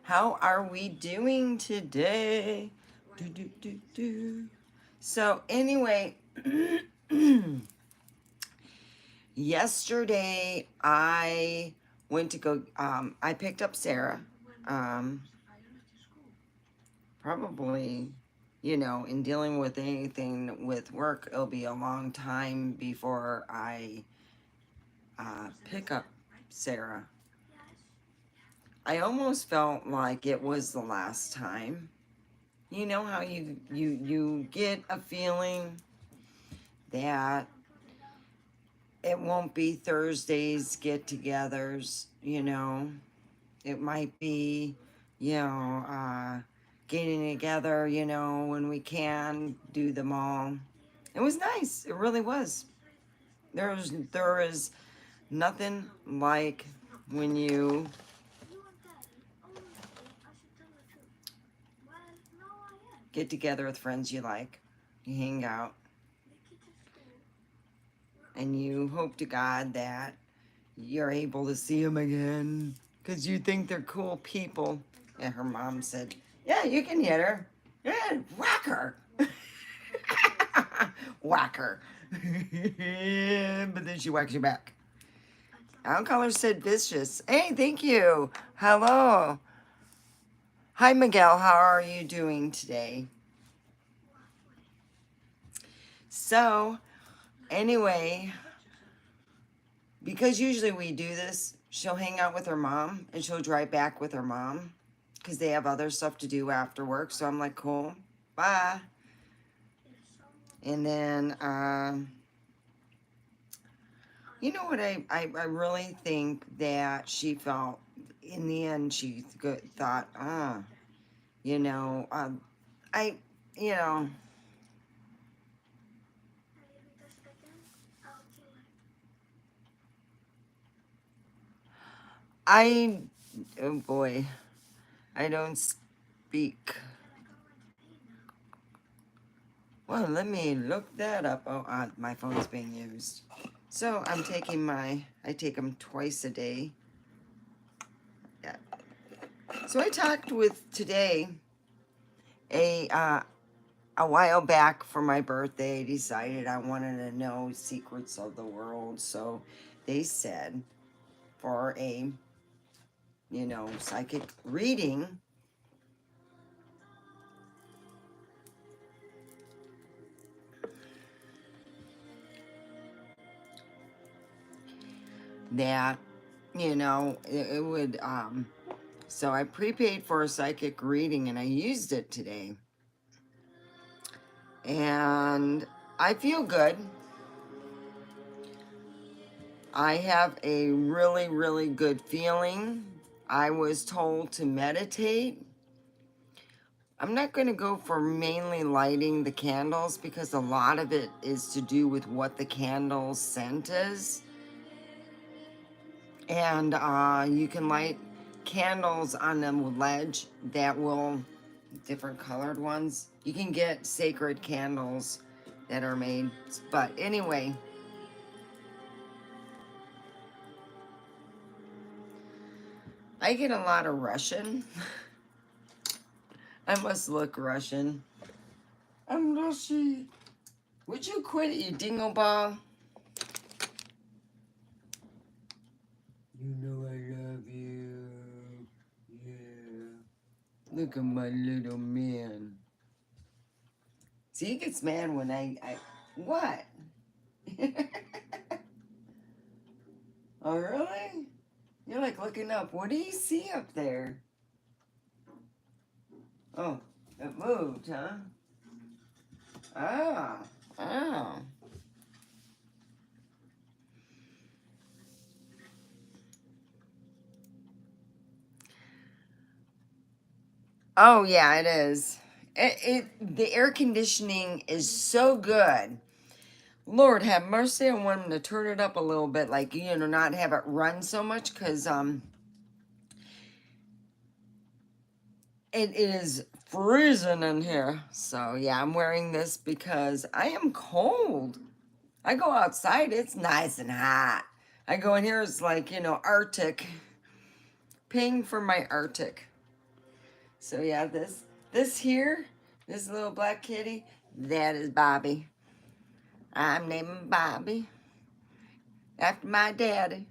How are we doing today? Do, do, do, do. So, anyway, yesterday I went to go, I picked up Sarah. Um, Probably, in dealing with anything with work, it'll be a long time before I pick up Sarah. I almost felt like it was the last time. You know how you get a feeling that it won't be Thursdays get-togethers, It might be, getting together, when we can do them all. It was nice. It really was. There is nothing like when you get together with friends you like. You hang out and you hope to God that you're able to see them again because you think they're cool people. And her mom said, "Yeah, you can hit her. Yeah, whack her." Whack her. But then she whacks you back. I'll call her Sid Vicious. Hey, thank you. Hello. Hi, Miguel. How are you doing today? So, anyway, because usually we do this, she'll hang out with her mom and she'll drive back with her mom because they have other stuff to do after work. So I'm like, cool, bye. And then, you know what? I really think that she felt in the end, she thought, you know, I, you know, I, oh boy, I don't speak. Well, let me look that up. Oh, my phone's being used. So I take them twice a day. Yeah. So I talked with today a, a while back for my birthday, decided I wanted to know secrets of the world. So they said for a, psychic reading, that, it would, so I prepaid for a psychic reading and I used it today. And I feel good. I have a really, really good feeling. I was told to meditate. I'm not going to go for mainly lighting the candles because a lot of it is to do with what the candle's scent is. And you can light candles on the ledge that will, different colored ones. You can get sacred candles that are made. But anyway, I get a lot of Russian. I must look Russian. I'm Russian. Would you quit, you dingle ball? You know I love you. Yeah. Look at my little man. See, he gets mad when I what? Oh, really? You're like looking up. What do you see up there? Oh, it moved, huh? Ah, oh. Oh, yeah, it is. The air conditioning is so good. Lord have mercy. I want them to turn it up a little bit, like, not have it run so much, because it is freezing in here. So yeah, I'm wearing this because I am cold. I go outside, it's nice and hot. I go in here, it's like, Arctic. Paying for my Arctic. So yeah, this here, this little black kitty, that is Bobby. I'm naming Bobby after my daddy.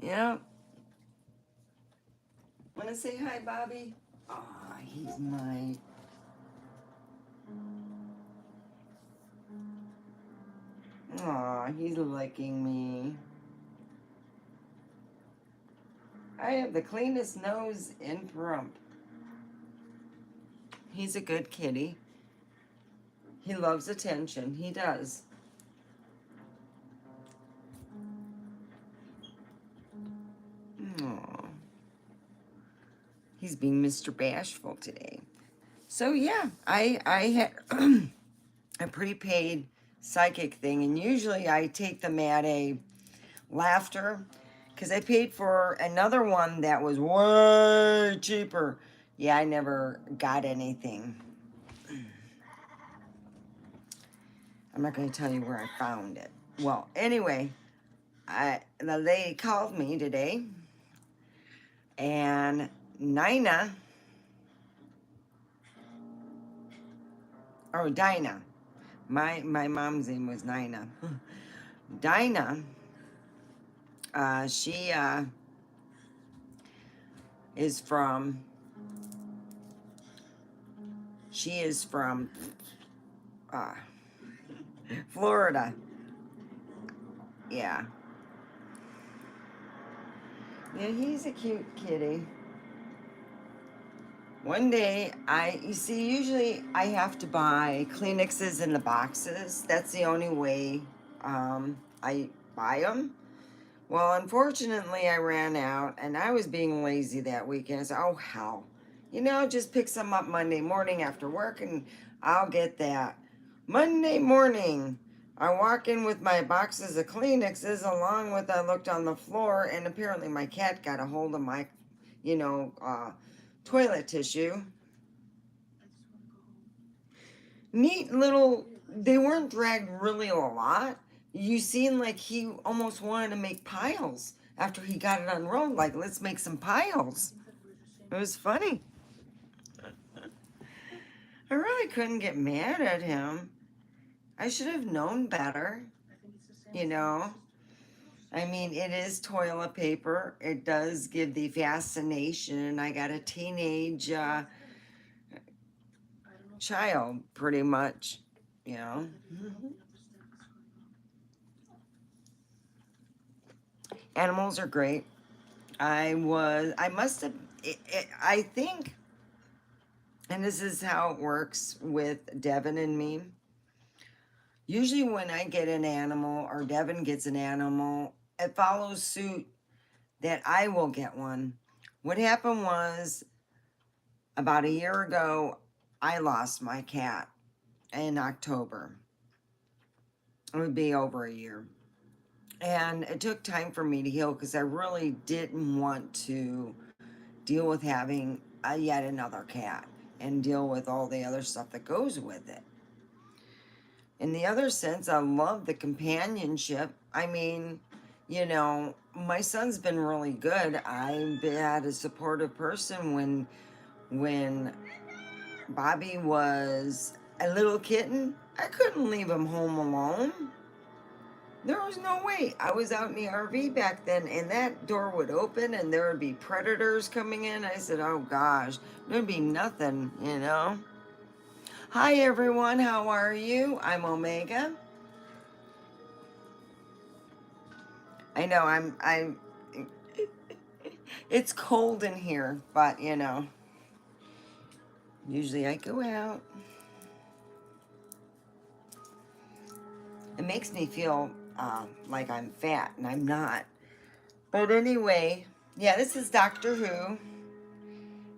Yep. Wanna say hi, Bobby? Aw, he's my. Aw, he's licking me. I have the cleanest nose in Pahrump. He's a good kitty. He loves attention. He does. Aw. He's being Mr. Bashful today. So yeah, I had a prepaid psychic thing, and usually I take them at a laughter because I paid for another one that was way cheaper. Yeah, I never got anything. I'm not going to tell you where I found it. Well, anyway, the lady called me today, and Nina, or Dinah, my mom's name was Nina. Dinah, she is from, uh, Florida. Yeah. Yeah, he's a cute kitty. One day, you see, usually I have to buy Kleenexes in the boxes. That's the only way I buy them. Well, unfortunately, I ran out and I was being lazy that weekend. I said, oh, hell. You know, just pick some up Monday morning after work and I'll get that. Monday morning, I walk in with my boxes of Kleenexes along with, I looked on the floor and apparently my cat got a hold of my, toilet tissue. Neat little, they weren't dragged really a lot. You seemed like he almost wanted to make piles after he got it unrolled. Like, let's make some piles. It was funny. I really couldn't get mad at him. I should have known better, you know. I mean, it is toilet paper. It does give the fascination. I got a teenage child, pretty much, you know. Animals are great. I must have, I think, and this is how it works with Devin and me. Usually, when I get an animal or Devin gets an animal, it follows suit that I will get one. What happened was about a year ago, I lost my cat in October. It would be over a year. And it took time for me to heal because I really didn't want to deal with having yet another cat and deal with all the other stuff that goes with it. In the other sense, I love the companionship. I mean, you know, my son's been really good. I've had a supportive person when Bobby was a little kitten. I couldn't leave him home alone. There was no way. I was out in the RV back then, and that door would open, and there would be predators coming in. I said, oh gosh, there'd be nothing, you know. Hi everyone, how are you? I'm Omega. I know I'm it's cold in here, but you know, usually I go out. It makes me feel like I'm fat, and I'm not. But anyway, yeah, this is Doctor Who.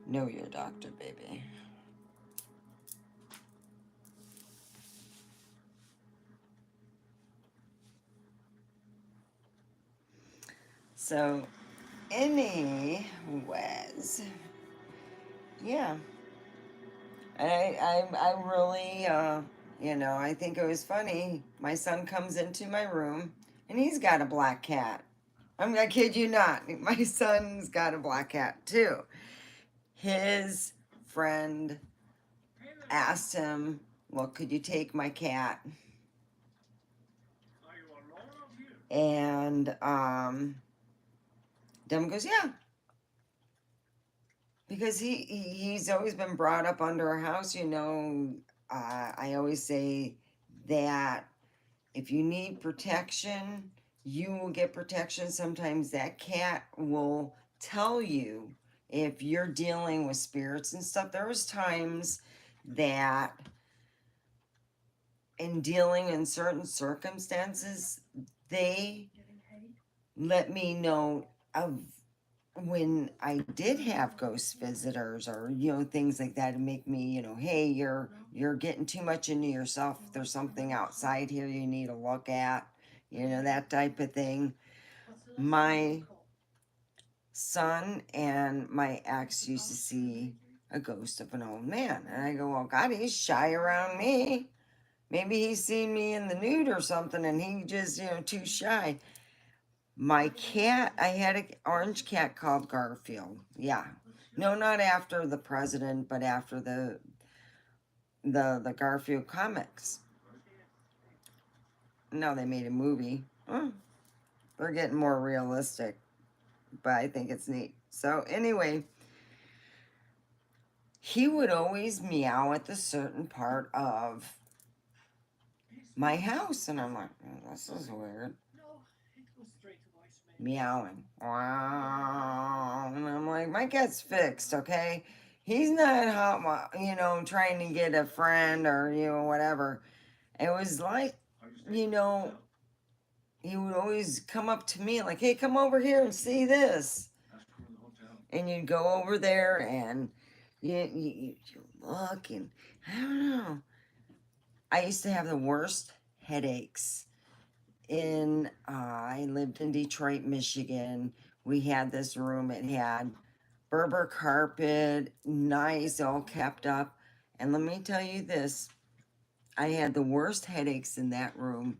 Know your doctor, baby. So, anyways, yeah, I really, you know, I think it was funny. My son comes into my room, and he's got a black cat. I kid you not. My son's got a black cat too. His friend asked him, well, could you take my cat? And Devin goes, yeah. Because he's always been brought up under a house, you know. I always say that if you need protection, you will get protection. Sometimes that cat will tell you if you're dealing with spirits and stuff. There was times that in dealing in certain circumstances, they let me know of when I did have ghost visitors or, you know, things like that to make me, you know, hey, you're getting too much into yourself. There's something outside here you need to look at, you know, that type of thing. My son and my ex used to see a ghost of an old man. And I go, well, God, he's shy around me. Maybe he's seen me in the nude or something and he just, you know, too shy. My cat, I had an orange cat called Garfield. Yeah. No, not after the president, but after the Garfield comics. No, they made a movie. They're getting more realistic, but I think it's neat. So anyway, he would always meow at the certain part of my house, and I'm like, oh, this is weird. Meowing. Wow. And I'm like, my cat's fixed, okay? He's not hot, you know, trying to get a friend or, you know, whatever. It was like, you know, he would always come up to me like, hey, come over here and see this. And you'd go over there and you look and I don't know. I used to have the worst headaches I lived in Detroit, Michigan. We had this room, it had Berber carpet, nice, all kept up. And let me tell you this, I had the worst headaches in that room.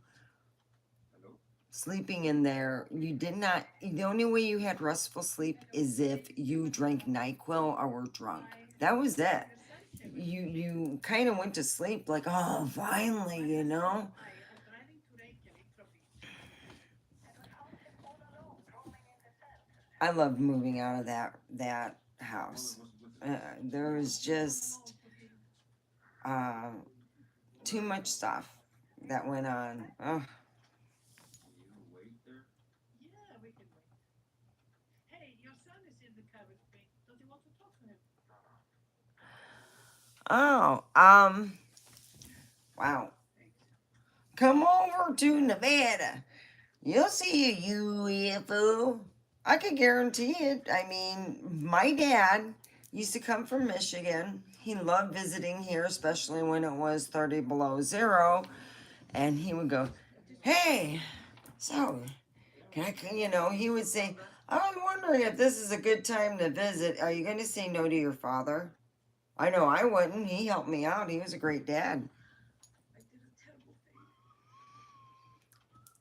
Sleeping in there, you did not, the only way you had restful sleep is if you drank NyQuil or were drunk. That was it. You kind of went to sleep like, oh, finally, you know? I loved moving out of that house. There was just too much stuff that went on. Oh. Oh, wow. Come over to Nevada. You'll see a UFO. I can guarantee it. I mean, my dad used to come from Michigan. He loved visiting here, especially when it was 30 below zero. And he would go, hey, so, you know, he would say, I was wondering if this is a good time to visit. Are you going to say no to your father? I know I wouldn't. He helped me out. He was a great dad.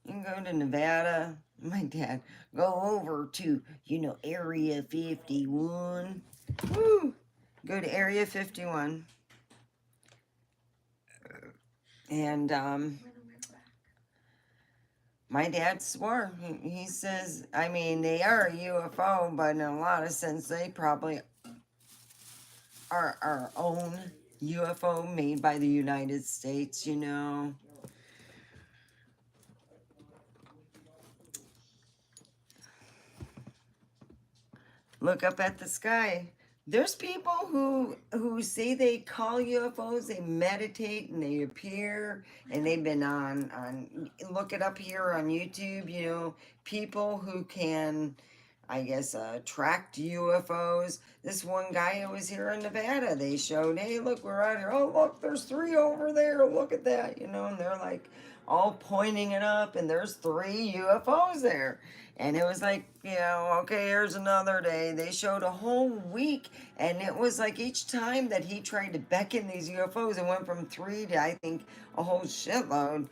You can go to Nevada. My dad, go over to, you know, Area 51. Woo! Go to Area 51. And my dad swore. He says, I mean, they are a UFO, but in a lot of sense, they probably are our own UFO made by the United States, you know. Look up at the sky. There's people who say they call UFOs, they meditate and they appear, and they've been on look it up here on YouTube, you know, people who can, I guess, track UFOs. This one guy who was here in Nevada, they showed, hey, look, we're out here. Oh, look, there's 3 over there. Look at that, you know, and they're like all pointing it up, and there's 3 UFOs there. And it was like, you know, okay, here's another day. They showed a whole week, and it was like each time that he tried to beckon these UFOs, it went from 3 to, I think, a whole shitload.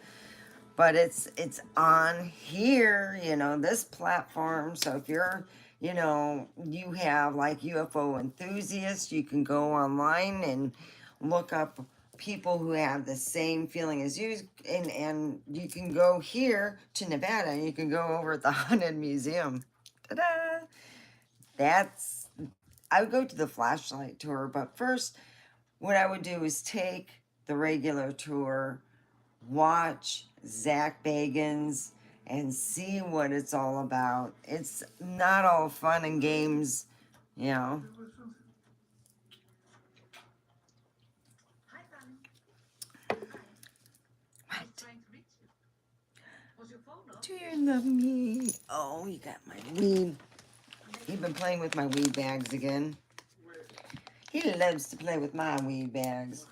but it's on here, you know, this platform. So if you're, you know, you have like UFO enthusiasts, you can go online and look up people who have the same feeling as you, and you can go here to Nevada and you can go over at the Haunted Museum. Ta-da! That's, I would go to the flashlight tour, but first what I would do is take the regular tour, watch Zach Bagans, and see what it's all about. It's not all fun and games, you know. What? Do you love me? Oh, you got my weed. He's been playing with my weed bags again. He loves to play with my weed bags.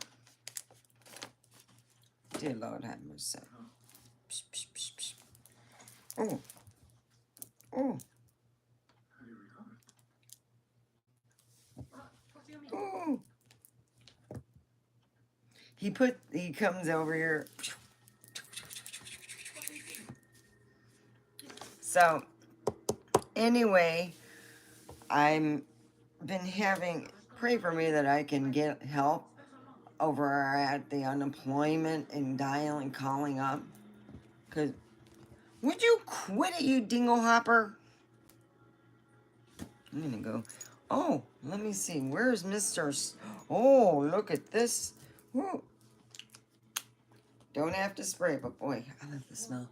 Dear Lord, have mercy. Psh, psh, psh, psh. Oh, oh, oh. He comes over here. So, anyway, I'm been having, pray for me that I can get help over at the unemployment and dialing, calling up. Cause would you quit it, you dingle hopper? I'm gonna go. Oh, let me see. Where's Mr. Oh, look at this. Woo. Don't have to spray, but boy, I love the smell.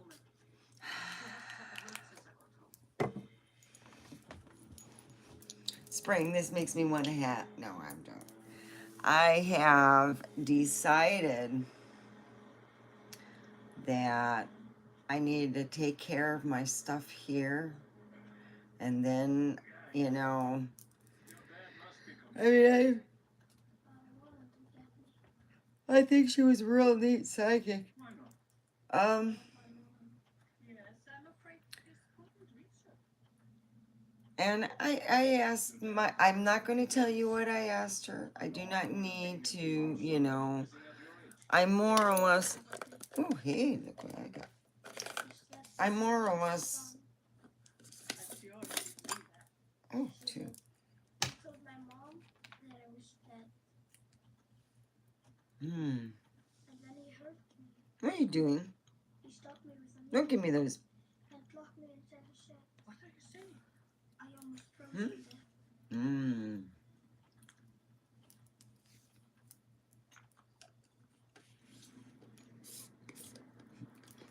Spraying this makes me want a hat. No, I don't. I have decided that I need to take care of my stuff here. And then, you know, I mean, I think she was a real neat psychic. Um, and I asked I'm not going to tell you what I asked her. I do not need to, you know, I more or less, oh, hey, look what I got. I more or less, oh, two. What are you doing? Don't give me those. Hmm?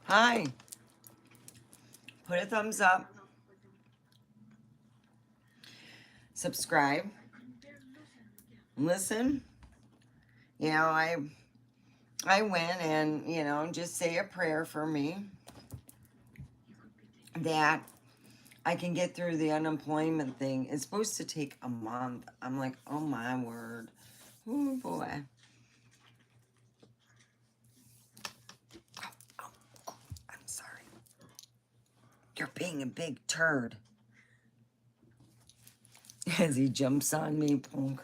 Hi. Put a thumbs up. Subscribe. Listen. You know, I went and, you know, just say a prayer for me that I can get through the unemployment thing. It's supposed to take a month. I'm like, oh my word. Oh boy. Oh, I'm sorry. You're being a big turd. As he jumps on me, punk.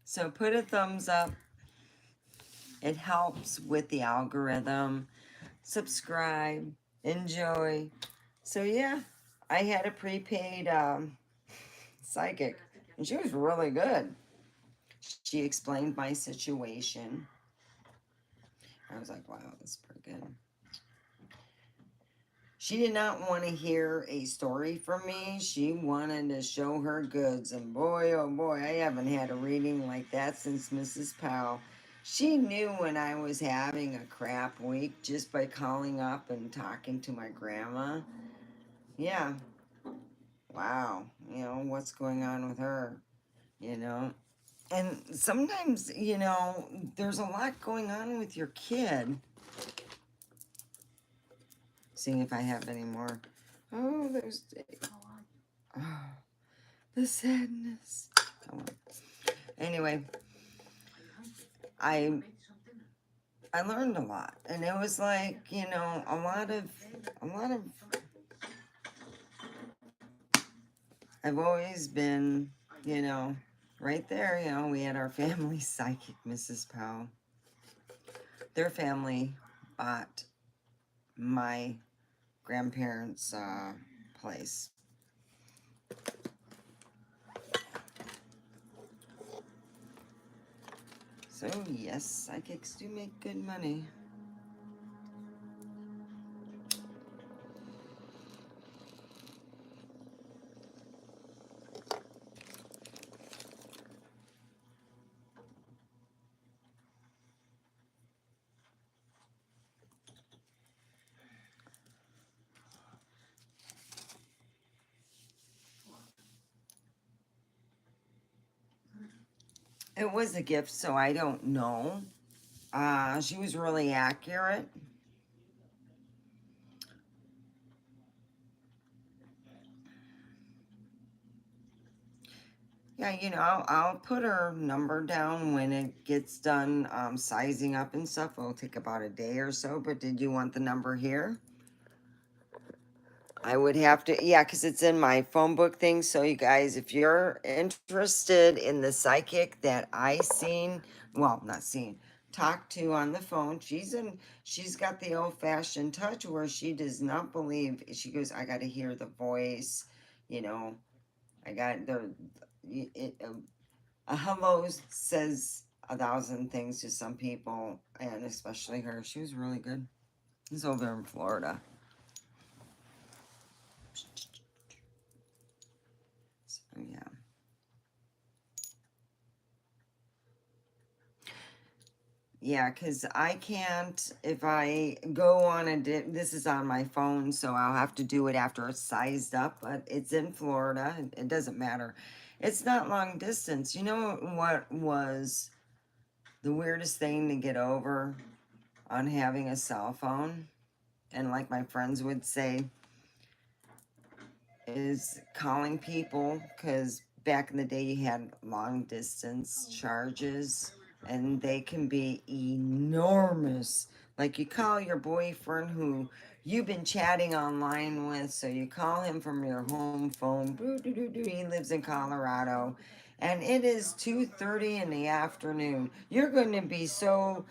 So put a thumbs up. It helps with the algorithm. Subscribe. Enjoy. So yeah, I had a prepaid psychic, and she was really good. She explained my situation. I was like, wow, that's pretty good. She did not want to hear a story from me. She wanted to show her goods. And boy, oh boy, I haven't had a reading like that since Mrs. Powell. She knew when I was having a crap week just by calling up and talking to my grandma. Yeah. Wow. You know, what's going on with her? You know? And sometimes, you know, there's a lot going on with your kid. Seeing if I have any more. Oh, there's... Oh, the sadness. Oh, well. Anyway, I I learned a lot, and it was like, you know, a lot of, I've always been, you know, right there, you know, we had our family psychic, Mrs. Powell. Their family bought my grandparents' place. So, yes, psychics do make good money. It was a gift, so I don't know. She was really accurate. Yeah, you know, I'll put her number down when it gets done sizing up and stuff. It'll take about a day or so, but did you want the number here? I would have to, yeah, because it's in my phone book thing. So, you guys, if you're interested in the psychic that I seen, well, not seen, talked to on the phone, she's got the old fashioned touch where she does not believe, she goes, I got to hear the voice, you know, I got it, a hello says 1,000 things to some people, and especially her. She was really good. It's over in Florida. So, yeah. Yeah, because I can't, if I go on this is on my phone, so I'll have to do it after it's sized up, but it's in Florida. It doesn't matter. It's not long distance. You know what was the weirdest thing to get over on having a cell phone? And like my friends would say, is calling people, because back in the day you had long distance charges and they can be enormous. Like you call your boyfriend who you've been chatting online with, so you call him from your home phone. He lives in Colorado, and it is 2:30 in the afternoon. You're going to be so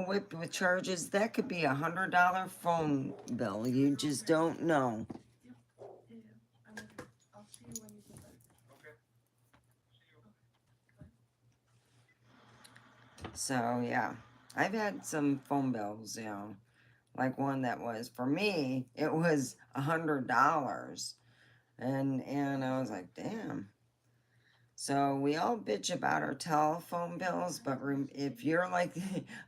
whipped with charges that could be $100 phone bill. You just don't know. So yeah, I've had some phone bills, you know, like one that was for me, it was $100, and I was like, damn. So we all bitch about our telephone bills, but if you're like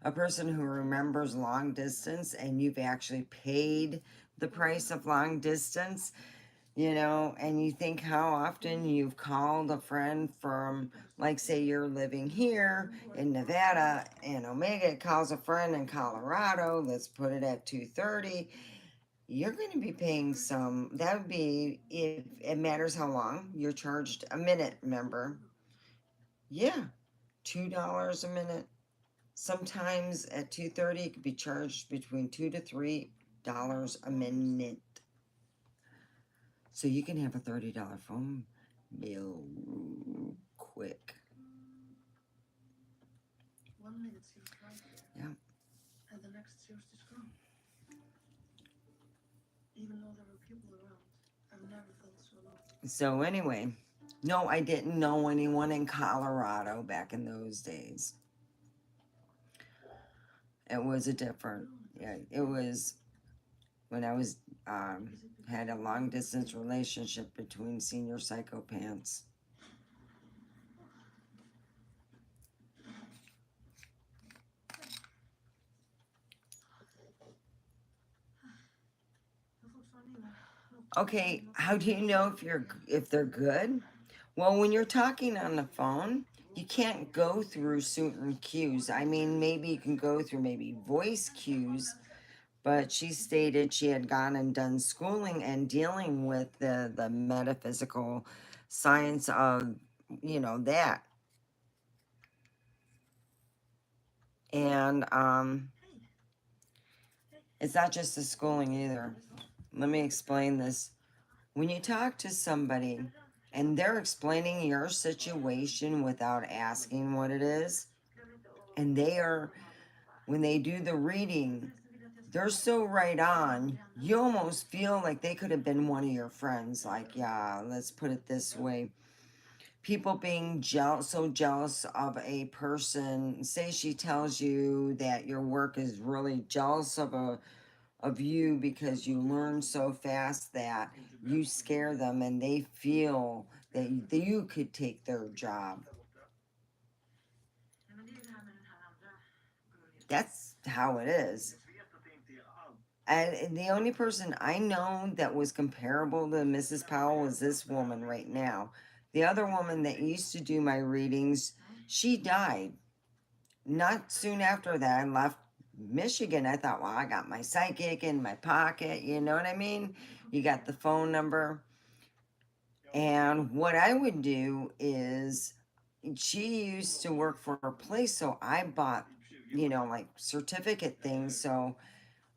a person who remembers long distance and you've actually paid the price of long distance, you know, and you think how often you've called a friend from, like, say you're living here in Nevada and Omega calls a friend in Colorado, let's put it at 2:30, you're going to be paying some, that would be, if it matters how long, you're charged a minute, remember? Yeah, $2 a minute. Sometimes at 2:30 it could be charged between $2 to $3 a minute. So you can have a $30 phone bill quick. 1 minute seems right. Yeah. And the next seems to come. Even though there were people around, I've never felt so alone. So anyway, no, I didn't know anyone in Colorado back in those days. It was a different, yeah, it was when I was had a long distance relationship between senior psychopaths. Okay, how do you know if they're good? Well, when you're talking on the phone, you can't go through certain cues. I mean, maybe you can go through maybe voice cues, but she stated she had gone and done schooling and dealing with the metaphysical science of, you know, that. And It's not just the schooling either. Let me explain this. When you talk to somebody and they're explaining your situation without asking what it is, and they are, when they do the reading, they're so right on, you almost feel like they could have been one of your friends. Like, yeah, let's put it this way. People being so jealous of a person. Say she tells you that your work is really jealous of you because you learn so fast that you scare them and they feel that you could take their job. That's how it is. And the only person I know that was comparable to Mrs. Powell was this woman right now. The other woman that used to do my readings, she died. Not soon after that, I left Michigan. I thought, well, I got my psychic in my pocket. You know what I mean? You got the phone number. And what I would do is, she used to work for a place, so I bought, like certificate things. So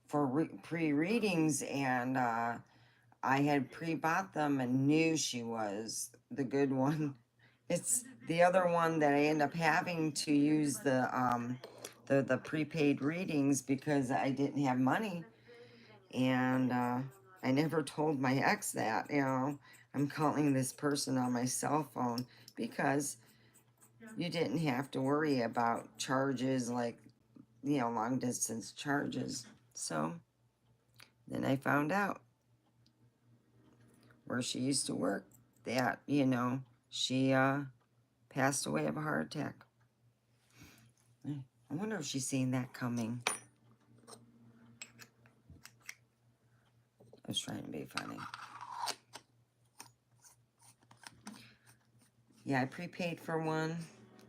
for pre readings, and I had pre bought them and knew she was the good one. It's the other one that I end up having to use the prepaid readings because I didn't have money, and I never told my ex that. I'm calling this person on my cell phone because you didn't have to worry about charges like long distance charges. So then I found out where she used to work that she passed away of a heart attack. I wonder if she's seen that coming. I was trying to be funny. Yeah, I prepaid for one.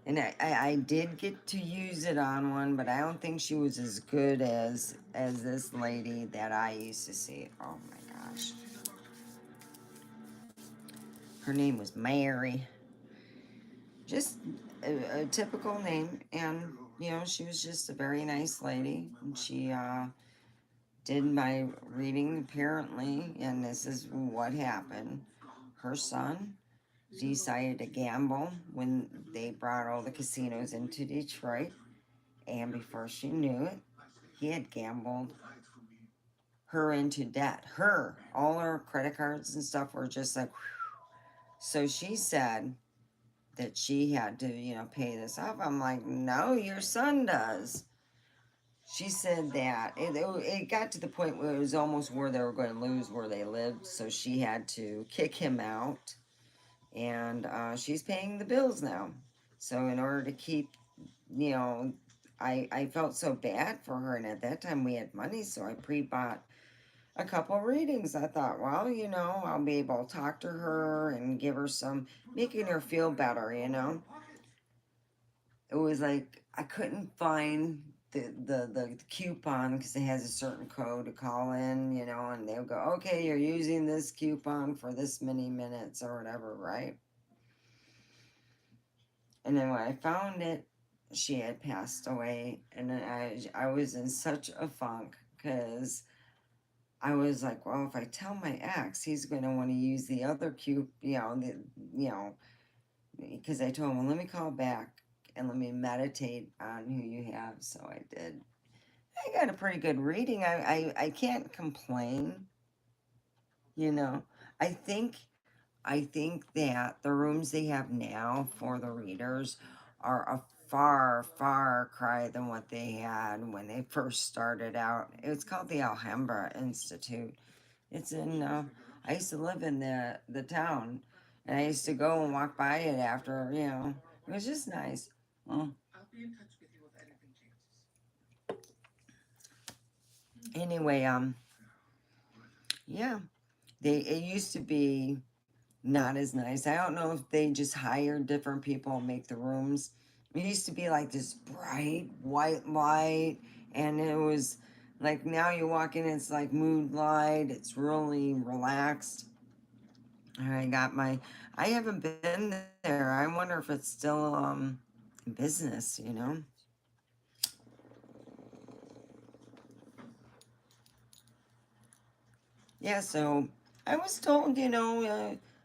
And I did get to use it on one, but I don't think she was as good as this lady that I used to see. Oh my gosh. Her name was Mary. Just a typical name. And, she was just a very nice lady. And she did my reading apparently, and this is what happened. Her son decided to gamble when they brought all the casinos into Detroit, and before she knew it, he had gambled her into debt. All her credit cards and stuff were just like, whew. So she said that she had to, pay this off. I'm like, no, your son does. She said that it got to the point where it was almost where they were going to lose where they lived, so she had to kick him out, and she's paying the bills now. So in order to keep, you know, I felt so bad for her, and at that time we had money, so I pre-bought a couple readings. I thought, well, I'll be able to talk to her and give her some, making her feel better. It was like I couldn't find the coupon because it has a certain code to call in, and they'll go, okay, you're using this coupon for this many minutes or whatever, right? And then when I found it, she had passed away, and then I was in such a funk because I was like, well, if I tell my ex, he's going to want to use the other because I told him, well, let me call back and let me meditate on who you have. So I did. I got a pretty good reading. I can't complain. You know, I think I think that the rooms they have now for the readers are a far cry than what they had when they first started out. It's called the Alhambra Institute. It's in. I used to live in the town, and I used to go and walk by it after. It was just nice. Well, anyway, yeah, it used to be not as nice. I don't know if they just hired different people and make the rooms. It used to be like this bright white light, and it was like now you walk in, it's like mood light. It's really relaxed. I got I haven't been there. I wonder if it's still in business. yeah, so I was told,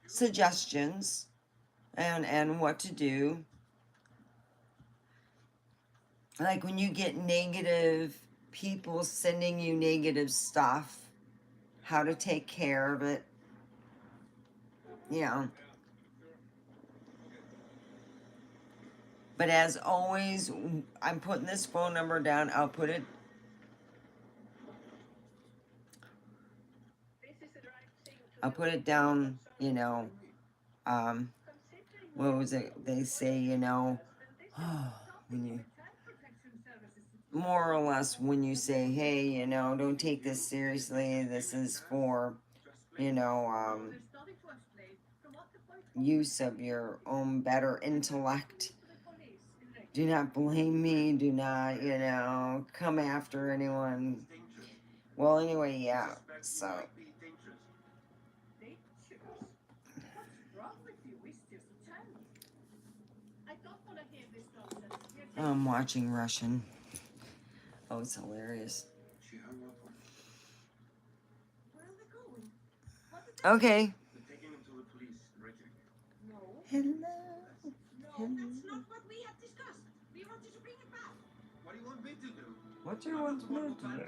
suggestions and what to do. Like when you get negative people sending you negative stuff, how to take care of it. Yeah. But as always, I'm putting this phone number down. I'll put it down, um, what was it? They say, when you, more or less, when you say, hey, don't take this seriously. This is for, you know, um, use of your own better intellect. Do not blame me. Do not, come after anyone. Well, anyway, yeah. So I'm watching Russian. Oh, it's hilarious. Okay. Hello. Hello. What do you want me to do?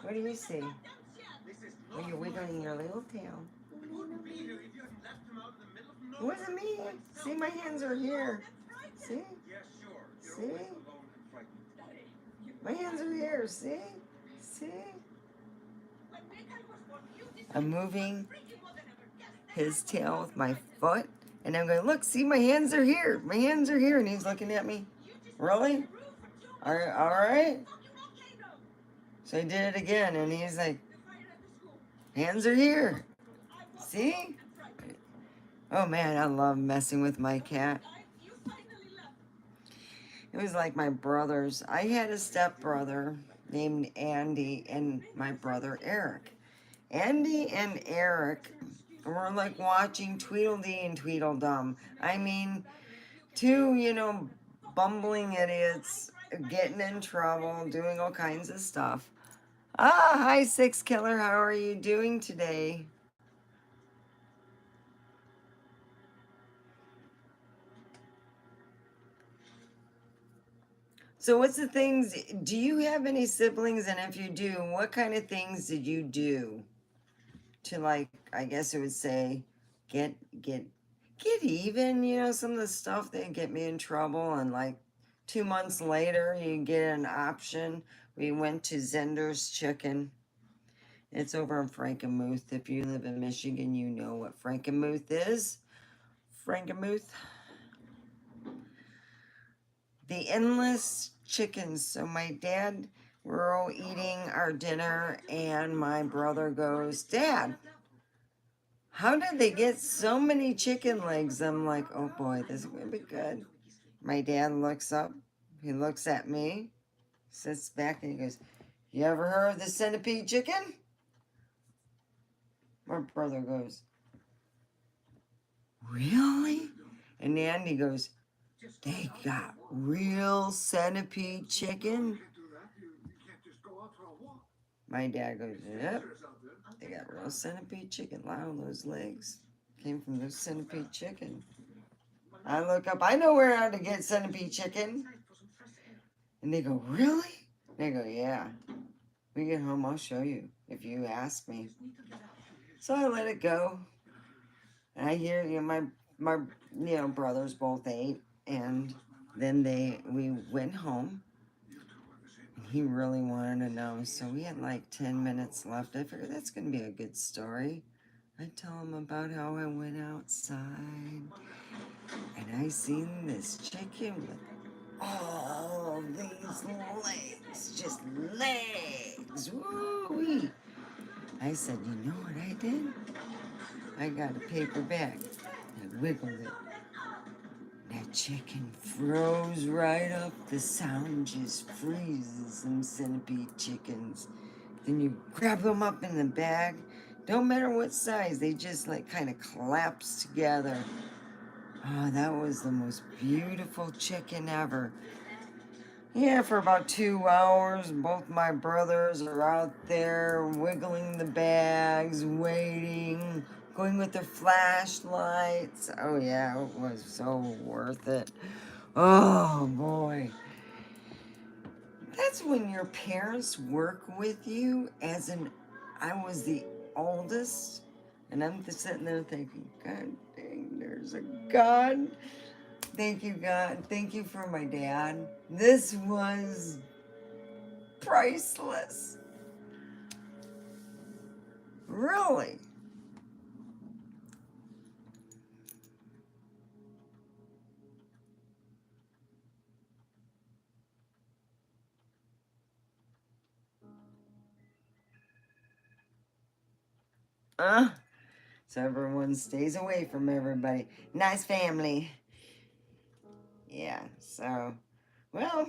What do you see? Well, you're wiggling your little tail. It wasn't me. See, my hands are here. See? See? My hands are here. See? See? I'm moving his tail with my foot, and I'm going, look, see, my hands are here. My hands are here. And he's looking at me. Really? All right. So I did it again, and he's like, hands are here. See? Oh man, I love messing with my cat. It was like my brothers. I had a stepbrother named Andy and my brother Eric. Andy and Eric were like watching Tweedledee and Tweedledum. I mean, two, bumbling idiots getting in trouble, doing all kinds of stuff. Ah, hi, Six Killer. How are you doing today? So what's the things, do you have any siblings? And if you do, what kind of things did you do to, like, I guess it would say, get get get even, some of the stuff that get me in trouble, and like 2 months later you get an option. We went to Zender's Chicken. It's over in Frankenmuth. If you live in Michigan, you know what Frankenmuth is. Frankenmuth. The endless chickens. So my dad, we're all eating our dinner, and my brother goes, Dad, how did they get so many chicken legs? I'm like, oh boy, this is gonna be good. My dad looks up, he looks at me, sits back, and he goes, you ever heard of the centipede chicken? My brother goes, really? And Andy goes, they got real centipede chicken? My dad goes, yep, they got real centipede chicken. Wow, those legs came from those centipede chicken. I look up, I know where to get centipede chicken. And they go, really? They go, yeah. When we get home, I'll show you if you ask me. So I let it go. And I hear, my brothers both ate, and then we went home. He really wanted to know, so we had like 10 minutes left. I figured that's going to be a good story. I tell him about how I went outside and I seen this chicken with all these legs, just legs. Woo-wee. I said, you know what I did? I got a paper bag. I wiggled it. That chicken froze right up. The sound just freezes them centipede chickens. Then you grab them up in the bag. Don't matter what size, they just like kind of collapse together. Oh, that was the most beautiful chicken ever. Yeah, for about 2 hours, both my brothers are out there wiggling the bags, waiting, going with their flashlights. Oh, yeah, it was so worth it. Oh, boy. That's when your parents work with you. I was the oldest, and I'm just sitting there thinking, God dang, there's a God. Thank you, God. Thank you for my dad. This was priceless. Really. Uh, so everyone stays away from everybody. Nice family. Yeah, so, well,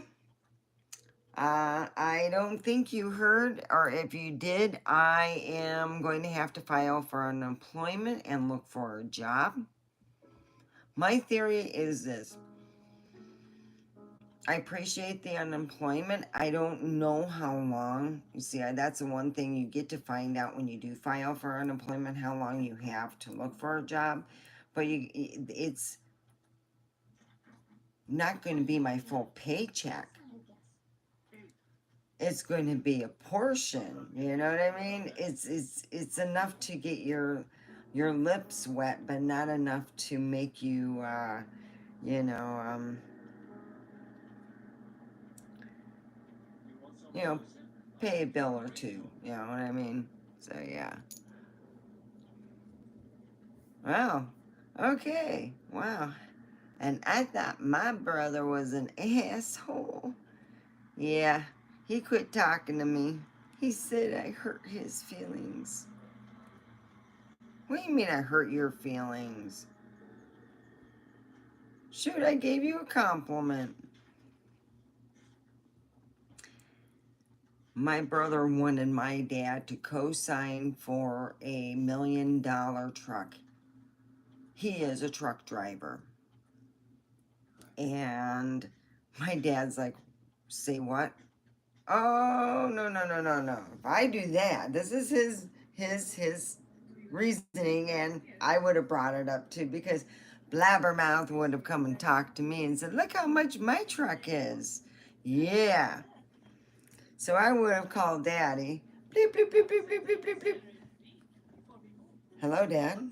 I don't think you heard, or if you did, I am going to have to file for unemployment and look for a job. My theory is this. I appreciate the unemployment. I don't know how long. You see, that's the one thing you get to find out when you do file for unemployment, how long you have to look for a job. But it's not going to be my full paycheck. It's going to be a portion. You know what I mean? It's enough to get your lips wet, but not enough to make you, you know, you know, pay a bill or two. You know what I mean? So yeah. Wow. Okay. Wow. And I thought my brother was an asshole. Yeah. He quit talking to me. He said I hurt his feelings. What do you mean I hurt your feelings? Shoot, I gave you a compliment. My brother wanted my dad to co-sign for $1 million truck. He is a truck driver. And my dad's like, say what? Oh, no, no, no, no, no. If I do that, this is his reasoning, and I would have brought it up too, because Blabbermouth would have come and talked to me and said, look how much my truck is. Yeah. So I would have called Daddy. Bleep, bleep, bleep, bleep, bleep, bleep, bleep, bleep. Hello, Dad.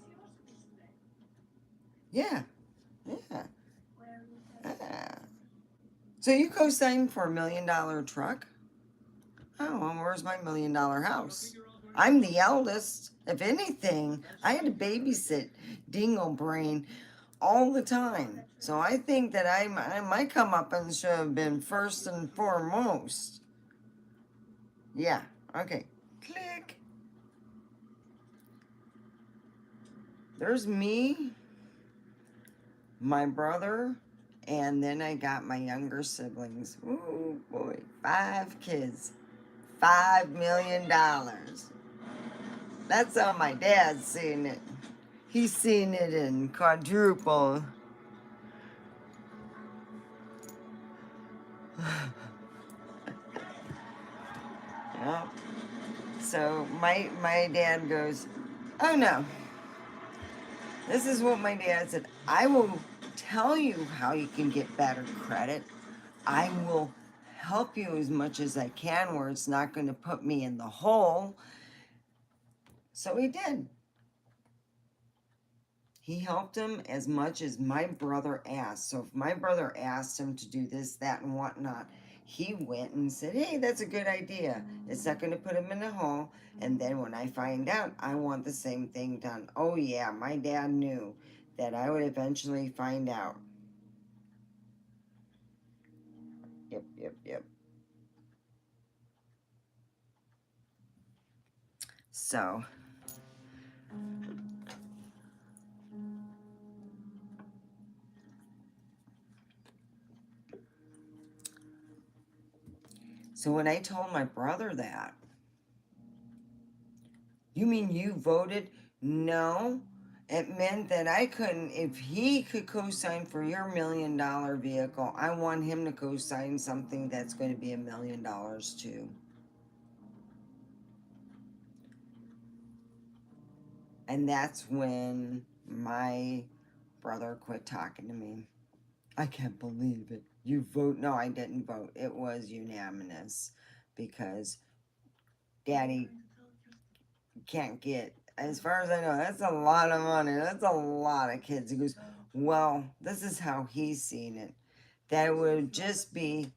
Yeah. Yeah. Ah. So you co-signed for $1 million truck? Oh, well, where's my $1 million house? I'm the eldest. If anything, I had to babysit Dingle Brain all the time. So I think that my comeuppance should have been first and foremost. Yeah, okay. Click. There's me, my brother, and then I got my younger siblings. Ooh, boy, 5 kids. $5 million. That's how my dad's seen it. He's seen it in quadruple. Yeah. So my dad goes, oh no. This is what my dad said. I will tell you how you can get better credit. I will help you as much as I can where it's not going to put me in the hole. So he did. He helped him as much as my brother asked. So if my brother asked him to do this, that, and whatnot, he went and said, hey, that's a good idea. It's not going to put him in a hole. And then when I find out, I want the same thing done. Oh, yeah, my dad knew that I would eventually find out. Yep, yep, yep. So, so when I told my brother that, you mean you voted no? It meant that I couldn't, if he could co-sign for your $1 million vehicle, I want him to co-sign something that's going to be $1 million too. And that's when my brother quit talking to me. I can't believe it. You vote? No, I didn't vote. It was unanimous because Daddy can't get, as far as I know, that's a lot of money. That's a lot of kids. He goes, well, this is how he's seen it. That it would just be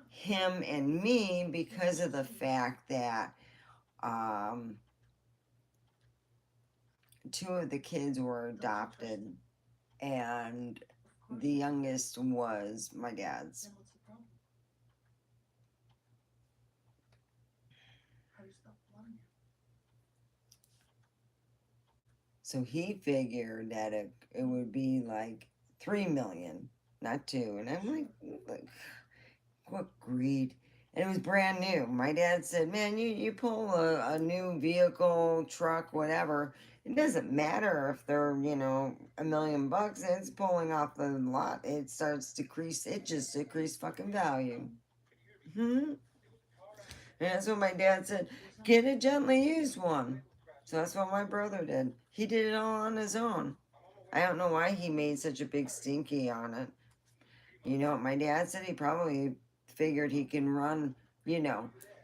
him and me because of the fact that um, two of the kids were adopted and the youngest was my dad's. So he figured that it would be like 3 million, not 2. And I'm like what greed. And it was brand new. My dad said, man, you pull a new vehicle, truck, whatever. It doesn't matter if they're, $1 million. It's pulling off the lot. It starts to decrease. It just decreased fucking value. Hmm. And that's what my dad said. Get a gently used one. So that's what my brother did. He did it all on his own. I don't know why he made such a big stinky on it. You know what my dad said? He probably figured he can run, he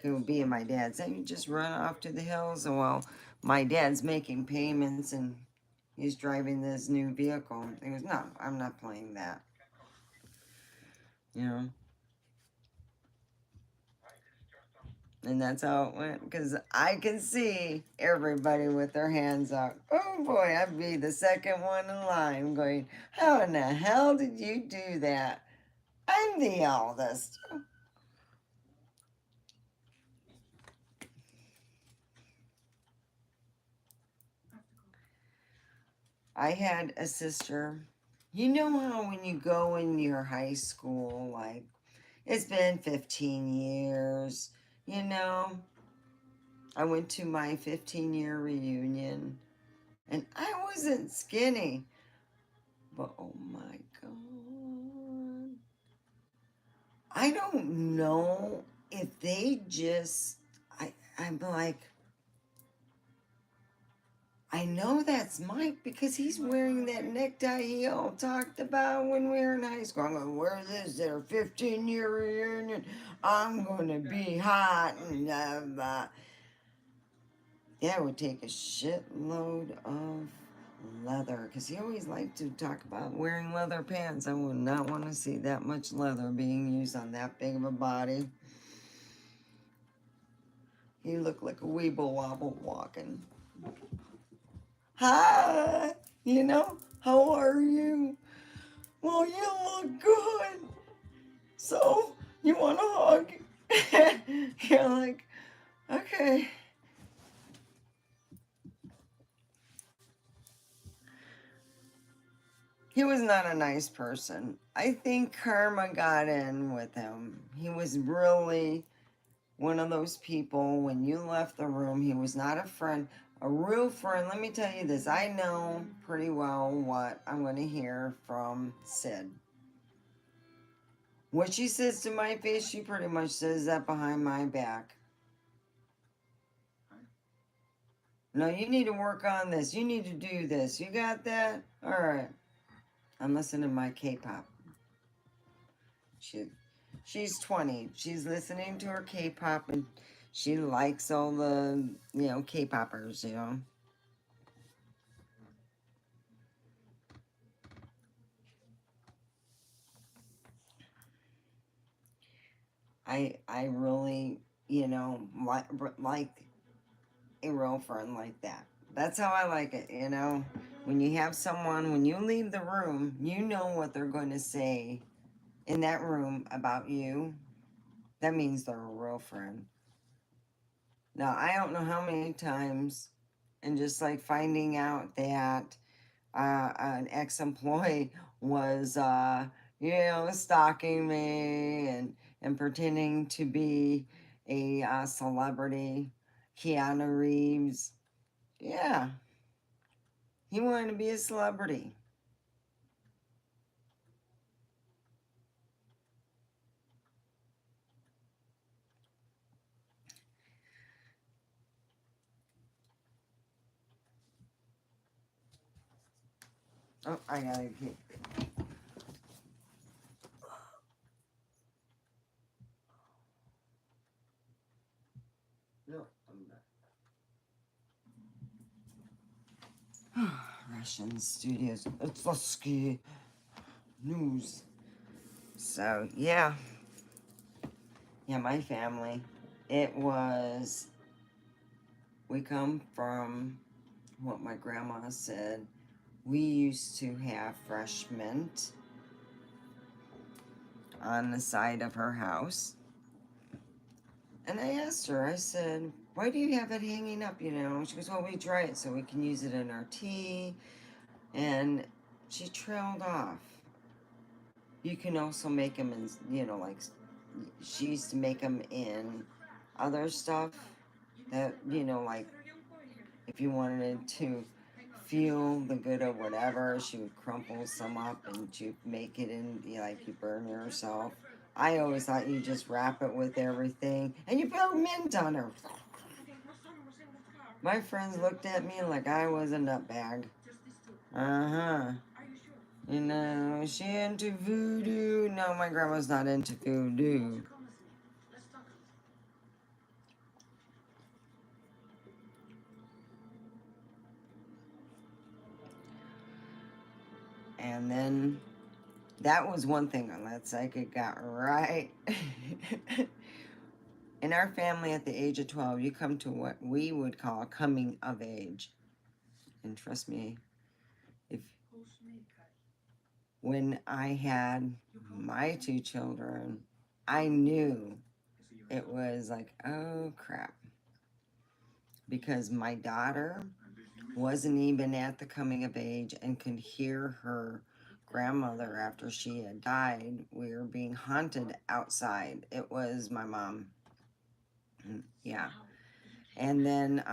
would be in my dad said, you just run off to the hills. And well, my dad's making payments and he's driving this new vehicle. He goes, no, I'm not playing that. You know? And that's how it went. Because I can see everybody with their hands up. Oh boy, I'd be the second one in line going, how in the hell did you do that? I'm the eldest. I had a sister. You know how when you go in your high school, like, it's been 15 years, you know? I went to my 15-year reunion and I wasn't skinny, but oh my God. I don't know if they just, I'm like, I know that's Mike because he's wearing that necktie he all talked about when we were in high school. I'm going to wear this at our 15-year reunion. I'm going to be hot and yeah, it would take a shitload of leather because he always liked to talk about wearing leather pants. I would not want to see that much leather being used on that big of a body. He looked like a weeble wobble walking. Hi, how are you? Well, you look good. So, you want a hug? You're like, okay. He was not a nice person. I think karma got in with him. He was really one of those people, when you left the room, he was not a friend. A real friend, let me tell you this, I know pretty well what I'm going to hear from Sid. What she says to my face, she pretty much says that behind my back. No, you need to work on this. You need to do this. You got that? All right. I'm listening to my K-pop. She's 20. She's listening to her K-pop and she likes all the, K-poppers, I really, like a real friend like that. That's how I like it. When you have someone, when you leave the room, you know what they're going to say in that room about you. That means they're a real friend. Now, I don't know how many times, and just like finding out that an ex-employee was, stalking me and pretending to be a celebrity, Keanu Reeves. Yeah. He wanted to be a celebrity. Oh, I gotta keep. No, I'm not. Russian studios. It's Lusky News. So, yeah. Yeah, my family. It was. We come from what my grandma said. We used to have fresh mint on the side of her house. And I asked her, I said, why do you have it hanging up, you know? She goes, well, we dry it so we can use it in our tea. And she trailed off. You can also make them in, you know, like she used to make them in other stuff that, you know, like if you wanted to feel the good or whatever, she would crumple some up and she'd make it in, you know, like you burn yourself. I always thought you just wrap it with everything and you put mint on her. My friends looked at me like I was a nutbag. Uh-huh. You know, is she into voodoo? No, my grandma's not into voodoo. And then that was one thing that psychic got right. In our family, at the age of 12, you come to what we would call coming of age. And trust me, if when I had my two children, I knew it was like, oh crap. Because my daughter wasn't even at the coming of age and could hear her grandmother after she had died. We were being haunted outside. It was my mom. Yeah. And then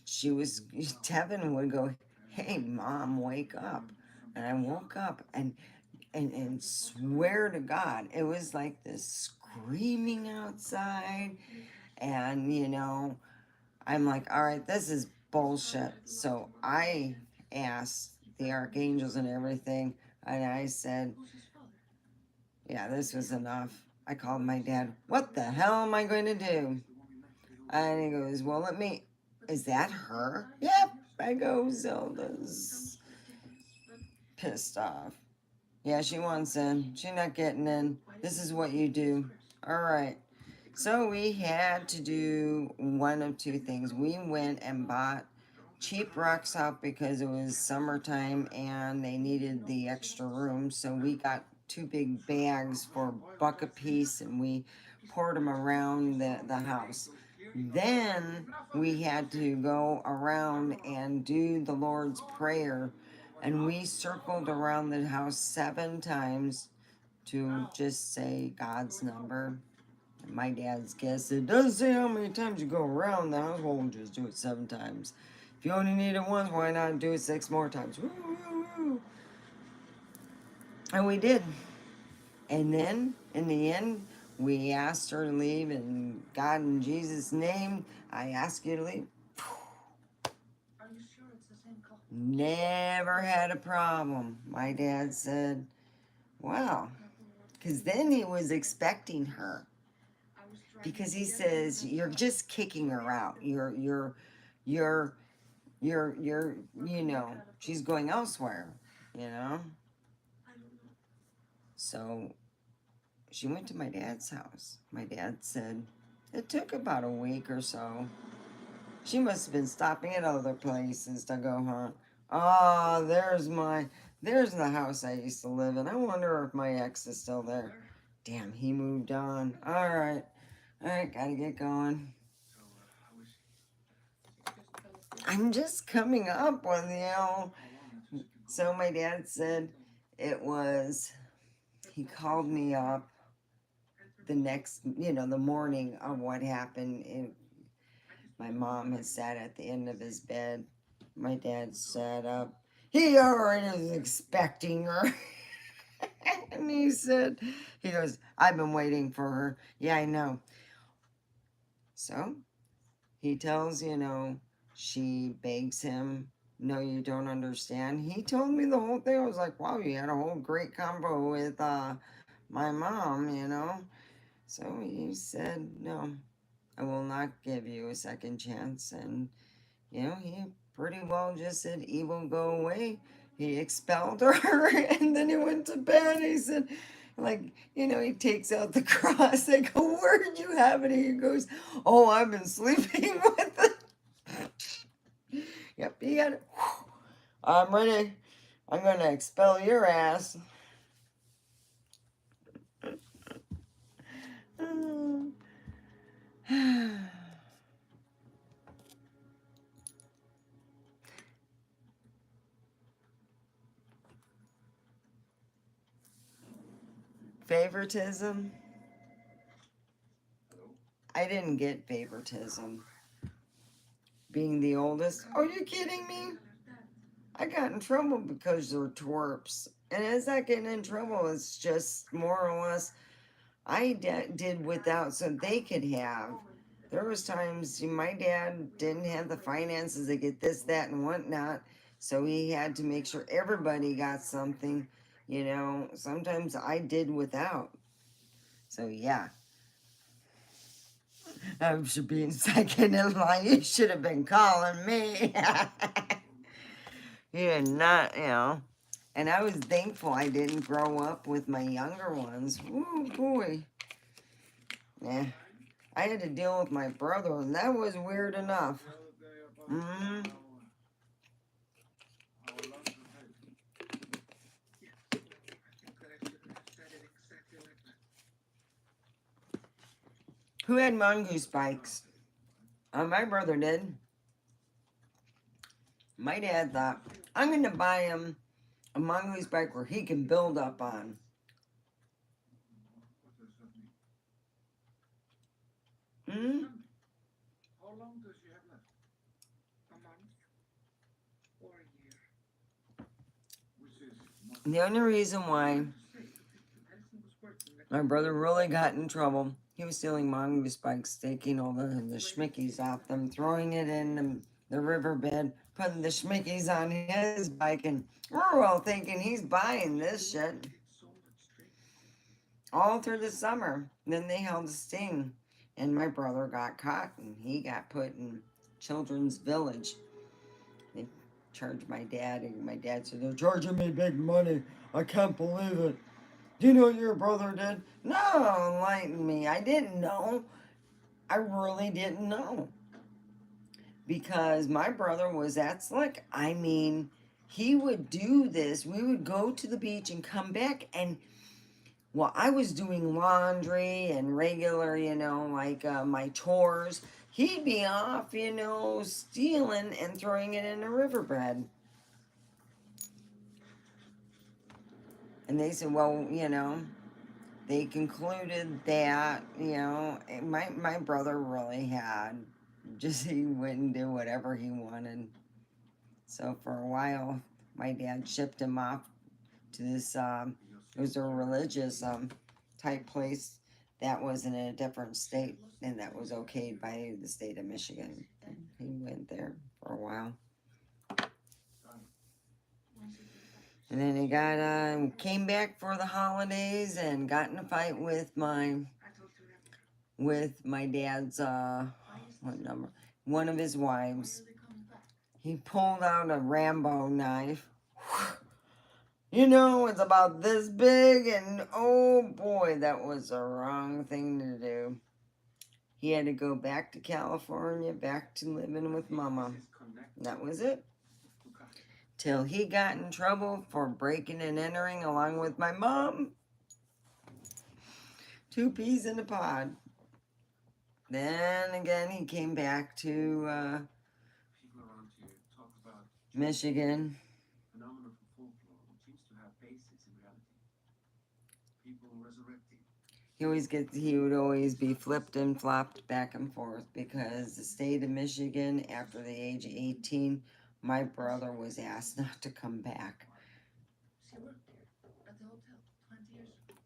she was, Tevin would go, hey, Mom, wake up. And I woke up and swear to God, it was like this screaming outside. And, you know, I'm like, all right, this is bullshit. So I asked the archangels and everything, and I said, yeah, this was enough. I called my dad, what the hell am I going to do? And he goes, well, is that her? Yep. I go, Zelda's pissed off. Yeah, she wants in. She's not getting in. This is what you do. All right. So we had to do one of two things. We went and bought cheap rock salt because it was summertime and they needed the extra room. So we got two big bags for a buck a piece and we poured them around the house. Then we had to go around and do the Lord's Prayer, and we circled around the house 7 times to just say God's number. And my dad's guess, it doesn't say how many times you go around the house. Well, we'll just do it 7 times. If you only need it once, why not do it 6 more times? Woo, woo, woo. And we did. And then, in the end, we asked her to leave, and God, in Jesus' name, I ask you to leave. Never had a problem. My dad said, wow. Because then he was expecting her. Because he says, you're just kicking her out. You're, you know, she's going elsewhere, you know? So she went to my dad's house. My dad said, it took about a week or so. She must have been stopping at other places to go hunt. Oh, there's the house I used to live in. I wonder if my ex is still there. Damn, he moved on. All right, gotta get going. I'm just coming up with, you know. So my dad said it was, he called me up the next, you know, the morning of what happened. My mom had sat at the end of his bed My dad sat up. He already was expecting her. And he goes, I've been waiting for her. Yeah, I know. So he tells, she begs him, no, you don't understand. He told me the whole thing. I was like, wow, you had a whole great combo with my mom. So he said, no, I will not give you a second chance. And, he pretty well just said, evil, go away. He expelled her and then he went to bed. He said, like, he takes out the cross. I go, where did you have it? He goes, oh, I've been sleeping with it. Yep, he got it. I'm ready. I'm going to expel your ass. Favoritism? I didn't get favoritism. Being the oldest? Are you kidding me? I got in trouble because they're twerps. And as I get in trouble, it's just more or less I did without so they could have. There was times my dad didn't have the finances to get this, that, and whatnot. So he had to make sure everybody got something. Sometimes I did without. So yeah. I should be second in line. You should have been calling me. You did not. And I was thankful I didn't grow up with my younger ones. Ooh, boy. Yeah. I had to deal with my brother, and that was weird enough. Mm-hmm. Who had mongoose bikes? My brother did. My dad thought, I'm going to buy him a mongoose bike where he can build up on. Hmm? How long does he have left? A month or a year? The only reason why my brother really got in trouble, he was stealing mongoose bikes, taking all the schmickeys off them, throwing it in the riverbed, putting the schmickeys on his bike, and we're all thinking he's buying this shit. All through the summer. Then they held a sting, and my brother got caught, and he got put in Children's Village. They charged my dad, and my dad said, they're charging me big money. I can't believe it. Do you know what your brother did? No, enlighten me. I didn't know. I really didn't know. Because my brother was that slick. I mean, he would do this. We would go to the beach and come back, and while I was doing laundry and regular, like my chores, he'd be off, stealing and throwing it in a riverbed. And they said, well, they concluded that, my brother really had just, he went and did whatever he wanted. So for a while, my dad shipped him off to this, it was a religious type place that was in a different state, and that was okayed by the state of Michigan. And he went there for a while. And then he came back for the holidays and got in a fight with my dad's, what number? One of his wives. He pulled out a Rambo knife. It's about this big, and oh boy, that was the wrong thing to do. He had to go back to California, back to living with Mama. That was it. Till he got in trouble for breaking and entering along with my mom. 2 peas in a pod. Then again, he came back to Michigan. He would always be flipped and flopped back and forth because the state of Michigan, after the age of 18, my brother was asked not to come back. She worked there at the hotel 20 years ago.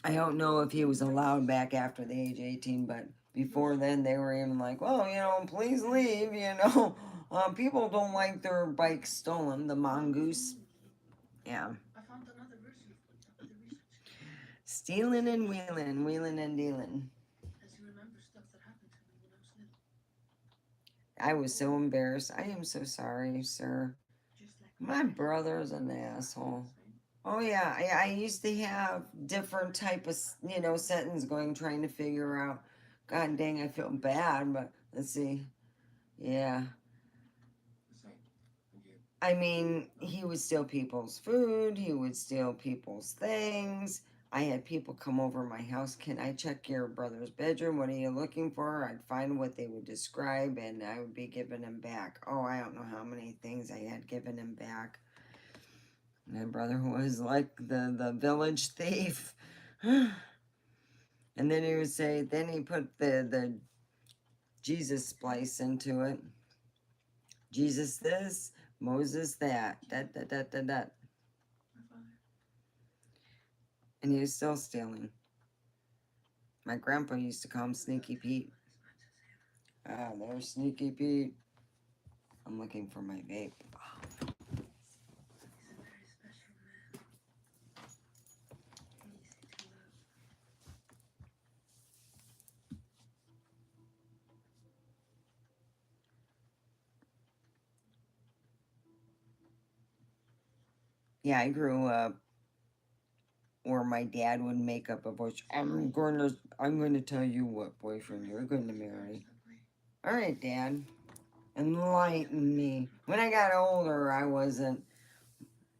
I don't know if he was allowed back after the age 18, but before then they were even like, well, please leave, people don't like their bikes stolen, the mongoose. Yeah. I found another version of the research. Stealing and wheeling, wheeling and dealing. As you remember stuff that happened to me when I was little. I was so embarrassed. I am so sorry, sir. My brother's an asshole. Oh yeah, I used to have different type of sentence going, trying to figure out. God dang, I feel bad, but let's see. Yeah, The same. Again. I mean, he would steal people's food. He would steal people's things. I had people come over my house. Can I check your brother's bedroom? What are you looking for? I'd find what they would describe, and I would be giving him back. Oh, I don't know how many things I had given him back. My brother was like the village thief. And then he would say, then he put the Jesus splice into it. Jesus this, Moses that, that. And he was still stealing. My grandpa used to call him Sneaky Pete. Ah, there's Sneaky Pete. I'm looking for my vape. Yeah, I grew up where my dad would make up a voice. I'm going to tell you what boyfriend you're going to marry. All right, Dad. Enlighten me. When I got older, I wasn't.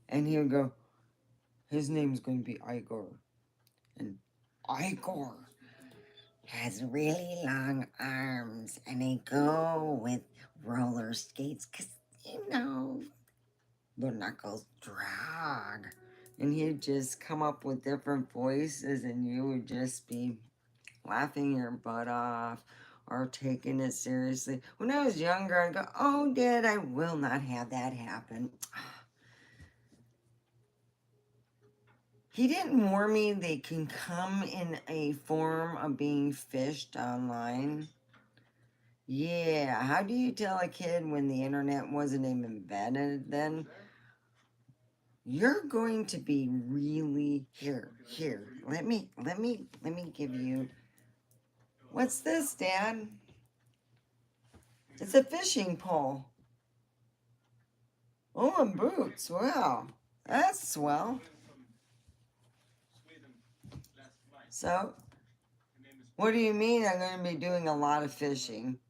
And he would go, his name's going to be Igor. And Igor has really long arms, and they go with roller skates because, the knuckles drag. And he'd just come up with different voices, and you would just be laughing your butt off or taking it seriously. When I was younger, I'd go, oh, Dad, I will not have that happen. He didn't warn me they can come in a form of being fished online. Yeah, how do you tell a kid when the internet wasn't even invented then? You're going to be really here. Let me give you. What's this, Dad? It's a fishing pole. Oh, and boots. Wow, that's swell. So, what do you mean I'm going to be doing a lot of fishing?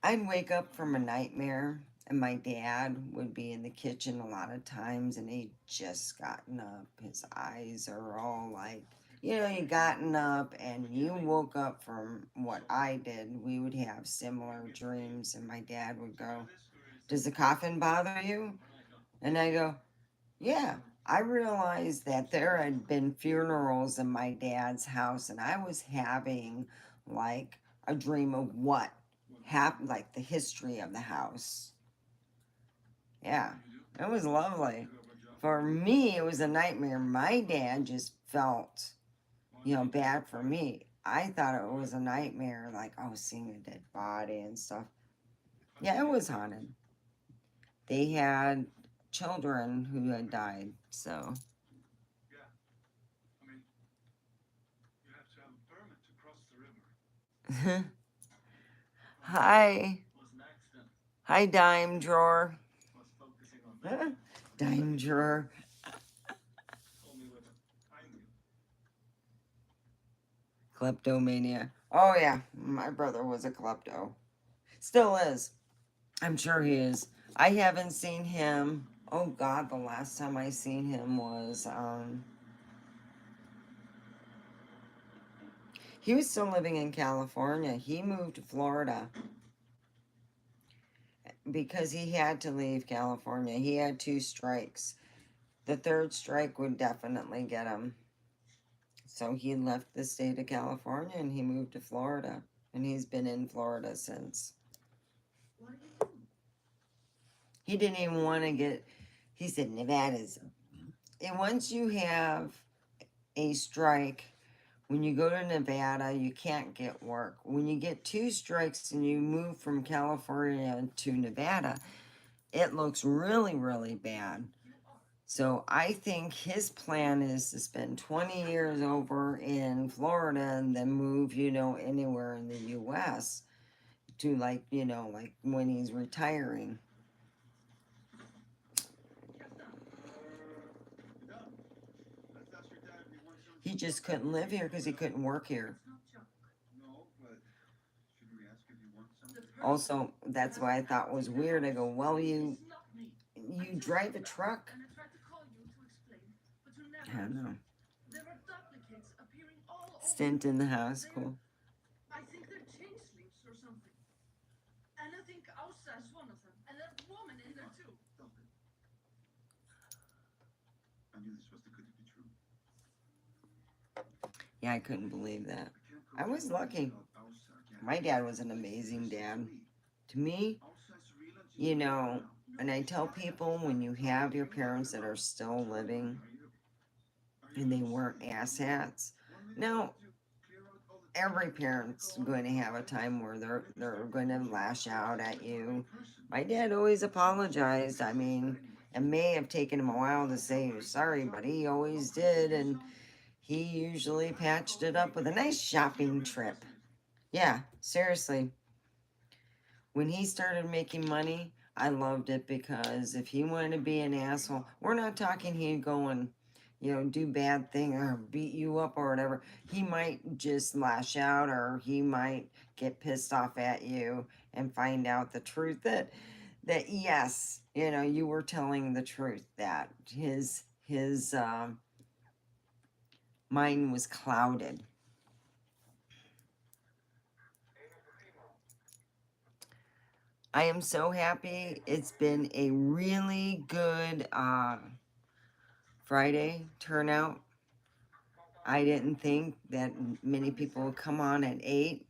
I'd wake up from a nightmare, and my dad would be in the kitchen a lot of times, and he'd just gotten up. His eyes are all like, you gotten up and you woke up from what I did. We would have similar dreams, and my dad would go, does the coffin bother you? And I go, yeah. I realized that there had been funerals in my dad's house, and I was having like a dream of what happened, like the history of the house. Yeah, it was lovely. For me, it was a nightmare. My dad just felt, bad for me. I thought it was a nightmare, like, seeing a dead body and stuff. Yeah, it was haunted. They had children who had died, so. Yeah. I mean, you have to have a permit to cross the river. Hi. Was an accident. Hi, Dime Drawer. Was focusing on me. Dime Drawer. Told me what I knew. Kleptomania. Oh, yeah. My brother was a klepto. Still is. I'm sure he is. I haven't seen him. Oh, God, the last time I seen him was, he was still living in California. He moved to Florida because he had to leave California. He had 2 strikes. The 3rd strike would definitely get him. So he left the state of California and he moved to Florida. And he's been in Florida since. He didn't even want to get, he said, Nevada's. And once you have a strike, when you go to Nevada, you can't get work. When you get 2 strikes and you move from California to Nevada, it looks really, really bad. So I think his plan is to spend 20 years over in Florida and then move, anywhere in the U.S. to like when he's retiring. He just couldn't live here because he couldn't work here. Also, that's why I thought was weird. I go, well, you drive a truck. I don't know. Stint in the high school. I think they're changelings or something. And I think Elsa is one of them. And that woman in there too. I knew this was too good to be true. Yeah, I couldn't believe that. I was lucky. My dad was an amazing dad. To me, and I tell people when you have your parents that are still living and they weren't asshats. Now, every parent's going to have a time where they're going to lash out at you. My dad always apologized. I mean, it may have taken him a while to say he was sorry, but he always did, and he usually patched it up with a nice shopping trip. Yeah, seriously. When he started making money, I loved it because if he wanted to be an asshole, we're not talking he'd go and, do bad thing or beat you up or whatever. He might just lash out or he might get pissed off at you and find out the truth that yes, you were telling the truth, that his mind was clouded. I am so happy. It's been a really good Friday turnout. I didn't think that many people would come on at 8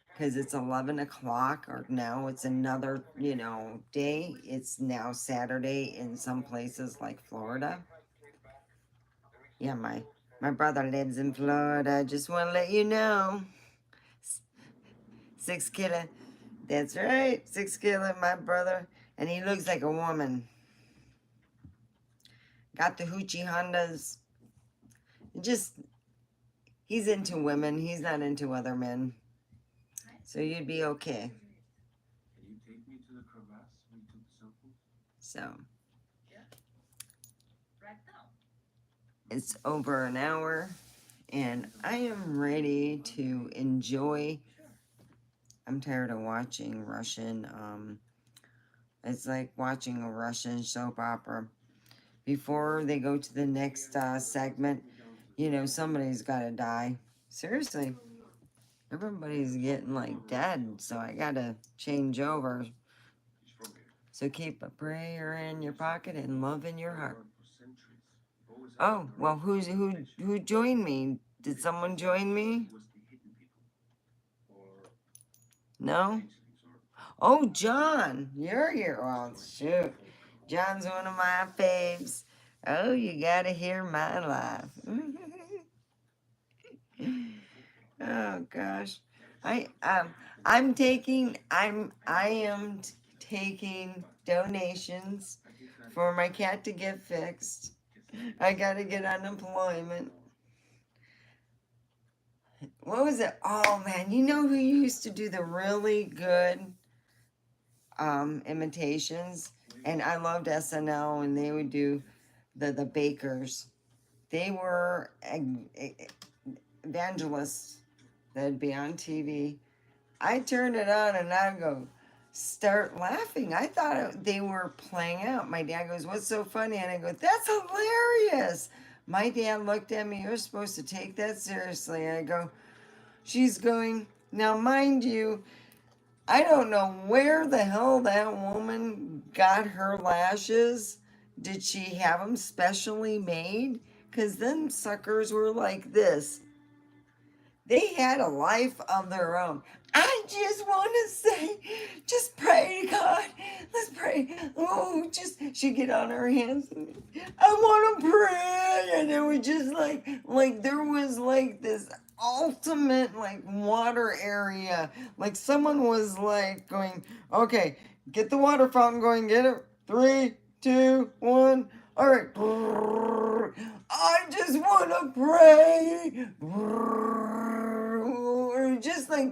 because it's 11 o'clock, or now it's another, day. It's now Saturday in some places like Florida. Yeah, my brother lives in Florida. Just want to let you know. 6 killer. That's right, 6 killer, my brother. And he looks like a woman. Got the hoochie Hondas. He's into women. He's not into other men. So you'd be okay. Can you take me to the crevasse we took the sample? So. Yeah. Right now. It's over an hour. And I am ready to enjoy. I'm tired of watching Russian. It's like watching a Russian soap opera. Before they go to the next segment, somebody's got to die. Seriously. Everybody's getting like dead, so I got to change over. So keep a prayer in your pocket and love in your heart. Oh, well, who joined me? Did someone join me? No? Oh, John, you're here. Oh, shoot. John's one of my faves. Oh, you gotta hear my life. Oh gosh. I am taking donations for my cat to get fixed. I gotta get unemployment. What was it? Oh man, you know who used to do the really good imitations? And I loved SNL when they would do the bakers. They were evangelists that'd be on TV. I turned it on and I go, start laughing. I thought they were playing out. My dad goes, what's so funny? And I go, that's hilarious. My dad looked at me, you're supposed to take that seriously. And I go, she's going, now mind you, I don't know where the hell that woman got her lashes. Did she have them specially made? Because them suckers were like this. They had a life of their own. I just want to say, just pray to God. Let's pray. Oh, just she get on her hands. I want to pray, and it was just like there was like this ultimate like water area. Like someone was like going, okay, get the water fountain going. Get it. 3, 2, 1. All right. I just want to pray. Just like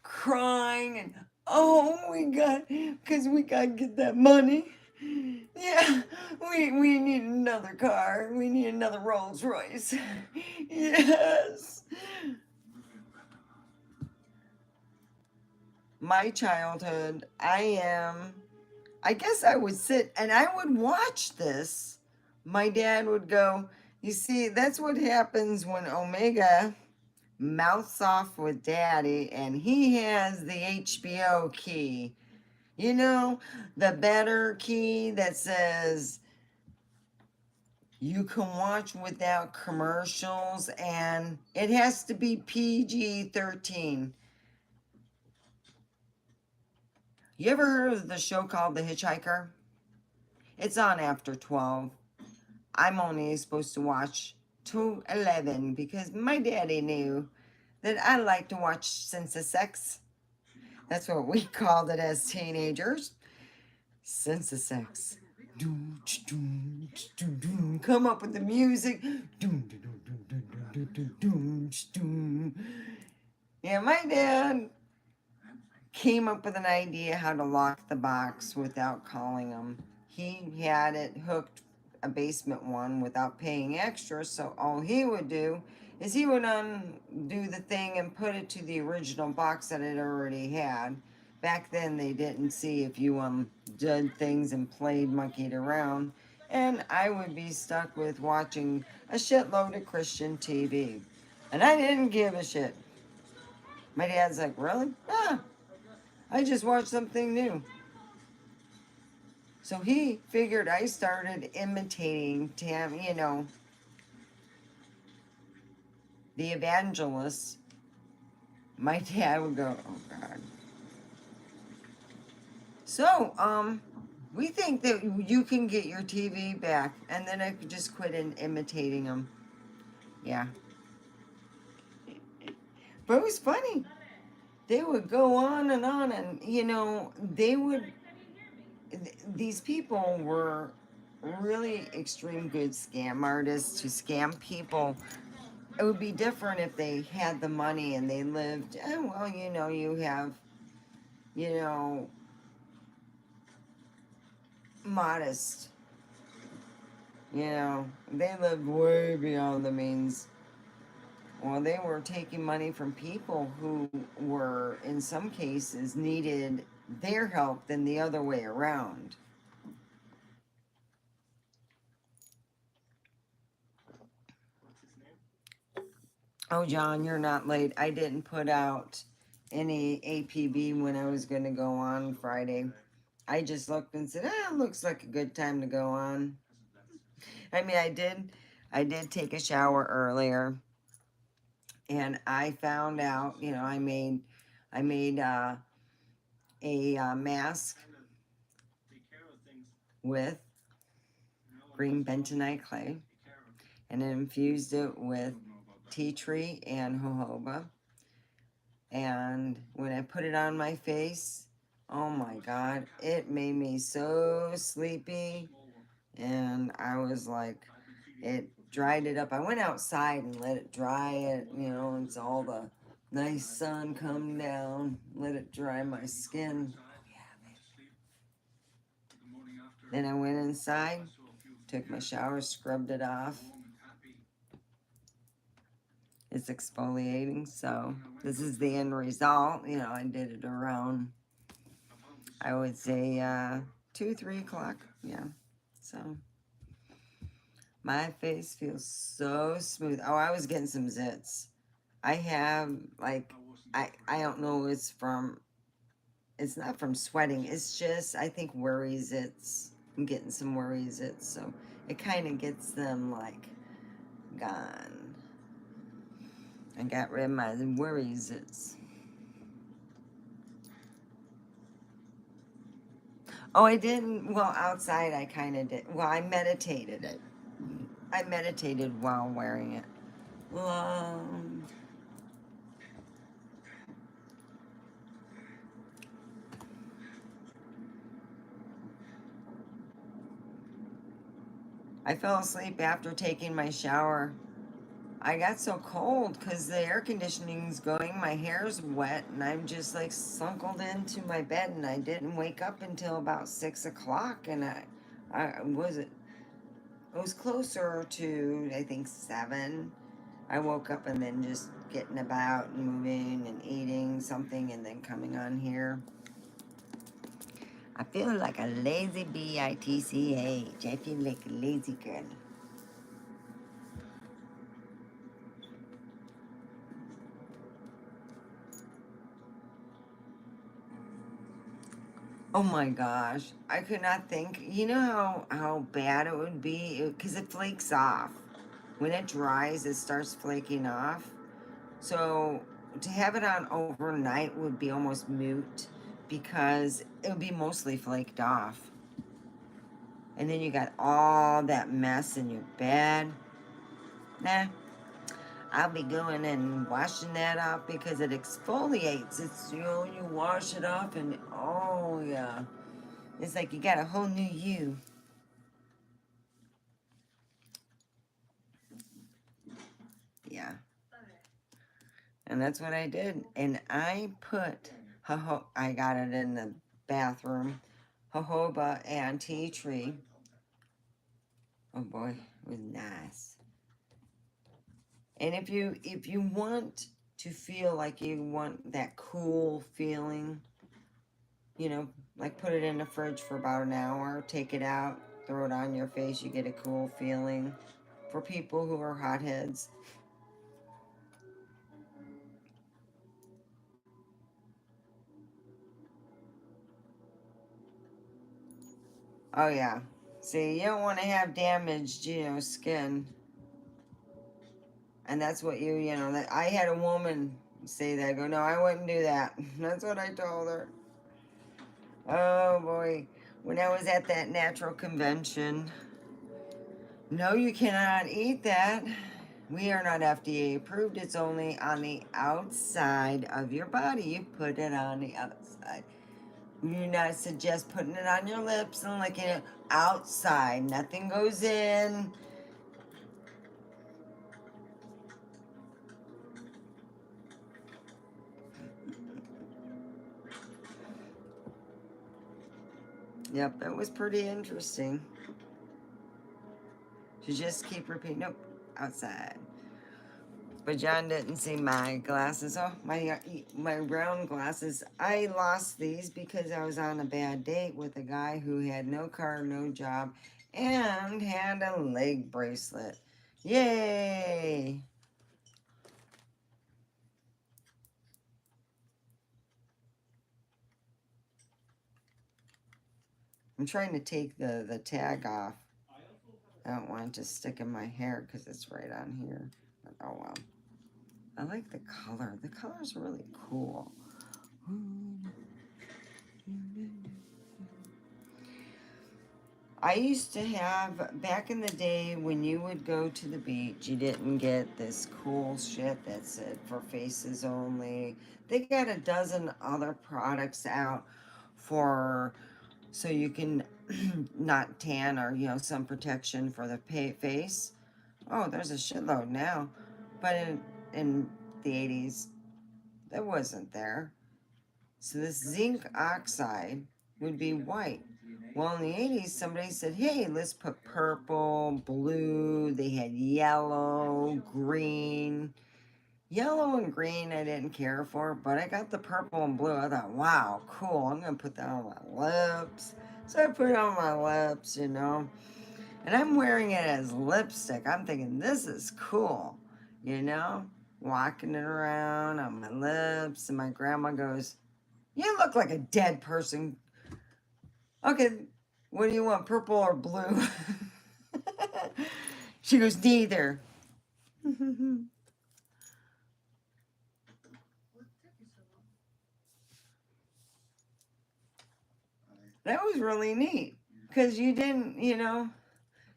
crying and oh because we got to get that money. Yeah, we need another car. We need another Rolls Royce. Yes. My childhood, I guess I would sit and I would watch this. My dad would go, you see, that's what happens when Omega mouths off with daddy and he has the HBO key. You know, the better key that says you can watch without commercials and it has to be PG-13. You ever heard of the show called The Hitchhiker? It's on after 12. I'm only supposed to watch to 11 because my daddy knew that I like to watch Sense of Sex. That's what we called it as teenagers. Sense of Sex. Come up with the music. Yeah, my dad came up with an idea how to lock the box without calling him. He had it hooked a basement one without paying extra, so all he would do is he would undo the thing and put it to the original box that it already had. Back then they didn't see if you did things and played monkeyed around, and I would be stuck with watching a shitload of Christian TV. And I didn't give a shit. My dad's like, really? Ah, I just watched something new. So he figured I started imitating Tam, the evangelists. My dad would go, oh God. So, we think that you can get your TV back, and then I could just quit imitating them. Yeah. But it was funny. They would go on, and these people were really extreme good scam artists to scam people. It would be different if they had the money and they lived, you have, modest, they lived way beyond the means. Well, they were taking money from people who were, in some cases, needed their help than the other way around. Oh, John, you're not late. I didn't put out any APB when I was going to go on Friday. I just looked and said, it looks like a good time to go on. I mean, I did take a shower earlier, and I found out, I made a mask with green bentonite clay, and infused it with tea tree and jojoba. And when I put it on my face, oh my God, it made me so sleepy. And I was like, it dried it up. I went outside and let it dry it, it's all the nice sun come down, let it dry my skin. Then I went inside, took my shower, scrubbed it off. It's exfoliating, so this is the end result. I did it around, I would say, 2, 3 o'clock. Yeah, so my face feels so smooth. Oh, I was getting some zits. I have, like, I don't know, it's not from sweating. It's just, I think, worry zits. I'm getting some worry zits, so it kind of gets them, like, gone. I got rid of my worries. Oh, I didn't. Well, outside I kind of did. Well, I meditated it. I meditated while wearing it. Um, I fell asleep after taking my shower. I got so cold because the air conditioning's going, my hair's wet, and I'm just like sunkled into my bed, and I didn't wake up until about 6 o'clock, and it was closer to I think 7. I woke up and then just getting about and moving and eating something and then coming on here. I feel like a lazy bitch. I feel like a lazy girl. Oh my gosh. I could not think. You know how bad it would be? Because it flakes off. When it dries, it starts flaking off. So to have it on overnight would be almost moot because it would be mostly flaked off. And then you got all that mess in your bed. Nah, I'll be going and washing that off because it exfoliates. It's, you know, you wash it off and oh yeah. It's like you got a whole new you. Yeah. And that's what I did. And I put, I got it in the bathroom, jojoba and tea tree. Oh boy, it was nice. And if you want to feel like you want that cool feeling, you know, like put it in the fridge for about an hour, take it out, throw it on your face, you get a cool feeling. For people who are hotheads. Oh yeah. See, you don't want to have damaged, you know, skin. And that's what you know, that I had a woman say that. I go, no, I wouldn't do that. That's what I told her. Oh boy. When I was at that natural convention, no, you cannot eat that. We are not FDA approved. It's only on the outside of your body. You put it on the outside. We do not suggest putting it on your lips and licking it outside. Nothing goes in. Yep, it was pretty interesting. To just keep repeating, nope, outside. But John didn't see my glasses. Oh, my brown glasses. I lost these because I was on a bad date with a guy who had no car, no job, and had a leg bracelet. Yay! I'm trying to take the tag off. I don't want it to stick in my hair because it's right on here. But oh well. I like the color. The color's really cool. I used to have, back in the day when you would go to the beach, you didn't get this cool shit that said for faces only. They got a dozen other products out for, so you can not tan or, you know, some protection for the face. Oh, there's a shitload now. But in the 80s, that wasn't there. So this zinc oxide would be white. Well, in the 80s, somebody said, hey, let's put purple, blue. They had yellow, green. Yellow and green I didn't care for, but I got the purple and blue. I thought, wow, cool. I'm going to put that on my lips. So I put it on my lips, you know. And I'm wearing it as lipstick. I'm thinking, this is cool, you know. Walking it around on my lips. And my grandma goes, you look like a dead person. Okay, what do you want, purple or blue? She goes, neither. That was really neat. Because you didn't,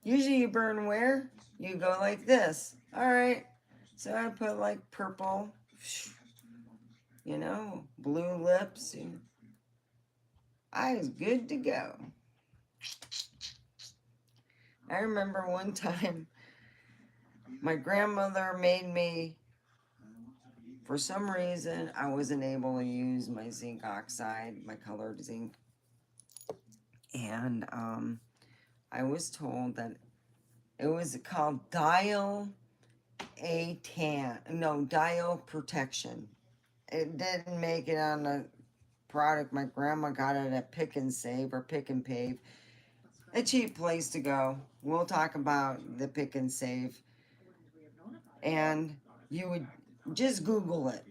usually you burn where? You go like this. All right. So I put like purple, blue lips. And I was good to go. I remember one time my grandmother made me, for some reason, I wasn't able to use my zinc oxide, my colored zinc. And I was told that it was called dial protection. It didn't make it on the product. My grandma got it at Pick and Save or Pick and Pave. A cheap place to go. We'll talk about the Pick and Save. And you would just Google it.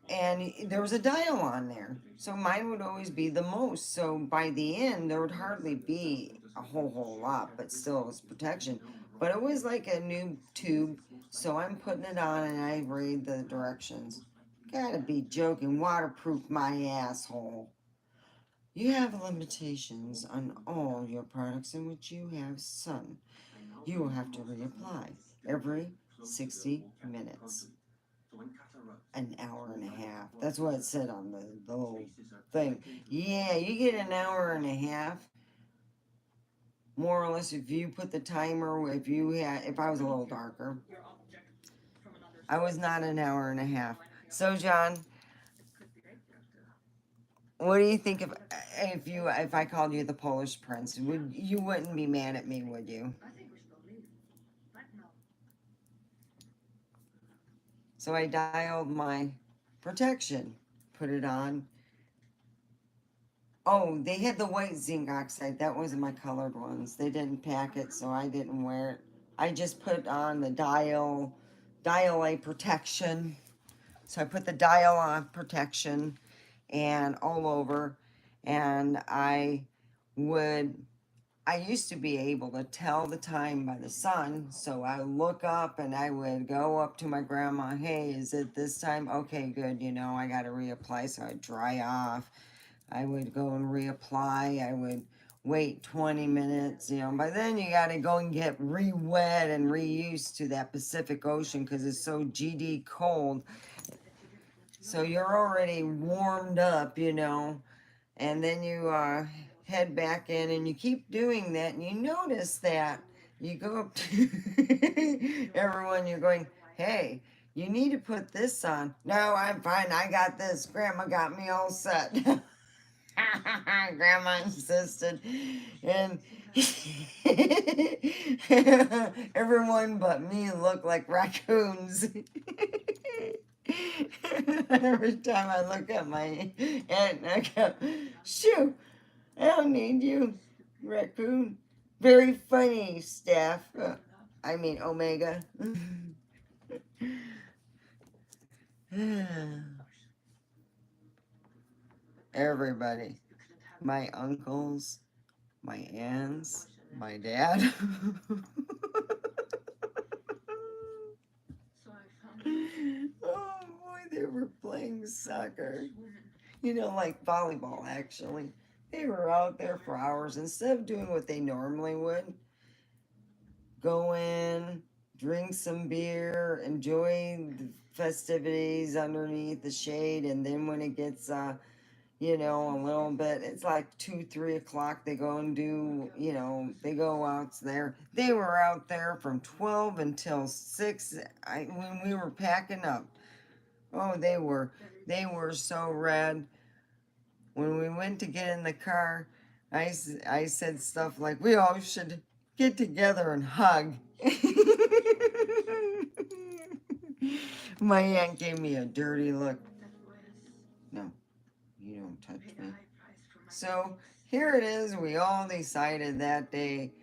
And there was a dial on there. So mine would always be the most. So by the end, there would hardly be a whole lot, but still it was protection. But it was like a new tube. So I'm putting it on and I read the directions. Gotta be joking. Waterproof my asshole. You have limitations on all your products in which you have sun. You will have to reapply every 60 minutes. An hour and a half. That's what it said on the little thing. Yeah, you get an hour and a half. More or less, if you put the timer, if I was a little darker, I was not an hour and a half. So, John, what do you think if I called you the Polish Prince? You wouldn't be mad at me, would you? I think we should leave. Right now. So I dialed my protection, put it on. Oh, they had the white zinc oxide. That wasn't my colored ones. They didn't pack it, so I didn't wear it. I just put on the dial A protection. So I put the dial on protection and all over. And I used to be able to tell the time by the sun, so I would look up and I would go up to my grandma, hey, is it this time? Okay, good, I got to reapply, so I'd dry off. I would go and reapply. I would wait 20 minutes, By then you got to go and get re-wet and re-used to that Pacific Ocean because it's so GD cold. So you're already warmed up, and then you head back in and you keep doing that and you notice that you go up to everyone, you're going, hey, you need to put this on. No, I'm fine, I got this. Grandma got me all set. Grandma insisted. And everyone but me looked like raccoons. Every time I look at my aunt, I go, shoo, I don't need you, raccoon. Very funny, staff. Omega. Everybody. My uncles, my aunts, my dad. Oh boy, they were playing soccer. Like volleyball, actually. They were out there for hours. Instead of doing what they normally would, go in, drink some beer, enjoy the festivities underneath the shade, and then when it gets, a little bit, it's like 2-3 o'clock, they go and do, they go out there. They were out there from 12 until 6 when we were packing up. Oh, they were so red. When we went to get in the car, I said stuff like, we all should get together and hug. My aunt gave me a dirty look. No, you don't touch me. So here it is. We all decided that day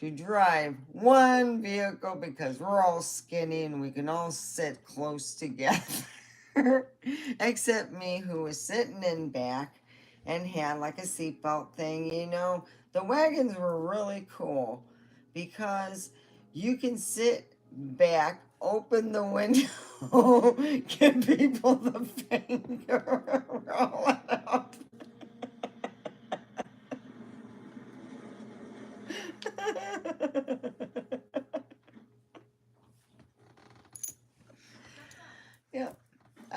to drive one vehicle because we're all skinny and we can all sit close together. Except me, who was sitting in back and had like a seatbelt thing. The wagons were really cool because you can sit back, open the window, give people the finger, roll it up.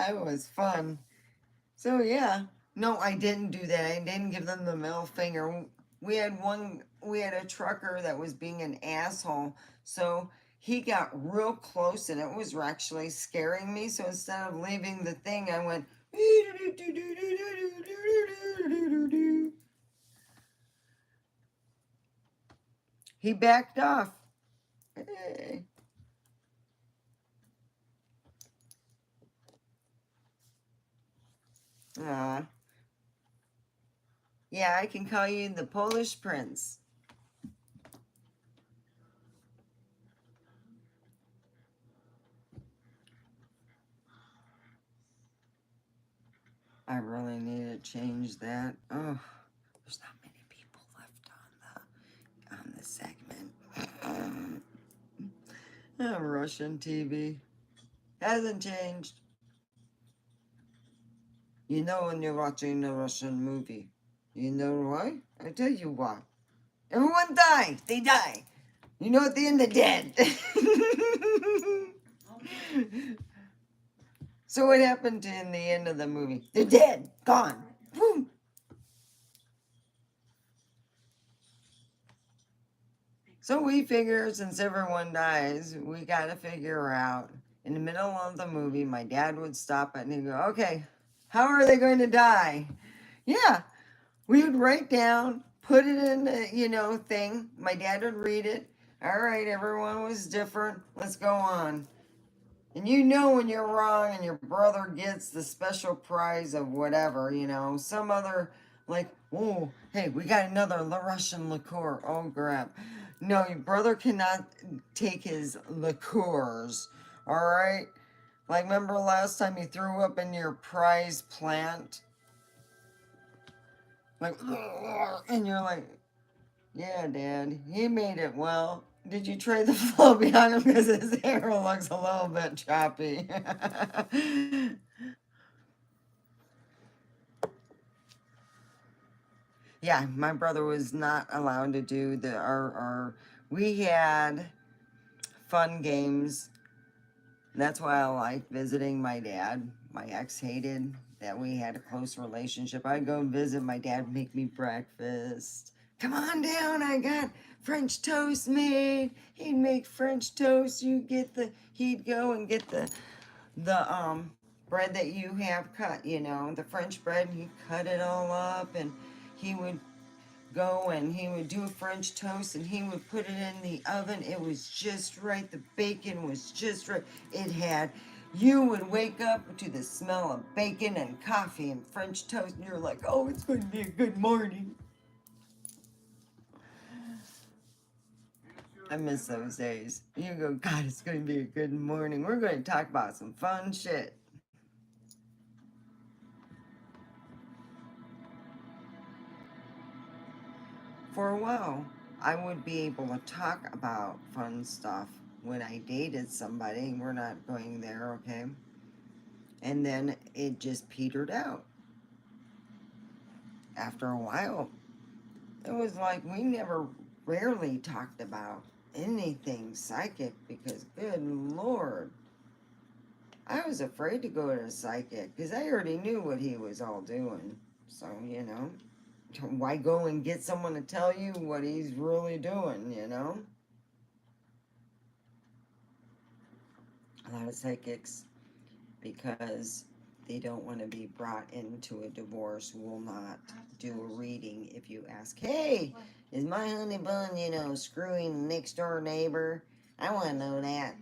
I was fun. So yeah. No, I didn't do that. I didn't give them the middle finger. We had a trucker that was being an asshole. So he got real close and it was actually scaring me. So instead of leaving the thing, I went. He backed off. Hey. Aw. Yeah, I can call you the Polish Prince. I really need to change that. Oh, there's not many people left on the segment. Russian TV hasn't changed. You know when you're watching a Russian movie. You know why? I tell you why. Everyone dies. They die. You know at the end they're dead. So what happened in the end of the movie? They're dead. Gone. Woo. So we figure since everyone dies, we gotta figure out. In the middle of the movie, my dad would stop it and he'd go, okay, how are they going to die? Yeah, we would write down, put it in the, thing. My dad would read it. All right, everyone was different. Let's go on. And you know when you're wrong and your brother gets the special prize of whatever, some other, like, oh, hey, we got another Russian liqueur. Oh, crap. No, your brother cannot take his liqueurs, all right? Like, remember last time you threw up in your prize plant? Like, and you're like, yeah, Dad, he made it well. Did you trade the flow behind him because his hair looks a little bit choppy? Yeah, my brother was not allowed to do our we had fun games. That's why I like visiting my dad. My ex hated that we had a close relationship. I'd go visit my dad, make me breakfast. Come on down, I got French toast made. He'd make French toast. He'd go and get the bread that you have cut, the French bread, and he'd cut it all up and he would go and he would do a French toast and he would put it in the oven. It was just right. The bacon was just right. You would wake up to the smell of bacon and coffee and French toast and you're like, oh, it's going to be a good morning. I miss those days. You go, God, it's going to be a good morning. We're going to talk about some fun shit. For a while, I would be able to talk about fun stuff when I dated somebody. We're not going there, okay? And then it just petered out. After a while, it was like we never rarely talked about anything psychic because, good Lord, I was afraid to go to a psychic because I already knew what he was all doing. So, why go and get someone to tell you what he's really doing, A lot of psychics, because they don't want to be brought into a divorce, will not do a reading if you ask, hey, is my honey bun, screwing next door neighbor? I want to know that.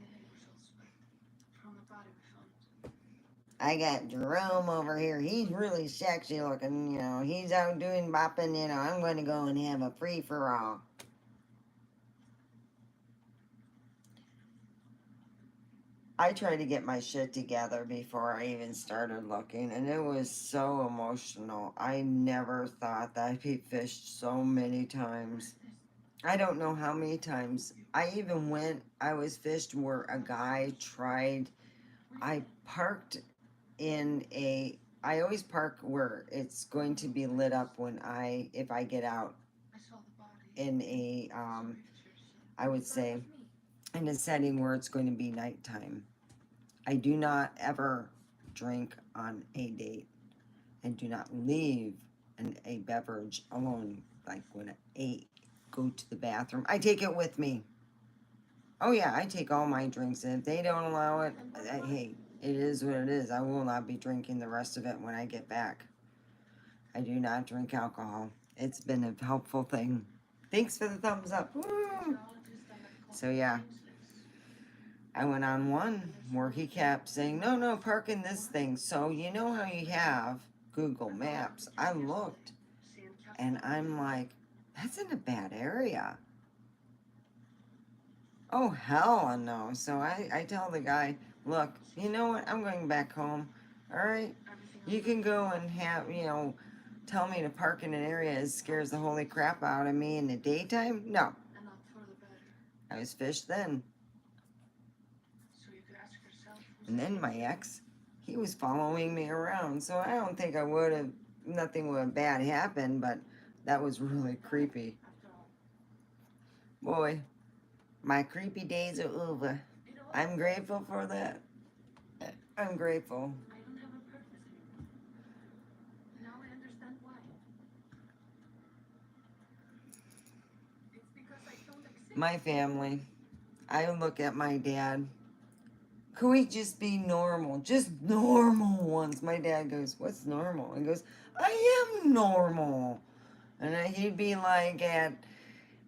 I got Jerome over here. He's really sexy looking, He's out doing bopping, I'm going to go and have a free for all. I tried to get my shit together before I even started looking, and it was so emotional. I never thought that I'd be fished so many times. I don't know how many times. I was fished where a guy tried, I parked I always park where it's going to be lit up if I get out in I would say, in a setting where it's going to be nighttime. I do not ever drink on a date, and do not leave a beverage alone. Like when I go to the bathroom, I take it with me. Oh yeah, I take all my drinks, and if they don't allow it, hey, it is what it is. I will not be drinking the rest of it when I get back. I do not drink alcohol. It's been a helpful thing. Thanks for the thumbs up. Woo! So yeah, I went on one where he kept saying, no, no, park in this thing. So you know how you have Google Maps. I looked and I'm like, that's in a bad area. Oh, hell no. So I tell the guy, look, you know what? I'm going back home. All right. You can go and tell me to park in an area that scares the holy crap out of me in the daytime. No. I was fished then. And then my ex, he was following me around. So I don't think nothing would have bad happened, but that was really creepy. Boy, my creepy days are over. I'm grateful for that. I'm grateful. I don't have a purpose anymore. Now I understand why. It's because I don't exist. My family, I look at my dad. Could we just be normal? Just normal ones. My dad goes, what's normal? He goes, I am normal. And he'd be like at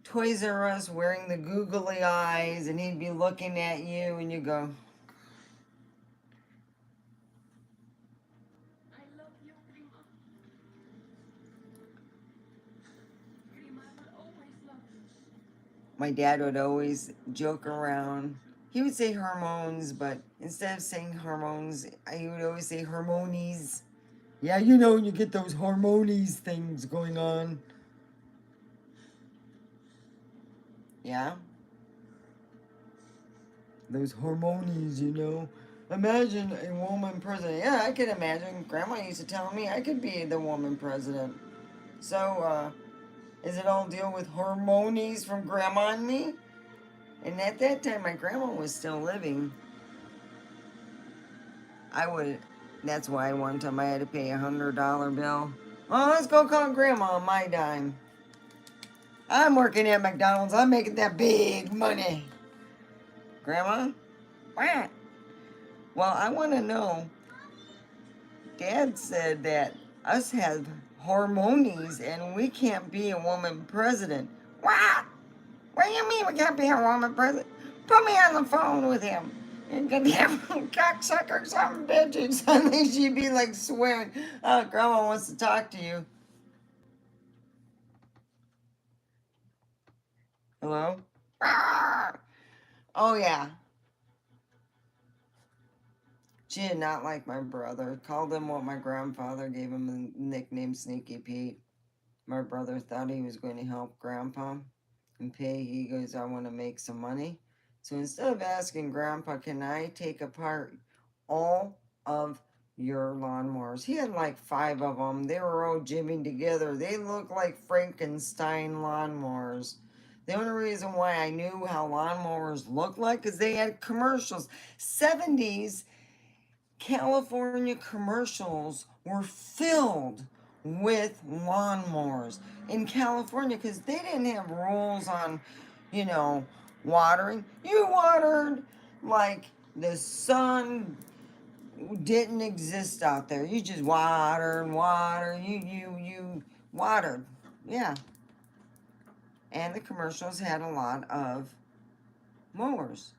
Toys R Us wearing the googly eyes, and he'd be looking at you, and you go, I love you, Grima. Grima, I will always love you. my dad would always joke around. He would say hormones, but instead of saying hormones, he would always say hormonies. Yeah, you know, you get those hormonies things going on. Yeah? Those hormonies, you know. Imagine a woman president. Yeah, I could imagine. Grandma used to tell me I could be the woman president. So, is it all deal with hormonies from Grandma and me? And at that time, my grandma was still living. That's why one time I had to pay $100 bill. Oh, let's go call Grandma on my dime. I'm working at McDonald's. I'm making that big money. Grandma? What? Well, I want to know. Dad said that us have hormonies and we can't be a woman president. What? What do you mean we can't be a woman president? Put me on the phone with him. And goddamn cocksucker, some bitches. Suddenly she'd be like swearing. Oh, Grandma wants to talk to you. Hello? Oh, yeah. She did not like my brother. Called him what my grandfather gave him the nickname Sneaky Pete. My brother thought he was going to help Grandpa and pay. He goes, I want to make some money. So instead of asking Grandpa, can I take apart all of your lawnmowers? He had like 5 of them. They were all jimming together. They looked like Frankenstein lawnmowers. The only reason why I knew how lawnmowers looked like is they had commercials. 70s California commercials were filled with lawnmowers in California because they didn't have rules on, watering. You watered like the sun didn't exist out there. You just water and water. You watered. Yeah. And the commercials had a lot of mowers.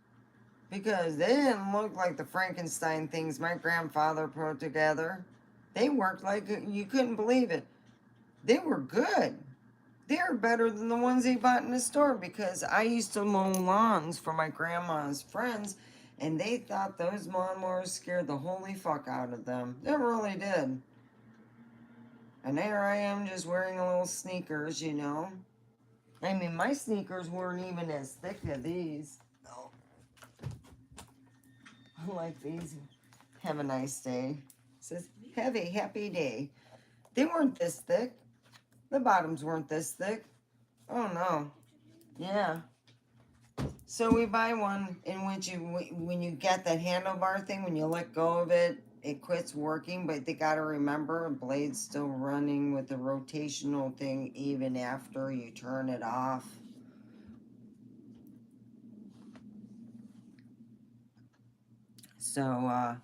Because they didn't look like the Frankenstein things my grandfather put together. They worked like you couldn't believe it. They were good. They were better than the ones they bought in the store because I used to mow lawns for my grandma's friends and they thought those lawnmowers scared the holy fuck out of them. They really did. And there I am just wearing a little sneakers, I mean, my sneakers weren't even as thick as these. No. I like these. Have a nice day. It says, have a happy day. They weren't this thick. The bottoms weren't this thick. Oh no. Yeah. So we buy one in which when you get that handlebar thing, when you let go of it, it quits working, but they gotta remember blade's still running with the rotational thing even after you turn it off. So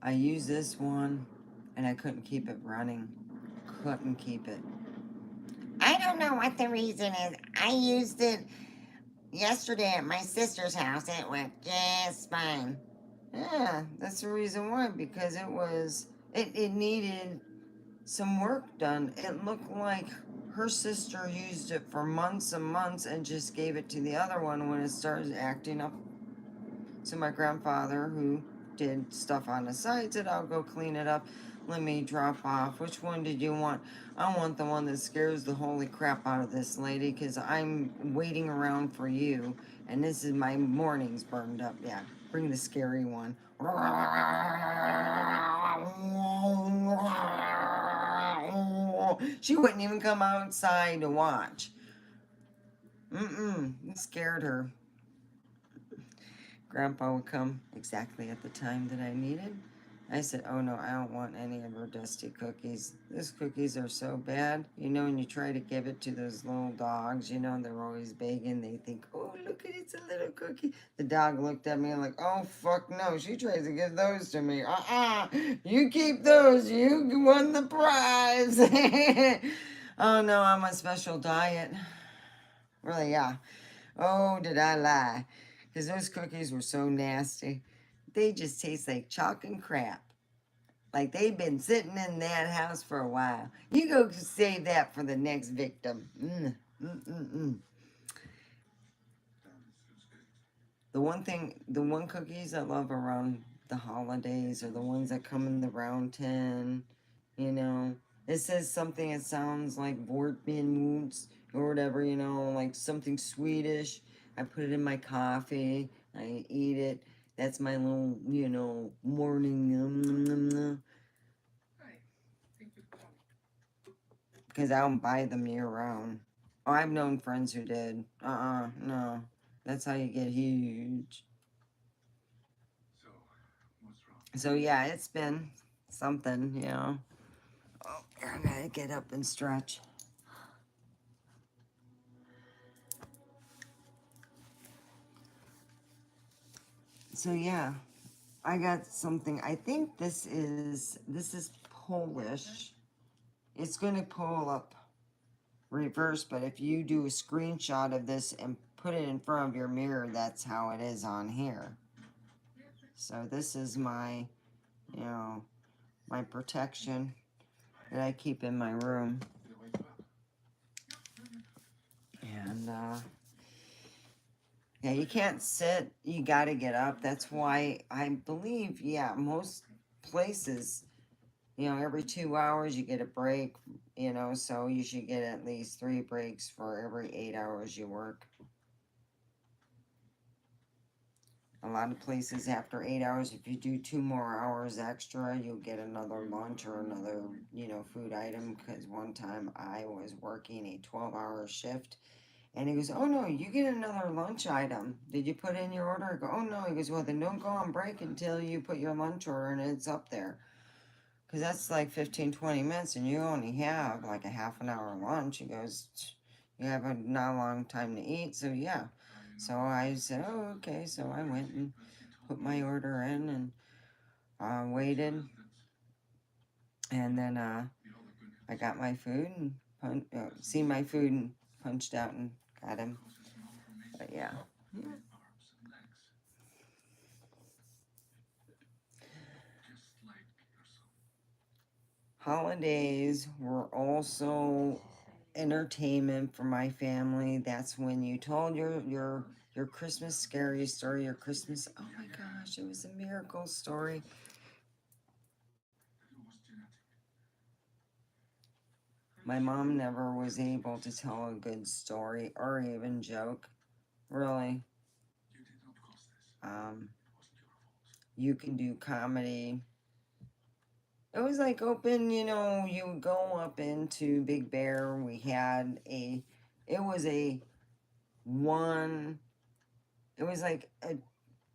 I used this one and I couldn't keep it running. Couldn't keep it. I don't know what the reason is. I used it yesterday at my sister's house. It went just fine. Yeah, that's the reason why, because it needed some work done. It looked like her sister used it for months and months and just gave it to the other one when it started acting up. So my grandfather, who did stuff on the side, said, I'll go clean it up. Let me drop off. Which one did you want? I want the one that scares the holy crap out of this lady, because I'm waiting around for you. And this is my morning's burned up. Yeah, bring the scary one. She wouldn't even come outside to watch. It scared her. Grandpa would come exactly at the time that I needed. I said, oh no, I don't want any of her dusty cookies. Those cookies are so bad. You know, when you try to give it to those little dogs, you know, they're always begging. They think, oh, look at it, it's a little cookie. The dog looked at me like, oh, fuck no. She tries to give those to me. You keep those. You won the prize. Oh no, I'm on special diet. Really, yeah. Oh, did I lie? Because those cookies were so nasty. They just taste like chalk and crap. Like they've been sitting in that house for a while. You go save that for the next victim. The one cookies I love around the holidays are the ones that come in the round tin. You know, it says something that sounds like Wortmann or whatever, you know, like something Swedish. I put it in my coffee. I eat it. That's my little, you know, morning. Because I don't buy them year round. Oh, I've known friends who did. No. That's how you get huge. So, what's wrong? So yeah, it's been something, you know. Oh, I gotta get up and stretch. So yeah, I got something. I think this is Polish. It's gonna pull up reverse, but if you do a screenshot of this and put it in front of your mirror, that's how it is on here. So this is my, you know, my protection that I keep in my room. And yeah, you can't sit, you gotta get up. That's why I believe, yeah, most places, you know, every 2 hours you get a break, you know, so you should get at least 3 breaks for every 8 hours you work. A lot of places after 8 hours, if you do 2 more hours extra, you'll get another lunch or another, you know, food item. Because one time I was working a 12-hour shift, and he goes, oh no, you get another lunch item. Did you put in your order? I go, oh no. He goes, well, then don't go on break until you put your lunch order and it's up there. Because that's like 15, 20 minutes, and you only have like a half an hour lunch. He goes, you have a not long time to eat, so yeah. So I said, oh, okay. So I went and put my order in and waited. And then I got my food and seen my food and punched out and got him. But yeah. Holidays were also entertainment for my family. That's when you told your Christmas scary story, your Christmas, oh my gosh, it was a miracle story. My mom never was able to tell a good story or even joke. Really. You can do comedy. It was like open, you know, you would go up into Big Bear. We had it was like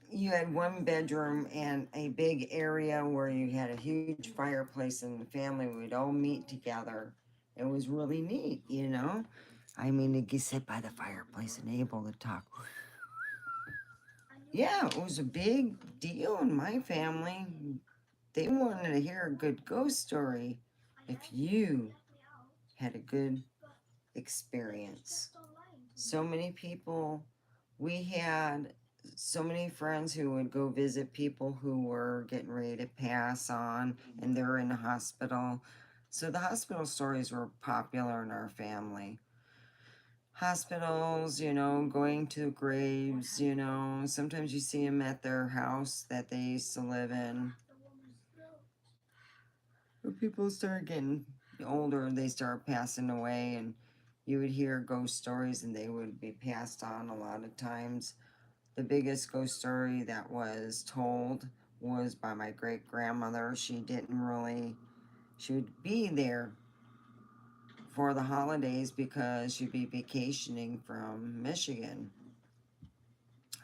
you had one bedroom and a big area where you had a huge fireplace and the family would all meet together. It was really neat, you know? I mean, you could sit by the fireplace and able to talk. Yeah, it was a big deal in my family. They wanted to hear a good ghost story if you had a good experience. So many people, we had so many friends who would go visit people who were getting ready to pass on and they're in the hospital. So the hospital stories were popular in our family. Hospitals, you know, going to graves, you know, sometimes you see them at their house that they used to live in. When people start getting older, they start passing away, and you would hear ghost stories, and they would be passed on a lot of times. The biggest ghost story that was told was by my great grandmother. She would be there for the holidays because she'd be vacationing from Michigan.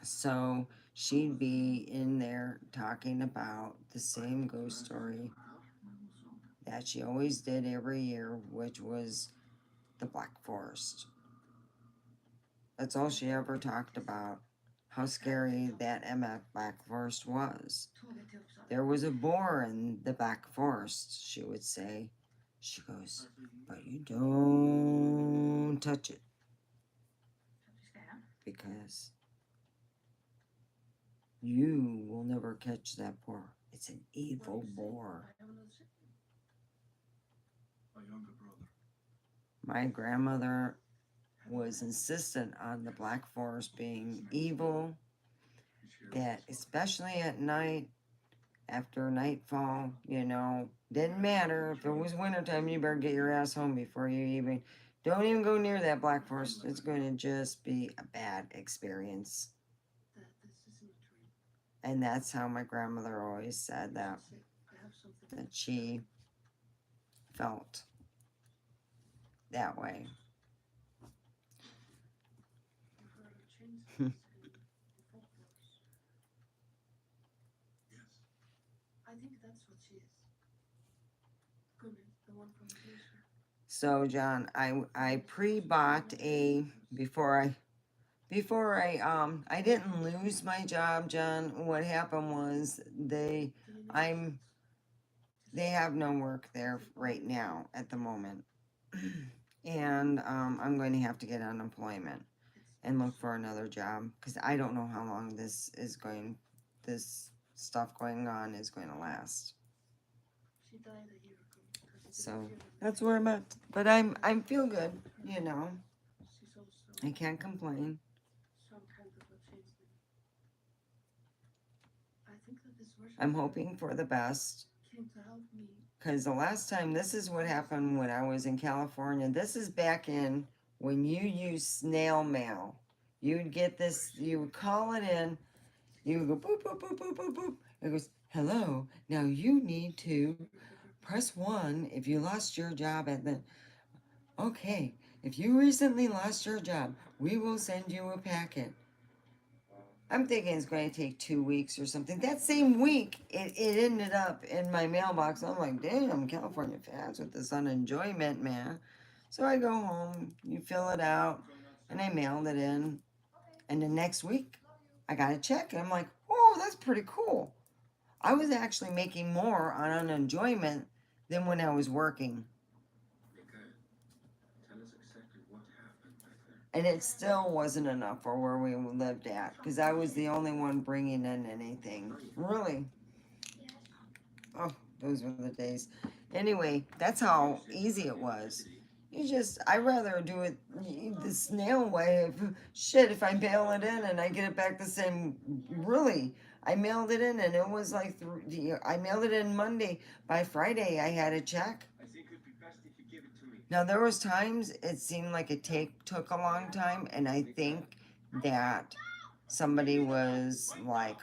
So she'd be in there talking about the same ghost story that she always did every year, which was the Black Forest. That's all she ever talked about, how scary that MF Black Forest was. There was a boar in the Black Forest, she would say. She goes, but you don't touch it because you will never catch that boar. It's an evil boar. My younger brother. My grandmother was insistent on the Black Forest being evil, that especially at night, after nightfall, you know, didn't matter. If it was wintertime, you better get your ass home before you even, don't even go near that Black Forest. It's going to just be a bad experience. And that's how my grandmother always said that she felt that way. Yes. I think that's what she is. Gunnar, the one from the glacier. So John, I pre-bought a before I didn't lose my job, John. What happened was they have no work there right now at the moment. And I'm going to have to get unemployment and look for another job because I don't know how long this stuff going on is going to last. She died a year ago. So that's where I'm at. But I feel good, you know. She's also I can't complain. some kind of a changeling. I think that this version I'm hoping for the best. came to help me. Because the last time, this is what happened when I was in California. This is back in when you used snail mail. You would get this, you would call it in, you would go boop, boop, boop, boop, boop, boop. It goes, hello, now you need to press 1 if you lost your job at the, okay, if you recently lost your job, we will send you a packet. I'm thinking it's going to take 2 weeks or something. That same week, it ended up in my mailbox. I'm like, damn, California fast with this unenjoyment, man. So I go home, you fill it out, and I mailed it in. And the next week, I got a check, and I'm like, oh, that's pretty cool. I was actually making more on unenjoyment than when I was working. Tell us exactly what happened back there. And it still wasn't enough for where we lived at, because I was the only one bringing in anything. Really. Oh, those were the days. Anyway, that's how easy it was. I'd rather do it the snail way. Shit, if I mail it in and I get it back the same, really. I mailed it in and it was like, I mailed it in Monday. By Friday, I had a check. I think it'd be best if you give it to me. Now, there was times it seemed like it took a long time, and I think that somebody was like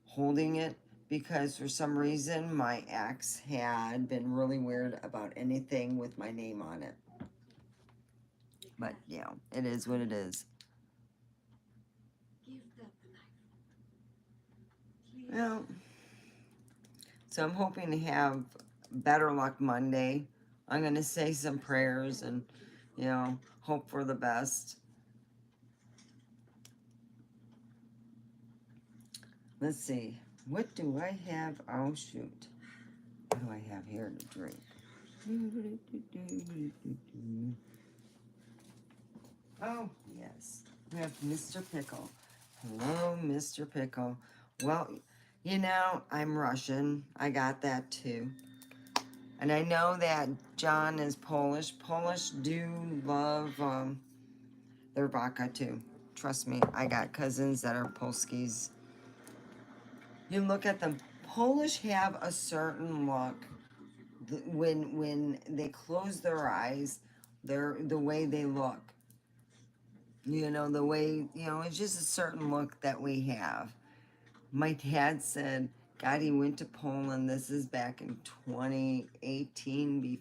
holding it because for some reason my ex had been really weird about anything with my name on it. But yeah, it is what it is. Give that the knife. Well, so I'm hoping to have better luck Monday. I'm going to say some prayers and, hope for the best. Let's see. What do I have? Oh, shoot. What do I have here to drink? Oh, yes. We have Mr. Pickle. Hello, Mr. Pickle. Well, I'm Russian. I got that too. And I know that John is Polish. Polish do love their vodka too. Trust me, I got cousins that are Polskis. You look at them. Polish have a certain look. When they close their eyes, the way they look. The way, it's just a certain look that we have. My dad said, God, he went to Poland. This is back in 2018,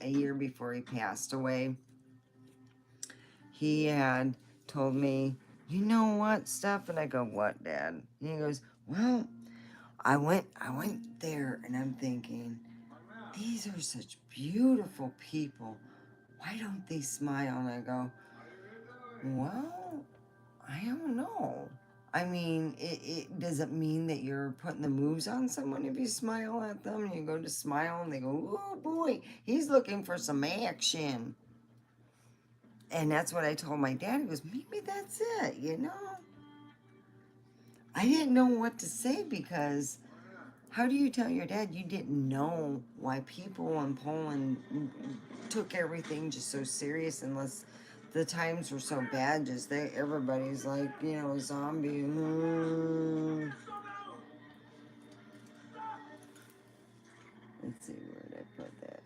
a year before he passed away. He had told me, you know what, Steph? And I go, what, Dad? And he goes, well, I went there, and I'm thinking, these are such beautiful people. Why don't they smile? And I go, well, I don't know. I mean, does it mean that you're putting the moves on someone if you smile at them and you go to smile and they go, oh boy, he's looking for some action. And that's what I told my dad. He goes, maybe that's it, I didn't know what to say because how do you tell your dad you didn't know why people in Poland took everything just so serious unless the times were so bad, just everybody's like, zombie. Let's see, where did I put that?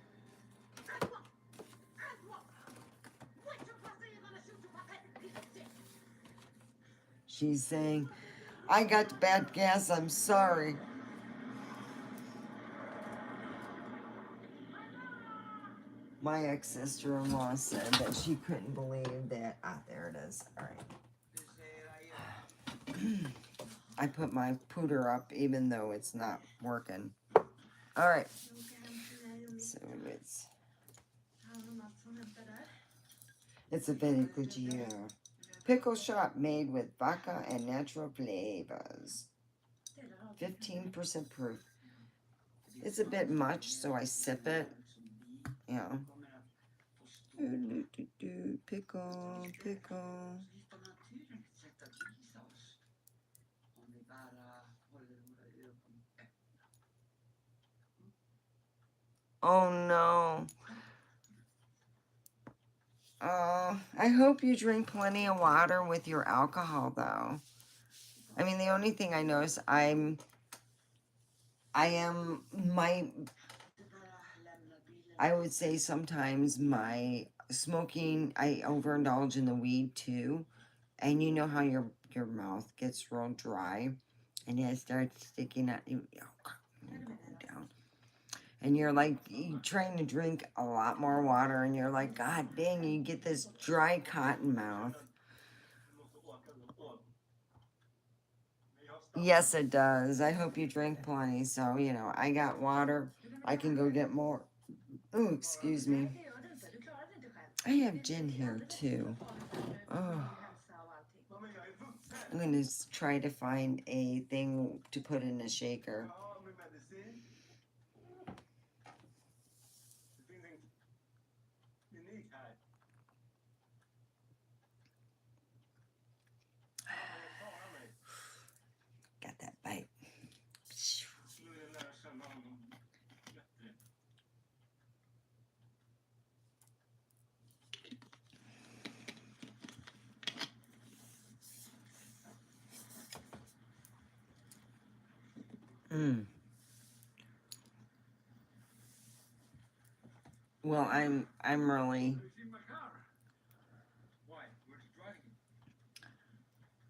She's saying, I got bad gas, I'm sorry. My ex-sister-in-law said that she couldn't believe that. There it is. All right. I put my pooter up even though it's not working. All right. So it's a very good year. Pickle shot made with vodka and natural flavors. 15% proof. It's a bit much, so I sip it. Pickle, pickle. Oh no. Oh, I hope you drink plenty of water with your alcohol though. I mean, the only thing I notice, I would say sometimes my smoking, I overindulge in the weed too. And you know how your mouth gets real dry and it starts sticking out. Down. And you're like trying to drink a lot more water and you're like, God dang, you get this dry cotton mouth. Yes, it does. I hope you drink plenty. So, I got water. I can go get more. Oh, excuse me. I have gin here too. Oh. I'm going to try to find a thing to put in a shaker. Got that bite. Well, I'm really.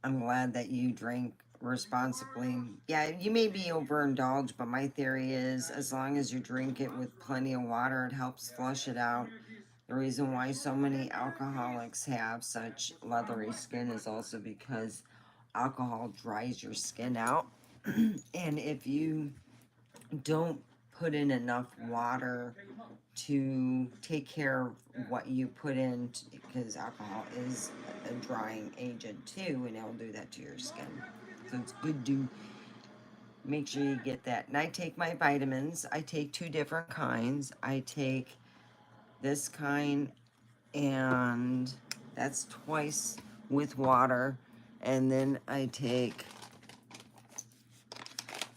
I'm glad that you drink responsibly. Yeah, you may be overindulged, but my theory is as long as you drink it with plenty of water, it helps flush it out. The reason why so many alcoholics have such leathery skin is also because alcohol dries your skin out And if you don't put in enough water to take care of what you put in, because alcohol is a drying agent too, and it'll do that to your skin. So it's good to make sure you get that. And I take my vitamins. I take 2 different kinds. I take this kind, and that's twice with water. And then I take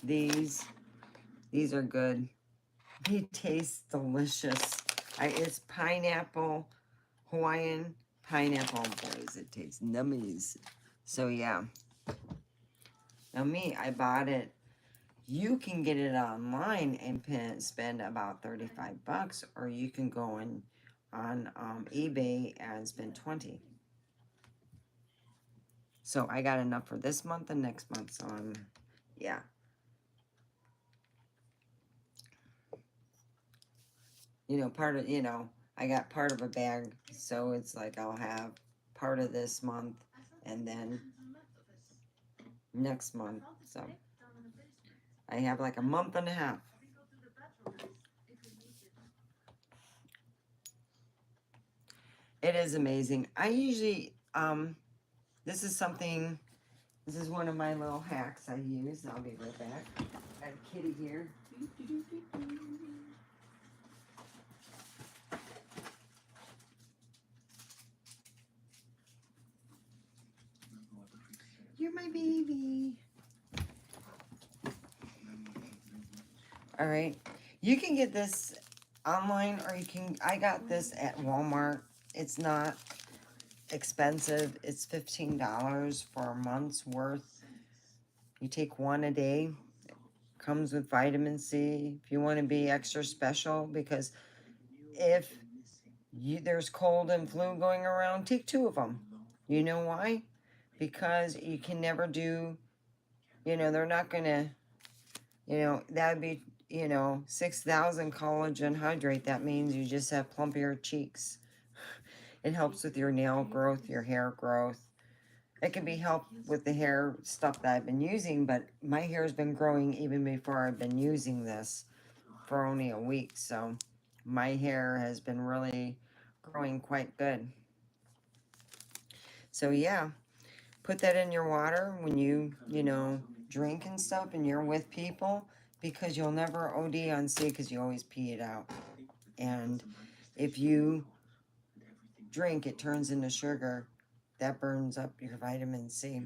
these. These are good. They taste delicious. It's pineapple, Hawaiian pineapple. Boys, it tastes nummies. So yeah. Now me, I bought it. You can get it online and spend about 35 bucks, or you can go on eBay and spend 20. So I got enough for this month and next month. So yeah. Part of, I got part of a bag, so it's like I'll have part of this month and then next month. So I have like a month and a half. It is amazing. I usually, this is one of my little hacks I use. I'll be right back. Got a kitty here. You're my baby. All right. You can get this online, or I got this at Walmart. It's not expensive. It's $15 for a month's worth. You take one a day. Comes with vitamin C. If you want to be extra special, because if there's cold and flu going around, take 2 of them. You know why? Because you can never do, they're not going to, that would be, 6,000 collagen hydrate. That means you just have plumpier cheeks. It helps with your nail growth, your hair growth. It can be help with the hair stuff that I've been using, but my hair has been growing even before I've been using this for only a week. So my hair has been really growing quite good. So yeah, put that in your water when you drink and stuff and you're with people, because you'll never OD on C because you always pee it out. And if you drink, it turns into sugar. That burns up your vitamin C.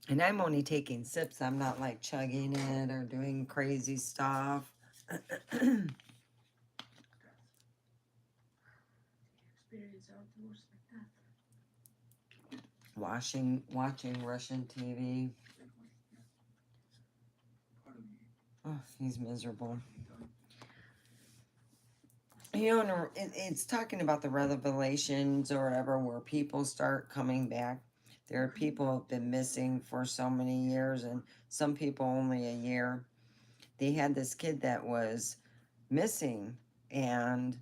And I'm only taking sips. I'm not like chugging it or doing crazy stuff. Watching Russian TV. Oh, he's miserable. It's talking about the revelations or whatever, where people start coming back. There are people who have been missing for so many years, and some people only a year. They had this kid that was missing, and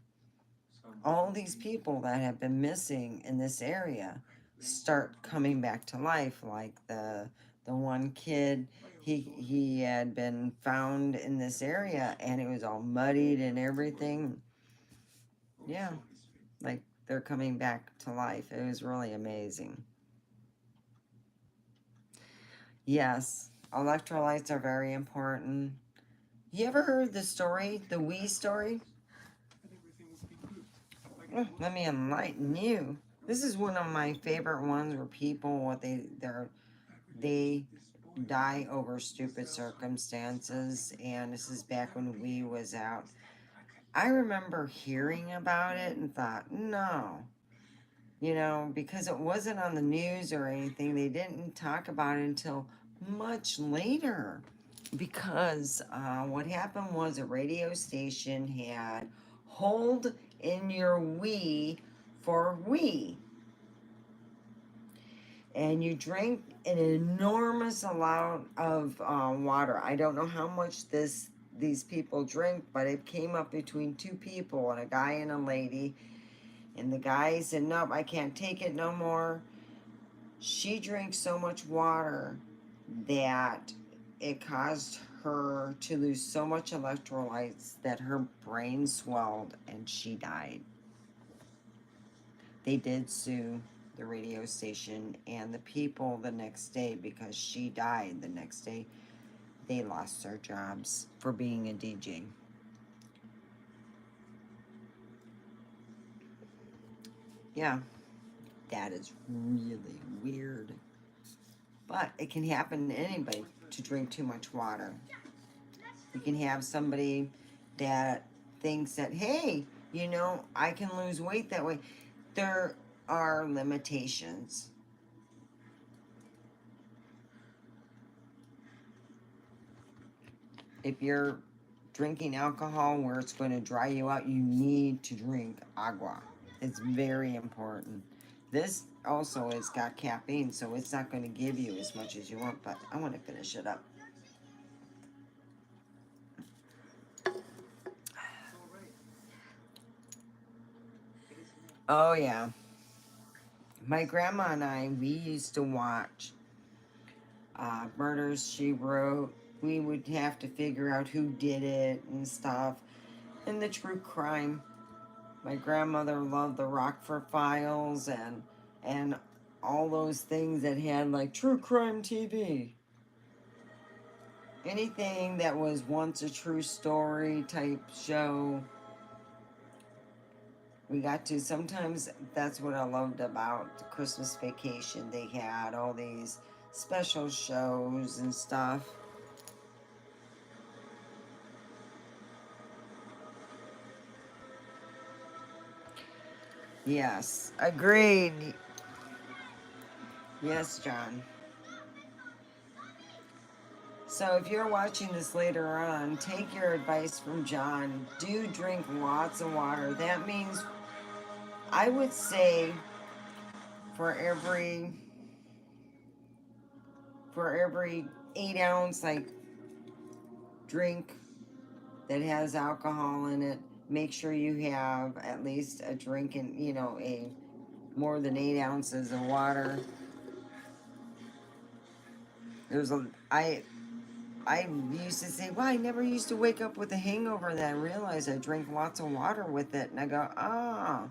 all these people that have been missing in this area start coming back to life. Like the one kid, he had been found in this area, and it was all muddied and everything. Yeah, like they're coming back to life. It was really amazing. Yes, electrolytes are very important. You ever heard the story, the Wii story? Oh, let me enlighten you. This is one of my favorite ones, where people, they die over stupid circumstances, and this is back when Wii was out. I remember hearing about it and thought, no. Because it wasn't on the news or anything. They didn't talk about it until much later. Because what happened was, a radio station had hold in your Wii for Wii. And you drank an enormous amount of water. I don't know how much these people drink, but it came up between 2 people, and a guy and a lady. And the guy said, nope, I can't take it no more. She drank so much water that it caused her to lose so much electrolytes that her brain swelled and she died. They did sue the radio station and the people the next day because she died the next day. They lost their jobs for being a DJ. Yeah, that is really weird. But it can happen to anybody to drink too much water. You can have somebody that thinks that, hey, you know, I can lose weight that way. There are limitations. If you're drinking alcohol where it's going to dry you out, you need to drink agua. It's very important. This also has got caffeine, so it's not going to give you as much as you want, but I want to finish it up. Oh, yeah. My grandma and I, we used to watch Murders, She Wrote. We would have to figure out who did it and stuff. And the true crime. My grandmother loved the Rockford Files and all those things that had like true crime TV. Anything that was once a true story type show. We got to, sometimes that's what I loved about the Christmas Vacation. They had all these special shows and stuff. Yes, agreed. Yes, John. So if you're watching this later on, take your advice from John. Do drink lots of water. That means, I would say, for every 8-ounce like drink that has alcohol in it, make sure you have at least a drink and, you know, a more than 8 ounces of water. I used to say, well, I never used to wake up with a hangover, and then I realized I drank lots of water with it, and I go, ah.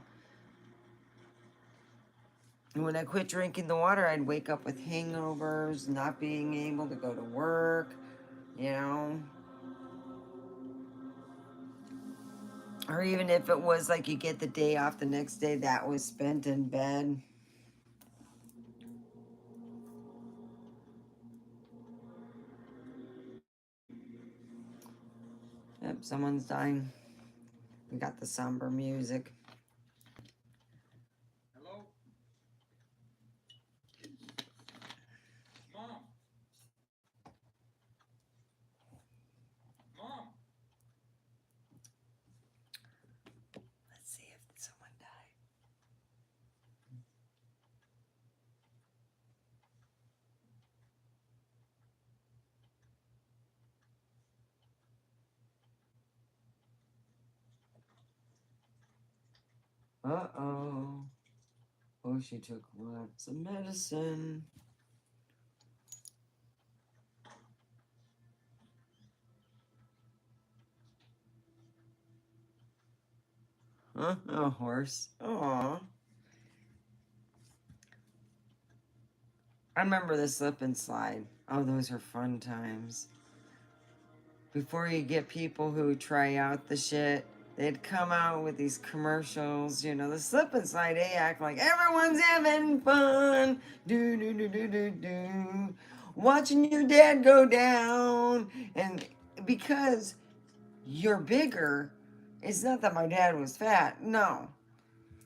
And when I quit drinking the water, I'd wake up with hangovers, not being able to go to work, you know. Or even if it was like you get the day off the next day, that was spent in bed. Yep, someone's dying. We got the somber music. Hello? Mom? Mom? Let's see if someone died. Uh-oh. Oh, she took lots of medicine. Huh? A horse. Aw. I remember the slip and slide. Oh, those are fun times. Before you get people who try out the shit, they'd come out with these commercials, you know, the slip and slide, they act like everyone's having fun. Do, do, do, do, do, do. Watching your dad go down. And because you're bigger, it's not that my dad was fat. No.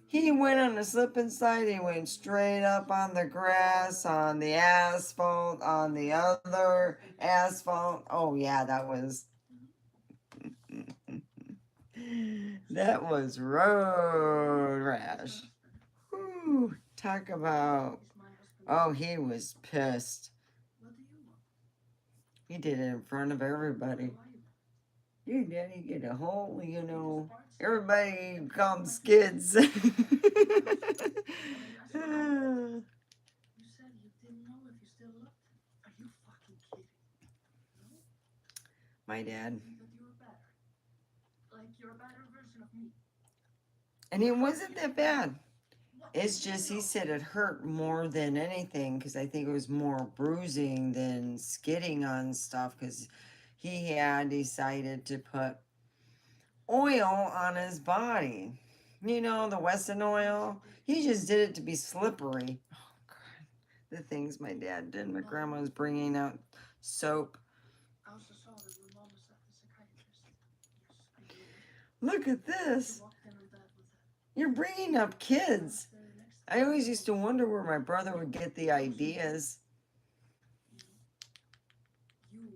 He went on the slip and slide. He went straight up on the grass, on the asphalt, on the other asphalt. Oh, yeah, that was road rash. Whew, talk about, oh, he was pissed. What do you want? He did it in front of everybody. You daddy get a whole, you know, Everybody call them skids. You said you didn't know if you still loved him. Are you fucking kidding? No? My dad. You think that you were better? Like you're a better version of me. And it wasn't that bad. What It's did you just he know? said it hurt more than anything because I think it was more bruising than skidding on stuff because he had decided to put oil on his body. You know, the Wesson oil. He just did it to be slippery. Oh, God. The things my dad did. My grandma was bringing out soap. I also saw that when Mom was at the psychiatrist. Yes, I knew that. Look at You this. walked in on that with that. You're bringing up kids. The next I always used to wonder where my brother would get the ideas. You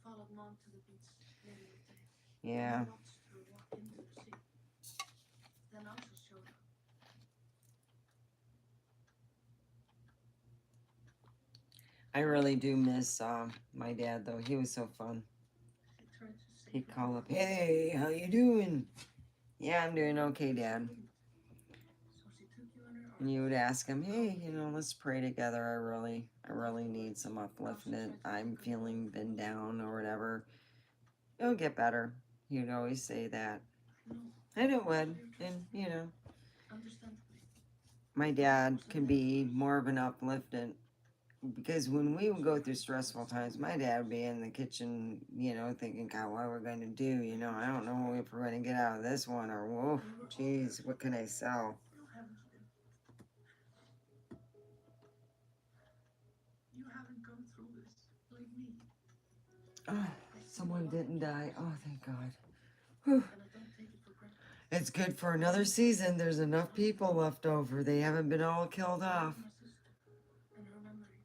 followed Mom to the beach later that day. Yeah. You watched her walk into the sea. Then Elsa showed up. I really do miss my dad though. He was so fun. She tried to say He'd call up, "Hey, how you doing?" "Yeah, I'm doing okay, Dad." So she took you in her And arms. you would ask him, "Hey, let's pray together. I really need some upliftment. I'm feeling been down or whatever. It'll get better." He'd always say that. No, And it would. And, understandably. my dad can be more of an upliftant because when we would go through stressful times, my dad would be in the kitchen, thinking, "God, what are we going to do? I don't know if we're going to get out of this one or, whoa, geez, what can I sell?" You haven't been. You haven't gone through this like me. Oh, someone didn't die. Oh, thank God. Whew. And I don't take it for granted. It's good for another season. There's enough people left over. They haven't been all killed off. My sister and her memory.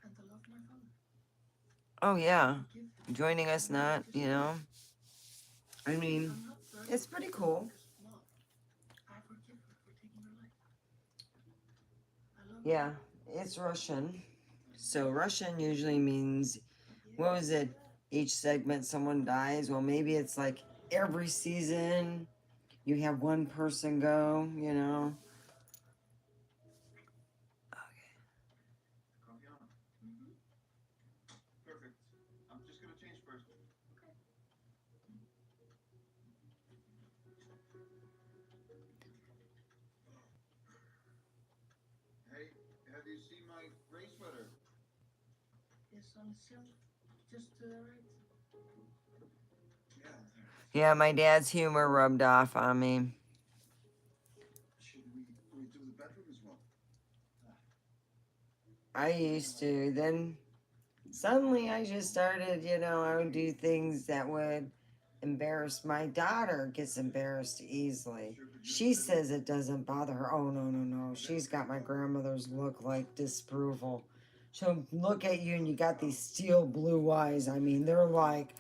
And the love of my father. Oh, yeah. Forgive them. Joining us, not, I mean, I'm not burning it's pretty cool. his blood. I forgive her for taking her life. I love Yeah, it's Russian. So Russian usually means, what was it? Each segment someone dies. Well, maybe it's like every season you have one person go, Confiano. Mhm. Perfect. I'm just gonna change first. Hey, have you seen my gray sweater? Yes, on the shelf. Just to the right. Yeah, there. Yeah, my dad's humor rubbed off on me. Should we redo the bedroom as well? I used to. Then suddenly I just started, I would do things that would embarrass my daughter, gets embarrassed easily. She says it doesn't bother her. Oh, no, no, no. She's got my grandmother's look like disapproval. She'll look at you and you got these steel blue eyes. I mean, they're like,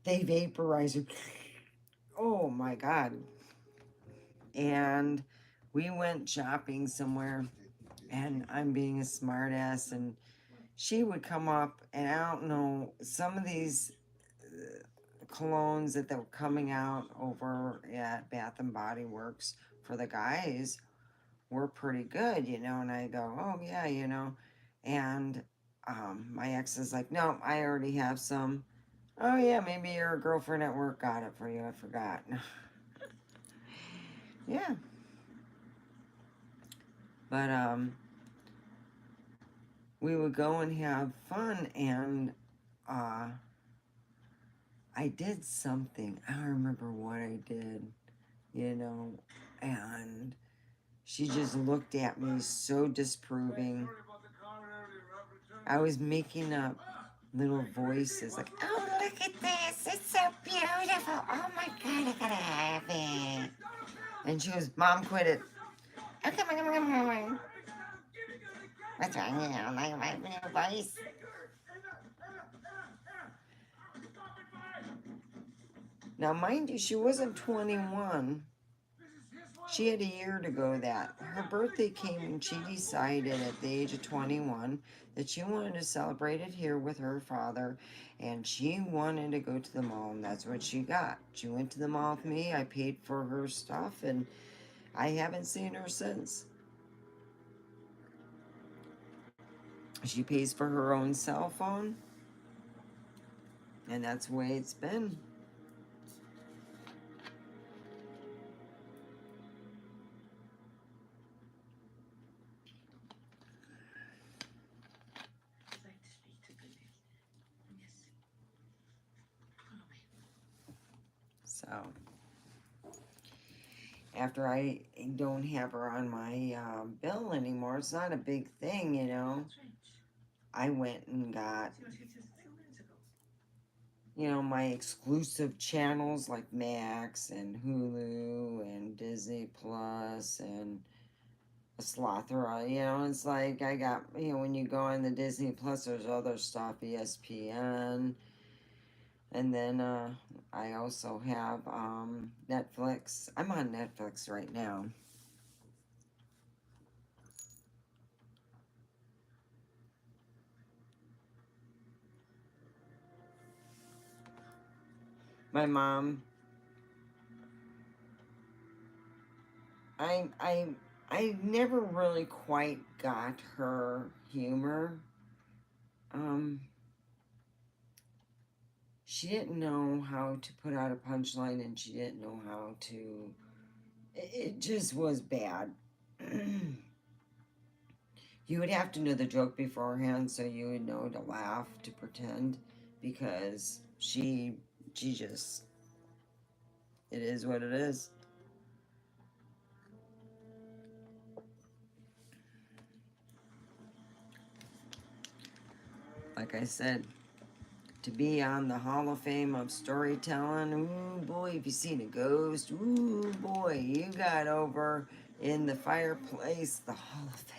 they vaporize you. Oh my God. And we went shopping somewhere and I'm being a smartass and she would come up and I don't know, some of these colognes that were coming out over at Bath and Body Works for the guys were pretty good, and I go, "Oh yeah," and my ex is like, "No, I already have some." "Oh yeah, maybe your girlfriend at work got it for you, I forgot." Yeah. But we would go and have fun and I did something. I don't remember what I did, and she just looked at me so disproving. I was making up little voices like, "Oh, look at this. It's so beautiful. Oh my God, I gotta have it." And she goes, "Mom, quit it." "Oh, come on. What's wrong? Like my new voice." Now, mind you, she wasn't 21. She had a year to go that. Her birthday came when she decided at the age of 21 that she wanted to celebrate it here with her father, and she wanted to go to the mall, and that's what she got. She went to the mall with me. I paid for her stuff, and I haven't seen her since. She pays for her own cell phone, and that's the way it's been. I'd like to speak to Billy. Yes. Follow me. So, after I don't have her on my bill anymore, it's not a big thing, you know. Strange. I went and got, See what he did a few minutes ago. you know, my exclusive channels like Max and Hulu and Disney Plus and Slothera. You know, it's like I got, you know, when you go on the Disney Plus, there's other stuff, ESPN. And then I also have Netflix. I'm on Netflix right now. My mom, I I I never really quite got her humor. Um, she didn't know how to put out a punchline, and she didn't know how to. It just was bad. You would have to know the joke beforehand, so you would know to laugh, to pretend, because she just, it is what it is. Like I said, to be on the Hall of Fame of storytelling, ooh boy, if you seen a ghost, ooh boy, you got over in the fireplace, the Hall of Fame.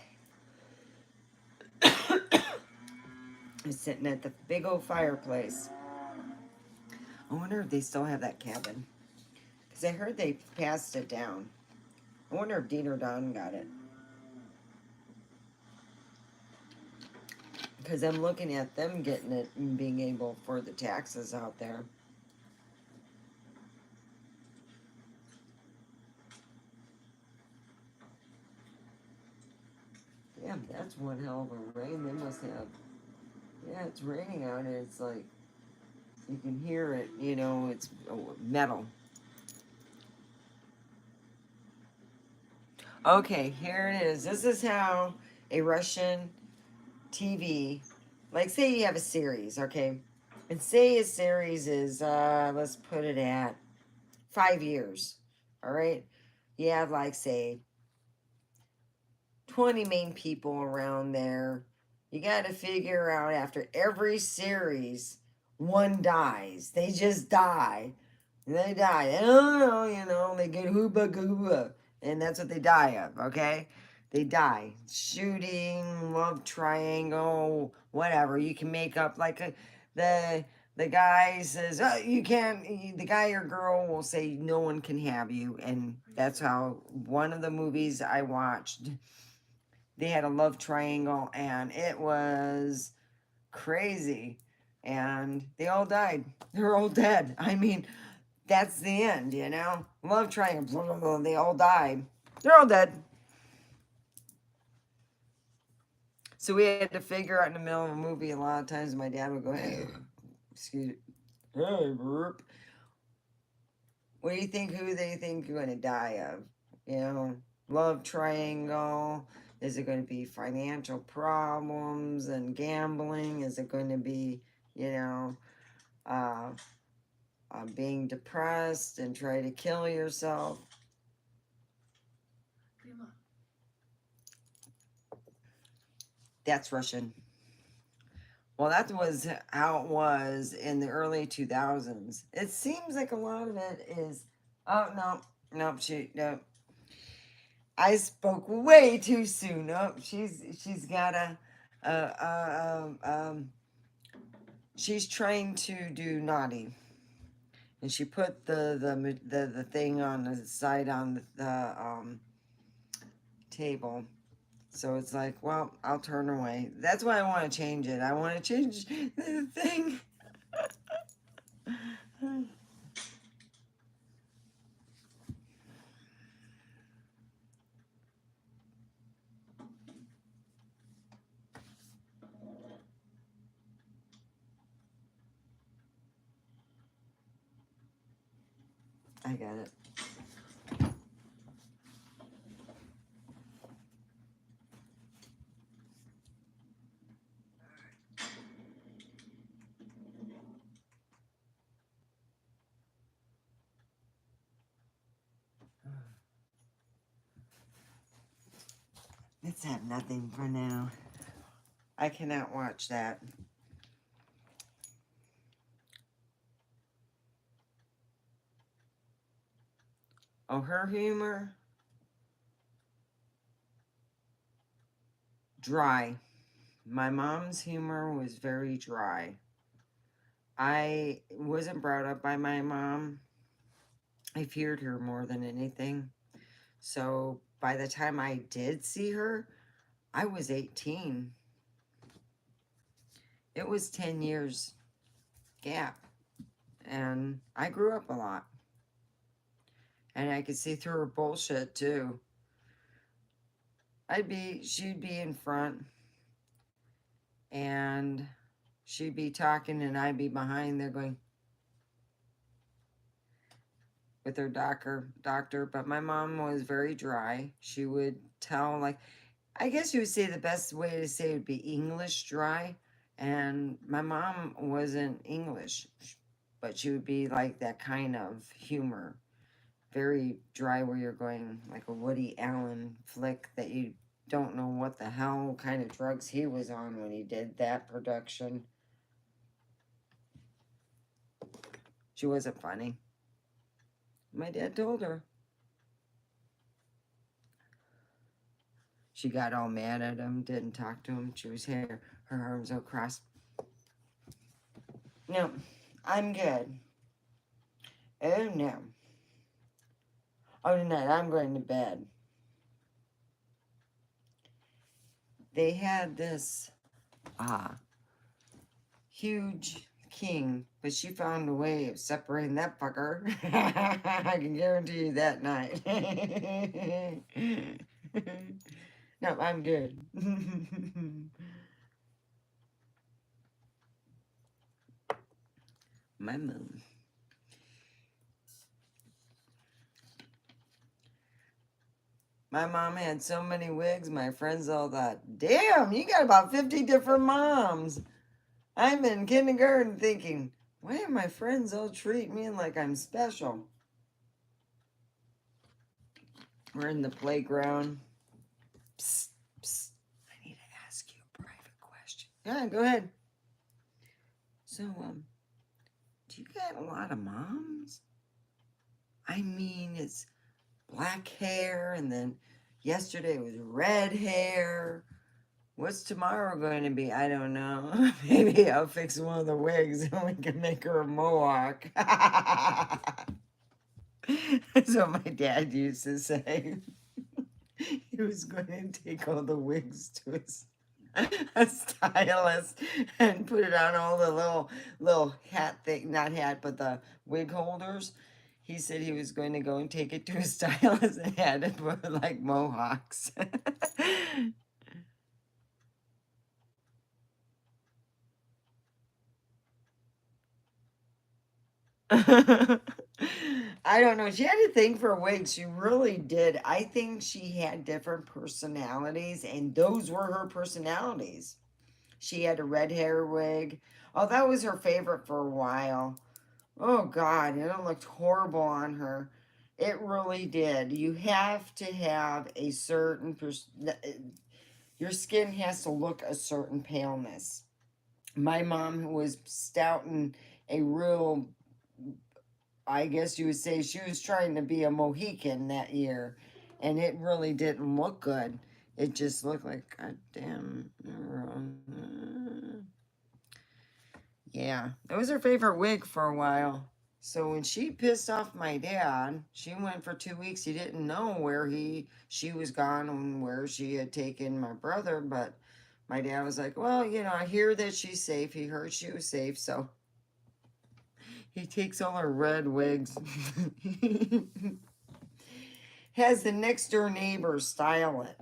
It's sitting at the big old fireplace. I wonder if they still have that cabin. Because I heard they passed it down. I wonder if Dean or Don got it. Because I'm looking at them getting it and being able for the taxes out there. Yeah, that's one hell of a rain. They must have. Yeah, it's raining out and it's like, you can hear it, you know, it's metal. Okay, here it is. This is how a Russian TV, like say you have a series, okay? And say a series is, let's put it at 5 years, all right? You have like, say, 20 main people around there. You got to figure out after every series, one dies. They just die. They die. They don't know, you know, they get hooba gooba. And that's what they die of, okay? They die. Shooting, love triangle, whatever. You can make up like the guy says, oh, you can't, the guy or girl will say, no one can have you. And that's how one of the movies I watched, they had a love triangle and it was crazy. And they all died. They're all dead. I mean, that's the end, you know? Love triangle, blah, blah, blah, they all died. They're all dead. So we had to figure out in the middle of a movie, a lot of times my dad would go, hey, excuse me, hey, burp. What do you think, who they think you're going to die of? You know, love triangle. Is it going to be financial problems and gambling? Is it going to be, you know, being depressed and try to kill yourself? Prima. That's Russian. Well, that was how it was in the early 2000s. It seems like a lot of it is, oh, no, shoot, no. I spoke way too soon. No, she's got she's trying to do naughty. And she put the thing on the side on the table. So it's like, well, I'll turn away. That's why I want to change it. I want to change the thing. I got it. Let's have nothing for now. I cannot watch that. Oh, her humor? Dry. My mom's humor was very dry. I wasn't brought up by my mom. I feared her more than anything. So by the time I did see her, I was 18. It was 10 years gap. And I grew up a lot. And I could see through her bullshit too. She'd be in front. And she'd be talking and I'd be behind there going with her doctor. But my mom was very dry. She would tell, like, I guess you would say the best way to say it would be English dry. And my mom wasn't English, but she would be like that kind of humor. Very dry where you're going like a Woody Allen flick that you don't know what the hell kind of drugs he was on when he did that production. She wasn't funny. My dad told her. She got all mad at him, didn't talk to him. She was here, her arms all crossed. No, I'm good. Oh no. Oh, tonight I'm going to bed. They had this huge king, but she found a way of separating that fucker. I can guarantee you that night. No, I'm good. My moon. My mom had so many wigs, my friends all thought, damn, you got about 50 different moms. I'm in kindergarten thinking, why do my friends all treat me like I'm special? We're in the playground. Psst, psst. I need to ask you a private question. Yeah, go ahead. So, do you got a lot of moms? I mean, it's black hair, and then yesterday it was red hair. What's tomorrow going to be? I don't know. Maybe I'll fix one of the wigs and we can make her a mohawk. That's what my dad used to say. He was going to take all the wigs to a stylist and put it on all the little hat thing, not hat, but the wig holders. He said he was going to go and take it to a stylist and had it put like mohawks. I don't know. She had a thing for wigs. She really did. I think she had different personalities, and those were her personalities. She had a red hair wig. Oh, that was her favorite for a while. Oh, God. And it looked horrible on her. It really did. You have to have a certain... your skin has to look a certain paleness. My mom, who was stout and a real... I guess you would say she was trying to be a Mohican that year, and it really didn't look good. It just looked like, God damn. Yeah, it was her favorite wig for a while. So when she pissed off my dad, she went for 2 weeks. He didn't know where she was gone and where she had taken my brother, but my dad was like, well, I hear that she's safe. He heard she was safe, so he takes all her red wigs. Has the next door neighbor style it.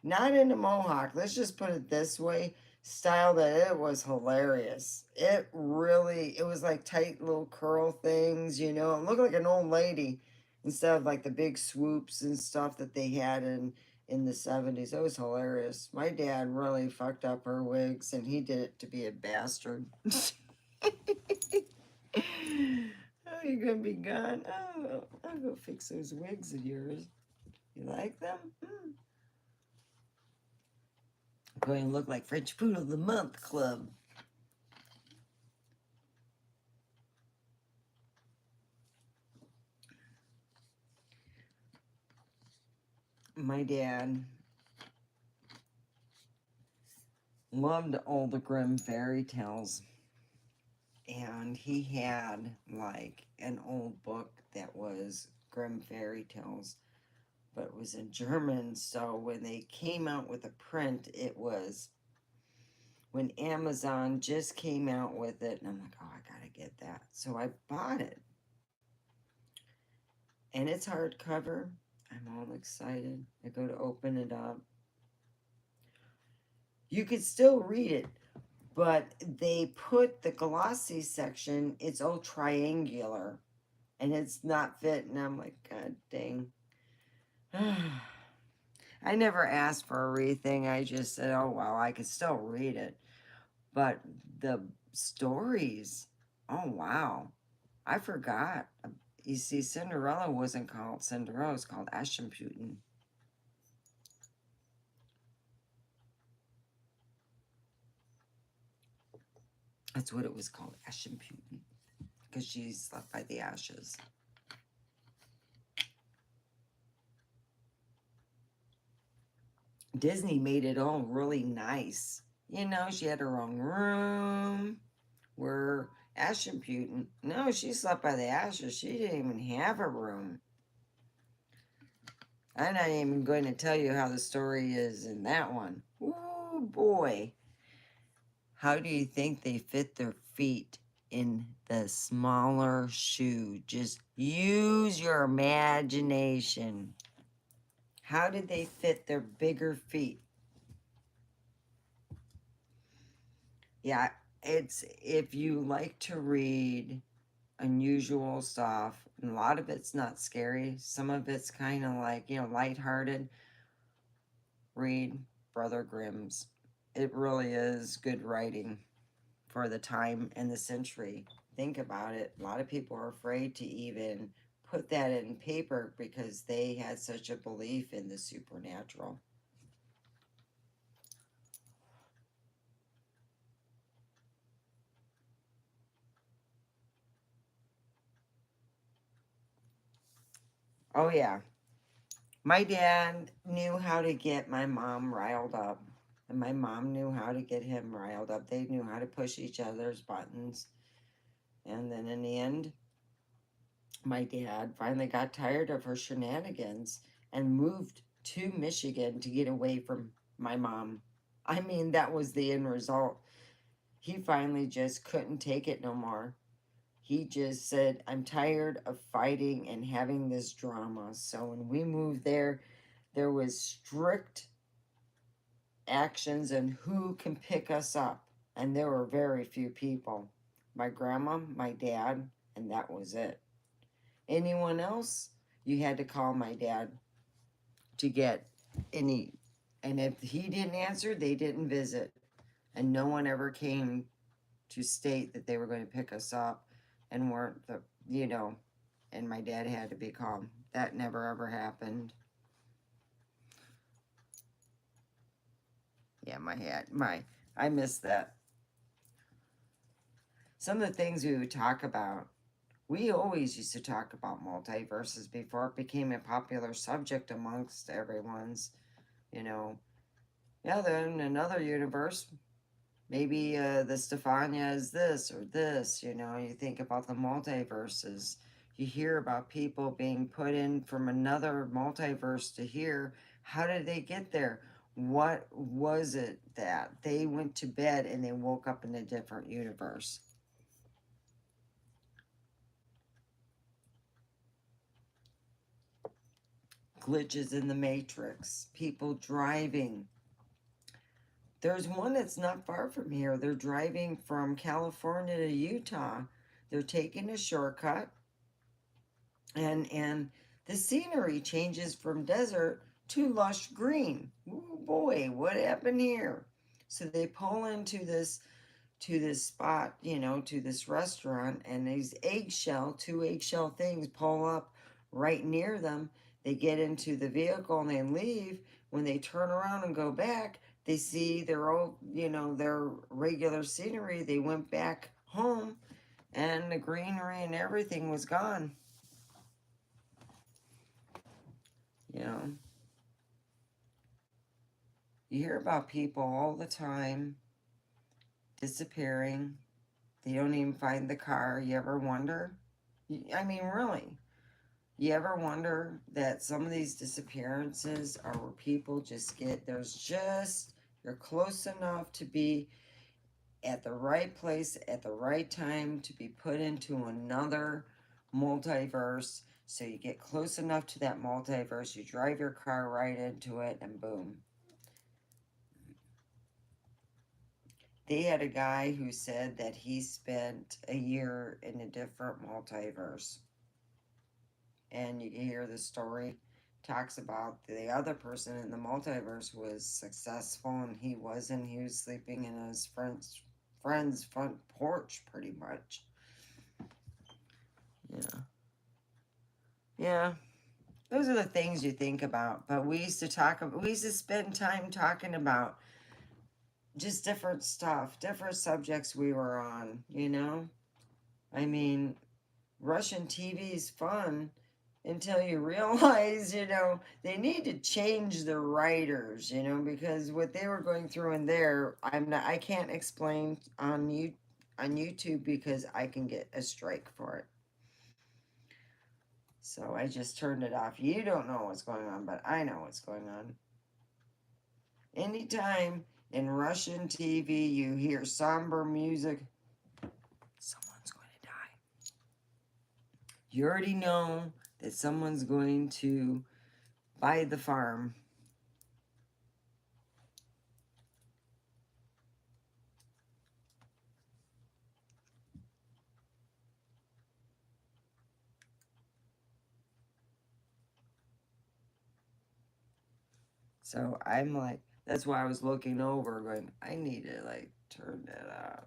Not in a mohawk. Let's just put it this way. Style that it was hilarious. It was like tight little curl things, It looked like an old lady instead of like the big swoops and stuff that they had in the 70s. It was hilarious. My dad really fucked up her wigs and he did it to be a bastard. Oh, you're gonna be gone. Oh, I'll go fix those wigs of yours. You like them? Going to look like French Poodle of the Month Club. My dad loved all the Grimm fairy tales. And he had like an old book that was Grimm fairy tales, but it was in German. So when they came out with a print, it was when Amazon just came out with it. And I'm like, oh, I gotta get that. So I bought it. And it's hardcover. I'm all excited. I go to open it up. You could still read it, but they put the glossy section, it's all triangular, and it's not fit, and I'm like, God dang. I never asked for a read thing. I just said, oh, well, I could still read it. But the stories, oh, wow. I forgot. You see, Cinderella wasn't called Cinderella, it was called Aschenputtel. That's what it was called, Aschenputtel, because she slept by the ashes. Disney made it all really nice. She had her own room where Aschenputtel, no, she slept by the ashes. She didn't even have a room. I'm not even going to tell you how the story is in that one. Oh boy. How do you think they fit their feet in the smaller shoe? Just use your imagination. How did they fit their bigger feet? Yeah, it's if you like to read unusual stuff, and a lot of it's not scary, some of it's kind of like, lighthearted, read Brother Grimm's. It really is good writing for the time and the century. Think about it. A lot of people are afraid to even put that in paper because they had such a belief in the supernatural. Oh, yeah. My dad knew how to get my mom riled up, and my mom knew how to get him riled up. They knew how to push each other's buttons. And then in the end, my dad finally got tired of her shenanigans and moved to Michigan to get away from my mom. I mean, that was the end result. He finally just couldn't take it no more. He just said, I'm tired of fighting and having this drama. So when we moved there was strict actions and who can pick us up. And there were very few people. My grandma, my dad, and that was it. Anyone else, you had to call my dad to get any. And if he didn't answer, they didn't visit. And no one ever came to state that they were going to pick us up and weren't and my dad had to be calm. That never ever happened. Yeah, I miss that. Some of the things we would talk about, we always used to talk about multiverses before it became a popular subject amongst everyone's, yeah, then another universe, Maybe the Stefania is this or this, you know. You think about the multiverses. You hear about people being put in from another multiverse to here. How did they get there? What was it that they went to bed and they woke up in a different universe? Glitches in the matrix, people driving. There's one that's not far from here. They're driving from California to Utah. They're taking a shortcut, and the scenery changes from desert to lush green. Ooh, boy, what happened here? So they pull into this spot, you know, to this restaurant, and these two eggshell things pull up right near them. They get into the vehicle and they leave. When they turn around and go back, they see their old, you know, their regular scenery. They went back home and the greenery and everything was gone. You know, you hear about people all the time disappearing. They don't even find the car. You ever wonder? I mean, really. You ever wonder that some of these disappearances are where people just get, you're close enough to be at the right place at the right time to be put into another multiverse. So you get close enough to that multiverse, you drive your car right into it, and boom. They had a guy who said that he spent a year in a different multiverse. And you hear the story, talks about the other person in the multiverse was successful and he wasn't. He was sleeping in his friend's front porch pretty much. Yeah. Yeah. Those are the things you think about. But we used to spend time talking about just different stuff, different subjects we were on, you know? I mean, Russian TV is fun until you realize, you know, they need to change the writers, you know, because what they were going through in there, I can't explain on YouTube because I can get a strike for it. So I just turned it off. You don't know what's going on, but I know what's going on. Anytime in Russian TV you hear somber music, someone's going to die. You already know that someone's going to buy the farm. So I'm like, that's why I was looking over going, I need to like turn that off.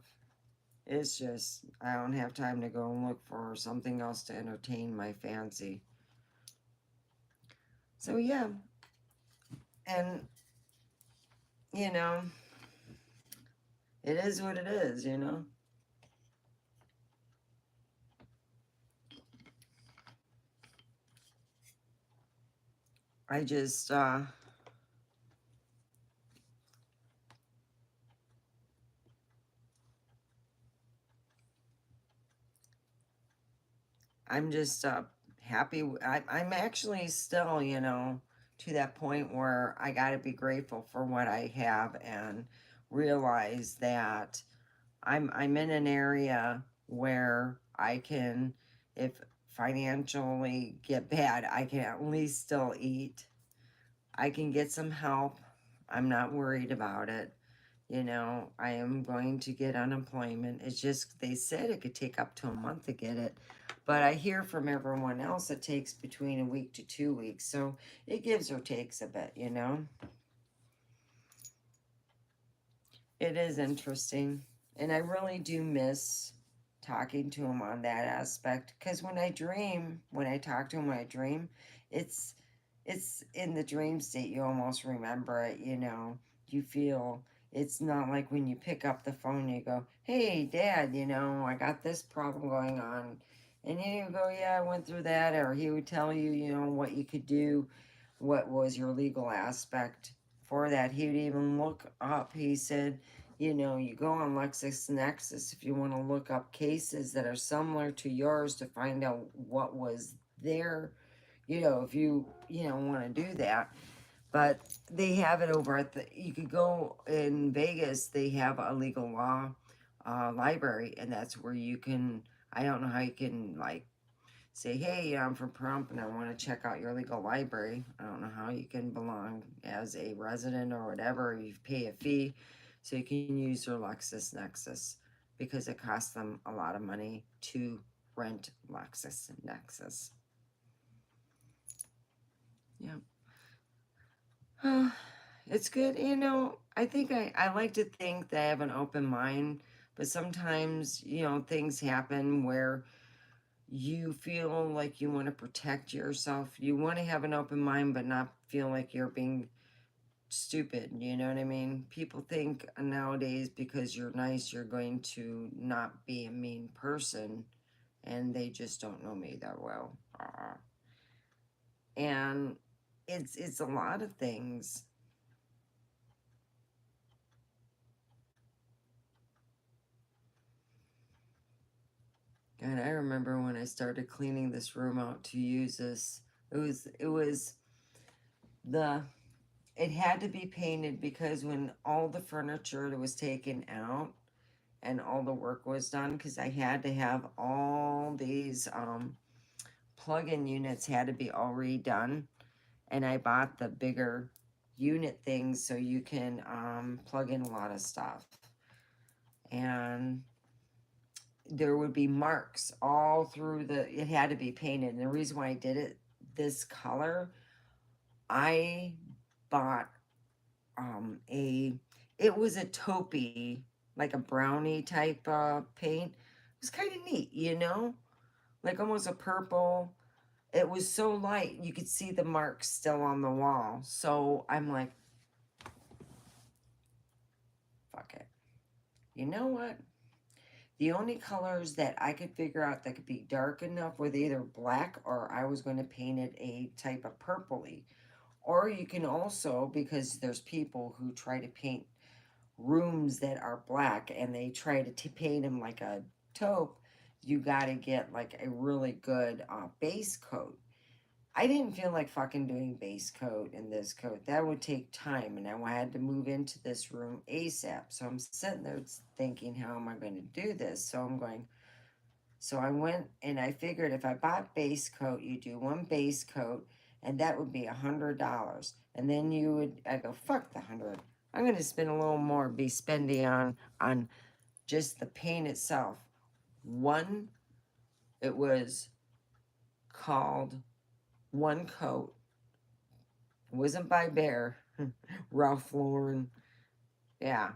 It's just, I don't have time to go and look for something else to entertain my fancy. So yeah, and you know, it is what it is, you know. I just, I'm just happy. I'm actually still, you know, to that point where I got to be grateful for what I have and realize that I'm in an area where I can, if financially get bad, I can at least still eat. I can get some help. I'm not worried about it. You know, I am going to get unemployment. It's just, they said it could take up to a month to get it. But I hear from everyone else it takes between a week to 2 weeks. So it gives or takes a bit, you know. It is interesting. And I really do miss talking to him on that aspect. Because when I talk to him when I dream, it's in the dream state. You almost remember it, you know. You feel, it's not like when you pick up the phone, you go, hey, Dad, you know, I got this problem going on. And you go, yeah, I went through that. Or he would tell you, you know, what you could do, what was your legal aspect for that. He would even look up, he said, You know, you go on LexisNexis if you want to look up cases that are similar to yours to find out what was there. You know, if you want to do that. But they have it over at you could go in Vegas, they have a legal law library, and that's where you can, I don't know how you can, like, say, hey, I'm from Pahrump and I want to check out your legal library. I don't know how you can belong as a resident or whatever. You pay a fee so you can use your LexisNexis because it costs them a lot of money to rent LexisNexis. Yeah. It's good, you know. I think I like to think that I have an open mind, but sometimes, you know, things happen where you feel like you want to protect yourself. You want to have an open mind, but not feel like you're being stupid. You know what I mean? People think nowadays because you're nice, you're going to not be a mean person, and they just don't know me that well. And it's a lot of things. God, I remember when I started cleaning this room out to use this. It was the it had to be painted because when all the furniture was taken out and all the work was done, because I had to have all these plug-in units had to be all redone, and I bought the bigger unit things so you can plug in a lot of stuff, and there would be marks all through it had to be painted. And the reason why I did it this color, I bought a it was a taupey, like a brownie type paint. It was kind of neat, you know, like almost a purple. It was so light you could see the marks still on the wall. So I'm like, fuck it, you know what, the only colors that I could figure out that could be dark enough were either black or I was going to paint it a type of purpley. Or you can also, because there's people who try to paint rooms that are black and they try to paint them like a taupe, you got to get like a really good base coat. I didn't feel like fucking doing base coat in this coat. That would take time, and I had to move into this room ASAP. So I'm sitting there thinking, how am I going to do this? So I went and I figured if I bought base coat, you do one base coat, and that would be $100. And then I go, fuck the 100. I'm going to spend a little more, be spending on just the paint itself. It was called One Coat. It wasn't by Bear. Ralph Lauren. Yeah,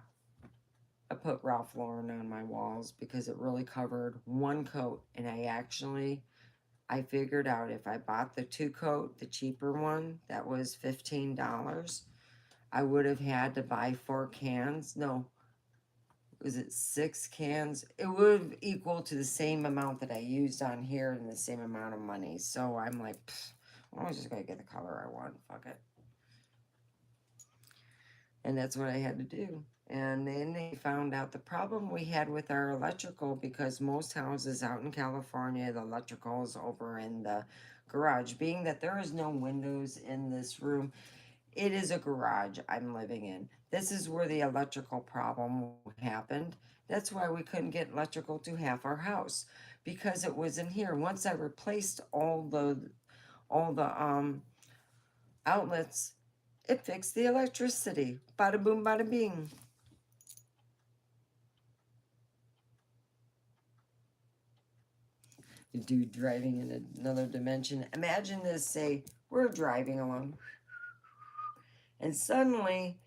I put Ralph Lauren on my walls because it really covered one coat. And I figured out if I bought the 2-coat, the cheaper one, that was $15, I would have had to buy 4 cans. No, was it 6 cans? It would have equal to the same amount that I used on here and the same amount of money. So I'm like, I'm just going to get the color I want. Fuck it. And that's what I had to do. And then they found out the problem we had with our electrical, because most houses out in California, the electrical is over in the garage. Being that there is no windows in this room, it is a garage I'm living in. This is where the electrical problem happened. That's why we couldn't get electrical to half our house, because it was in here. Once I replaced all the outlets, it fixed the electricity. Bada boom, bada bing. The dude driving in another dimension. Imagine this, say, we're driving along, and suddenly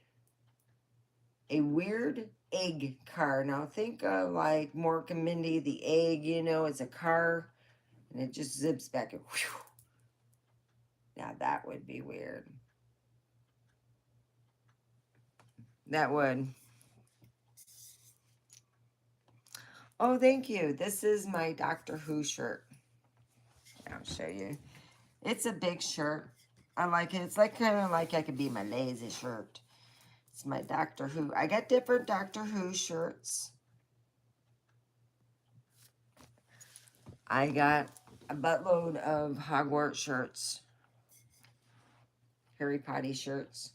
a weird egg car. Now think of like Mork and Mindy, the egg, you know, it's a car, and it just zips back and whew. Now that would be weird. That would. Oh, thank you. This is my Doctor Who shirt. I'll show you. It's a big shirt. I like it. It's like kind of like I could be my lazy shirt. It's my Doctor Who. I got different Doctor Who shirts. I got a buttload of Hogwarts shirts. Harry Potter shirts.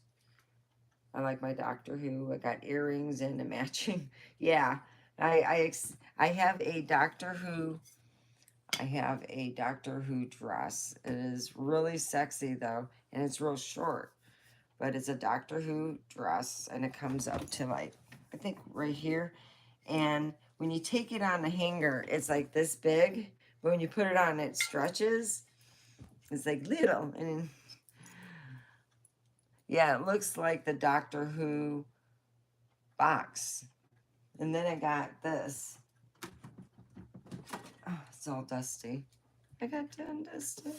I like my Doctor Who. I got earrings and a matching. Yeah, I have a Doctor Who. I have a Doctor Who dress. It is really sexy though, and it's real short. But it's a Doctor Who dress, and it comes up to like, I think right here. And when you take it on the hanger, it's like this big. But when you put it on, it stretches. It's like little. And yeah, it looks like the Doctor Who box. And then I got this. Oh, it's all dusty. I got done dusted.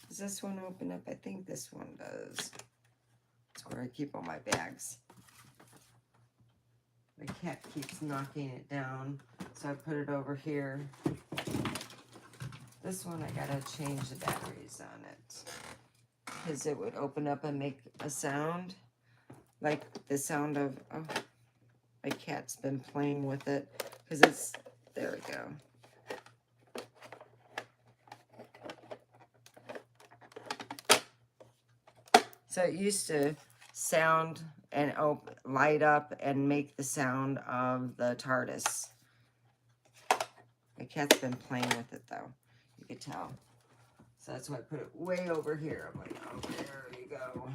Does this one open up? I think this one does. That's where I keep all my bags. The cat keeps knocking it down, so I put it over here. This one I gotta change the batteries on it, because it would open up and make a sound, like the sound of, oh, my cat's been playing with it, because it's, there we go. So it used to sound and light up and make the sound of the TARDIS. My cat's been playing with it though, you could tell. So that's why I put it way over here. I'm like, oh, there you go.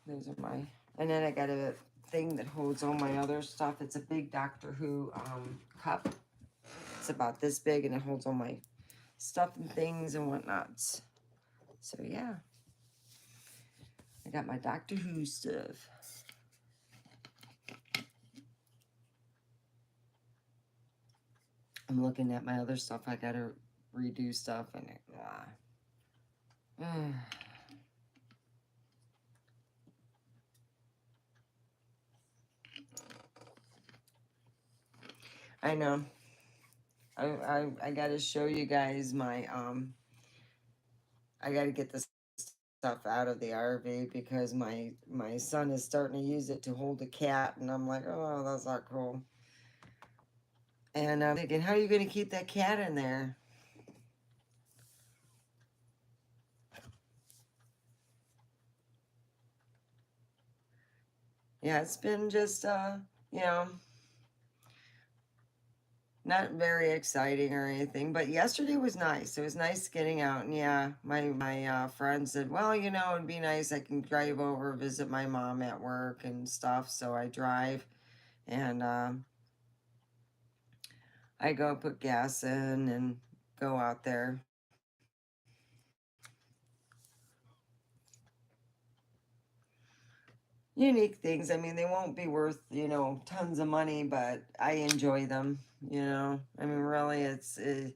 Those are my, and then I got a thing that holds all my other stuff. It's a big Doctor Who cup. It's about this big, and it holds all my stuff and things and whatnots. So yeah, I got my Doctor Who stuff. I'm looking at my other stuff. I gotta redo stuff and I know. I gotta show you guys my I gotta get this stuff out of the RV because my son is starting to use it to hold a cat, and I'm like, oh, that's not cool. And I'm thinking, how are you gonna keep that cat in there? Yeah, it's been just you know, not very exciting or anything, but yesterday was nice. It was nice getting out, and yeah, my friend said, well, you know, it'd be nice. I can drive over, visit my mom at work and stuff. So I drive, and I go put gas in and go out there. Unique things. I mean, they won't be worth, you know, tons of money, but I enjoy them, you know. I mean, really, it's you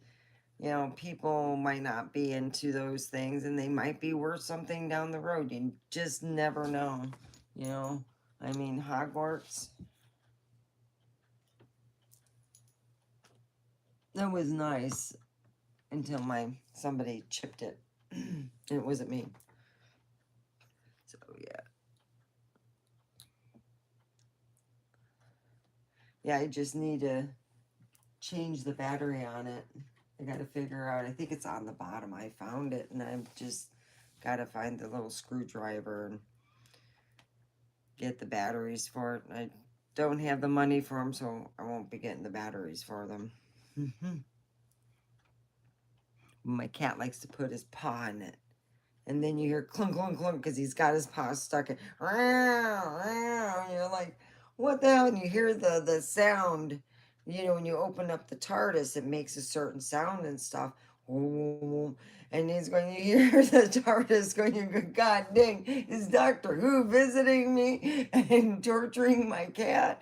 know, people might not be into those things, and they might be worth something down the road. You just never know, you know. I mean, Hogwarts, that was nice until somebody chipped it. It wasn't me. So yeah. Yeah, I just need to change the battery on it. I got to figure out, I think it's on the bottom. I found it, and I've just got to find the little screwdriver and get the batteries for it. I don't have the money for them, so I won't be getting the batteries for them. My cat likes to put his paw in it. And then you hear clunk, clunk, clunk, because he's got his paw stuck in. And you're like, what the hell? And you hear the sound. You know, when you open up the TARDIS, it makes a certain sound and stuff. And he's going, you hear the TARDIS going, you go, God dang, is Doctor Who visiting me and torturing my cat?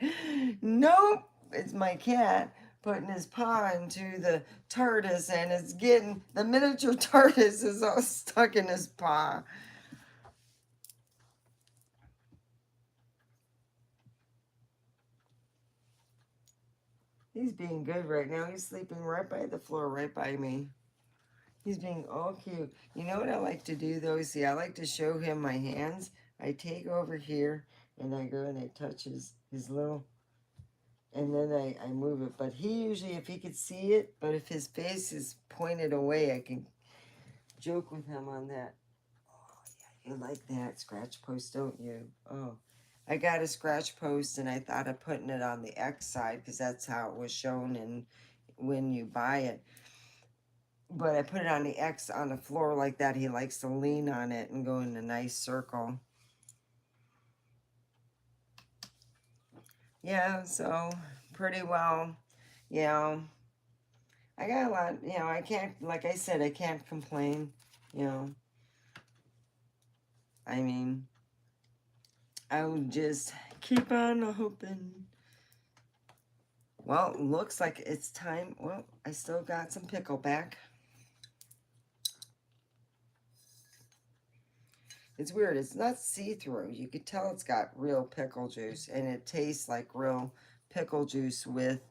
Nope, it's my cat putting his paw into the TARDIS, and it's getting, the miniature TARDIS is all stuck in his paw. He's being good right now. He's sleeping right by the floor, right by me. He's being all cute. You know what I like to do though? See, I like to show him my hands. I take over here and I go and I touch his little, and then I move it. But he usually, if he could see it, but if his face is pointed away, I can joke with him on that. Oh, yeah, you like that scratch post, don't you? Oh, I got a scratch post and I thought of putting it on the X side because that's how it was shown and when you buy it. But I put it on the X on the floor like that. He likes to lean on it and go in a nice circle. Yeah, so pretty well, you know, I got a lot, you know, I can't, like I said, I can't complain, you know. I mean, I would just keep on hoping. Well, looks like it's time. Well, I still got some pickleback. It's weird. It's not see-through. You could tell it's got real pickle juice, and it tastes like real pickle juice with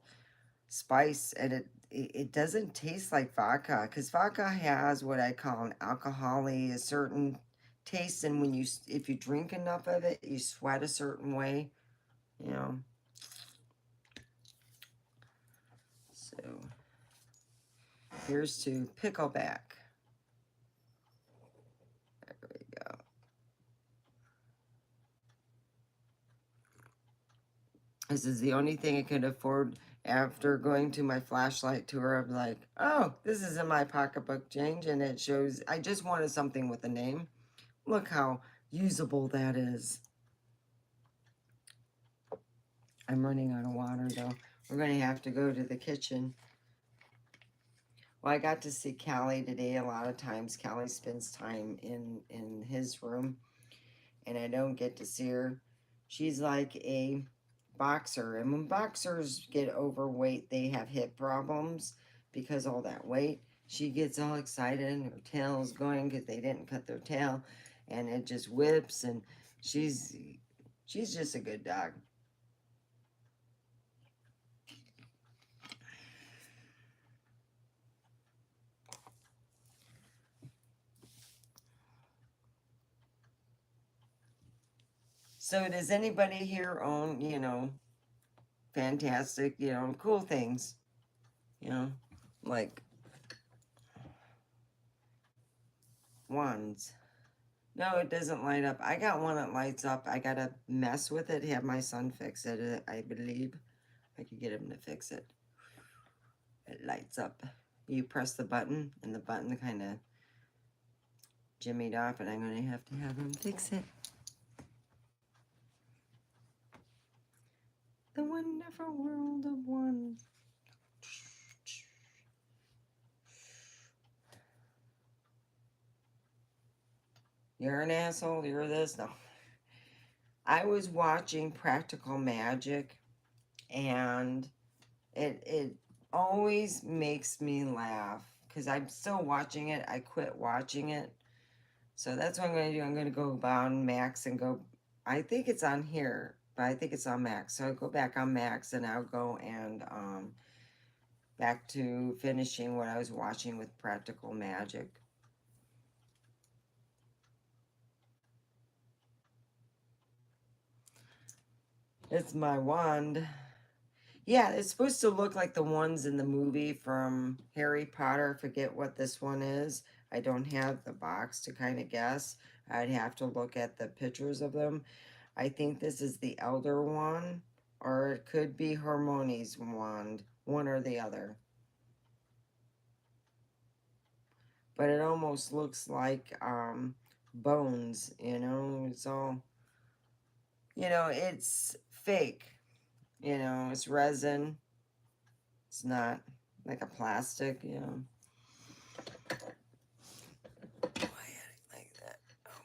spice, and it doesn't taste like vodka, because vodka has what I call an alcohol-y, a certain taste, and when if you drink enough of it, you sweat a certain way, you know. So here's to pickleback. There we go. This is the only thing I could afford after going to my flashlight tour. I'm like, oh, this is in my pocketbook change, and it shows, I just wanted something with a name. Look how usable that is. I'm running out of water, though. We're going to have to go to the kitchen. Well, I got to see Callie today a lot of times. Callie spends time in his room, and I don't get to see her. She's like a boxer, and when boxers get overweight, they have hip problems because all that weight. She gets all excited, and her tail's going because they didn't cut their tail, and it just whips, and she's just a good dog. So does anybody here own, you know, fantastic, you know, cool things, you know, like wands? No, it doesn't light up. I got one that lights up. I got to mess with it, have my son fix it, I believe. I could get him to fix it. It lights up. You press the button, and the button kind of jimmied off, and I'm going to have him fix it. The wonderful world of wands. You're an asshole, you're this. No. I was watching Practical Magic, and it always makes me laugh because I'm still watching it. I quit watching it. So that's what I'm going to do. I'm going to go on Max and go. I think it's on here, but I think it's on Max. So I'll go back on Max, and I'll go and back to finishing what I was watching with Practical Magic. It's my wand. Yeah, it's supposed to look like the ones in the movie from Harry Potter. Forget what this one is. I don't have the box to kind of guess. I'd have to look at the pictures of them. I think this is the Elder one, or it could be Hermione's wand, one or the other. But it almost looks like bones, you know. It's all, you know, it's fake. You know, it's resin. It's not like a plastic, you know. Like that. Oh,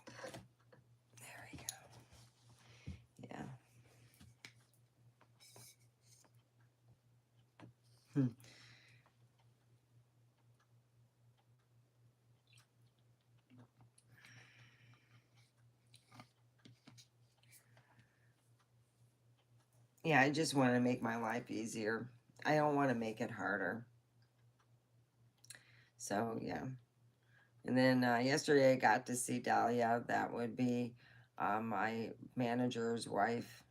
there we go. Yeah. Yeah, I just want to make my life easier. I don't want to make it harder. So, yeah. And then yesterday I got to see Dahlia. That would be my manager's wife.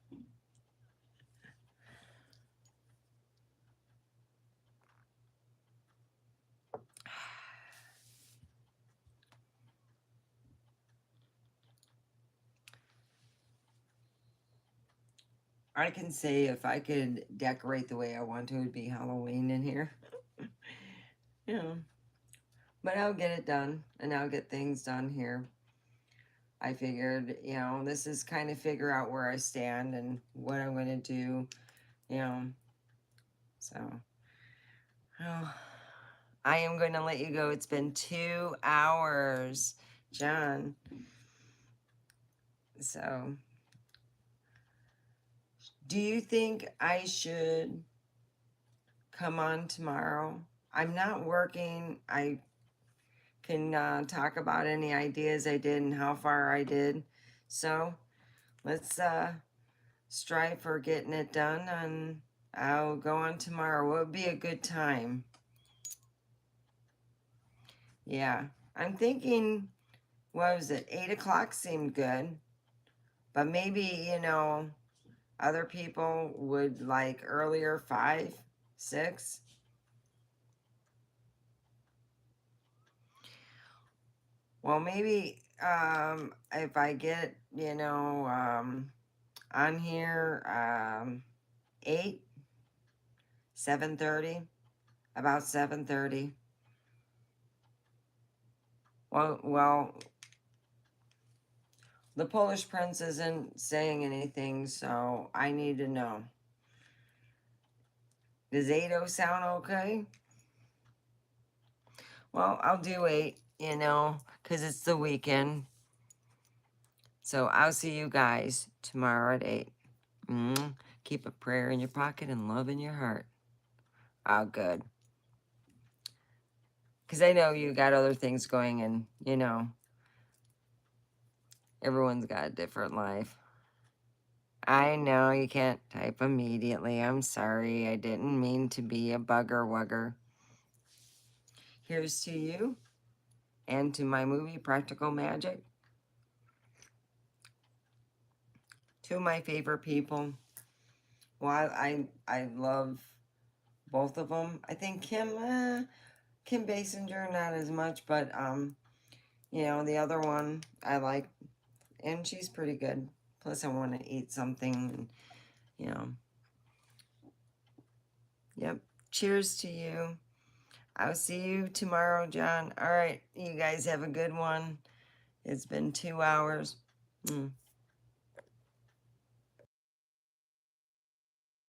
I can say if I could decorate the way I want to, it would be Halloween in here. Yeah. But I'll get it done and I'll get things done here. I figured, you know, this is kind of figure out where I stand and what I'm going to do, you know. So, oh, I am going to let you go. It's been 2 hours, John. So, do you think I should come on tomorrow? I'm not working. I can talk about any ideas I did and how far I did. So, let's strive for getting it done, and I'll go on tomorrow. What would be a good time? Yeah, I'm thinking, what was it? 8 o'clock seemed good, but maybe, you know, other people would like earlier, 5, 6. Well, maybe if I get, you know, on here 8, 7:30, about 7:30. Well, the Polish Prince isn't saying anything, so I need to know. Does 8 sound okay? Well, I'll do 8, you know, because it's the weekend. So I'll see you guys tomorrow at 8. Keep a prayer in your pocket and love in your heart. Oh, good. Because I know you got other things going and, you know, everyone's got a different life. I know you can't type immediately. I'm sorry. I didn't mean to be a bugger-wugger. Here's to you and to my movie, Practical Magic. Two of my favorite people. Well, I love both of them. I think Kim Basinger, not as much, but, you know, the other one I like, and she's pretty good. Plus, I want to eat something, you know. Yep. Cheers to you. I'll see you tomorrow, John. All right. You guys have a good one. It's been 2 hours.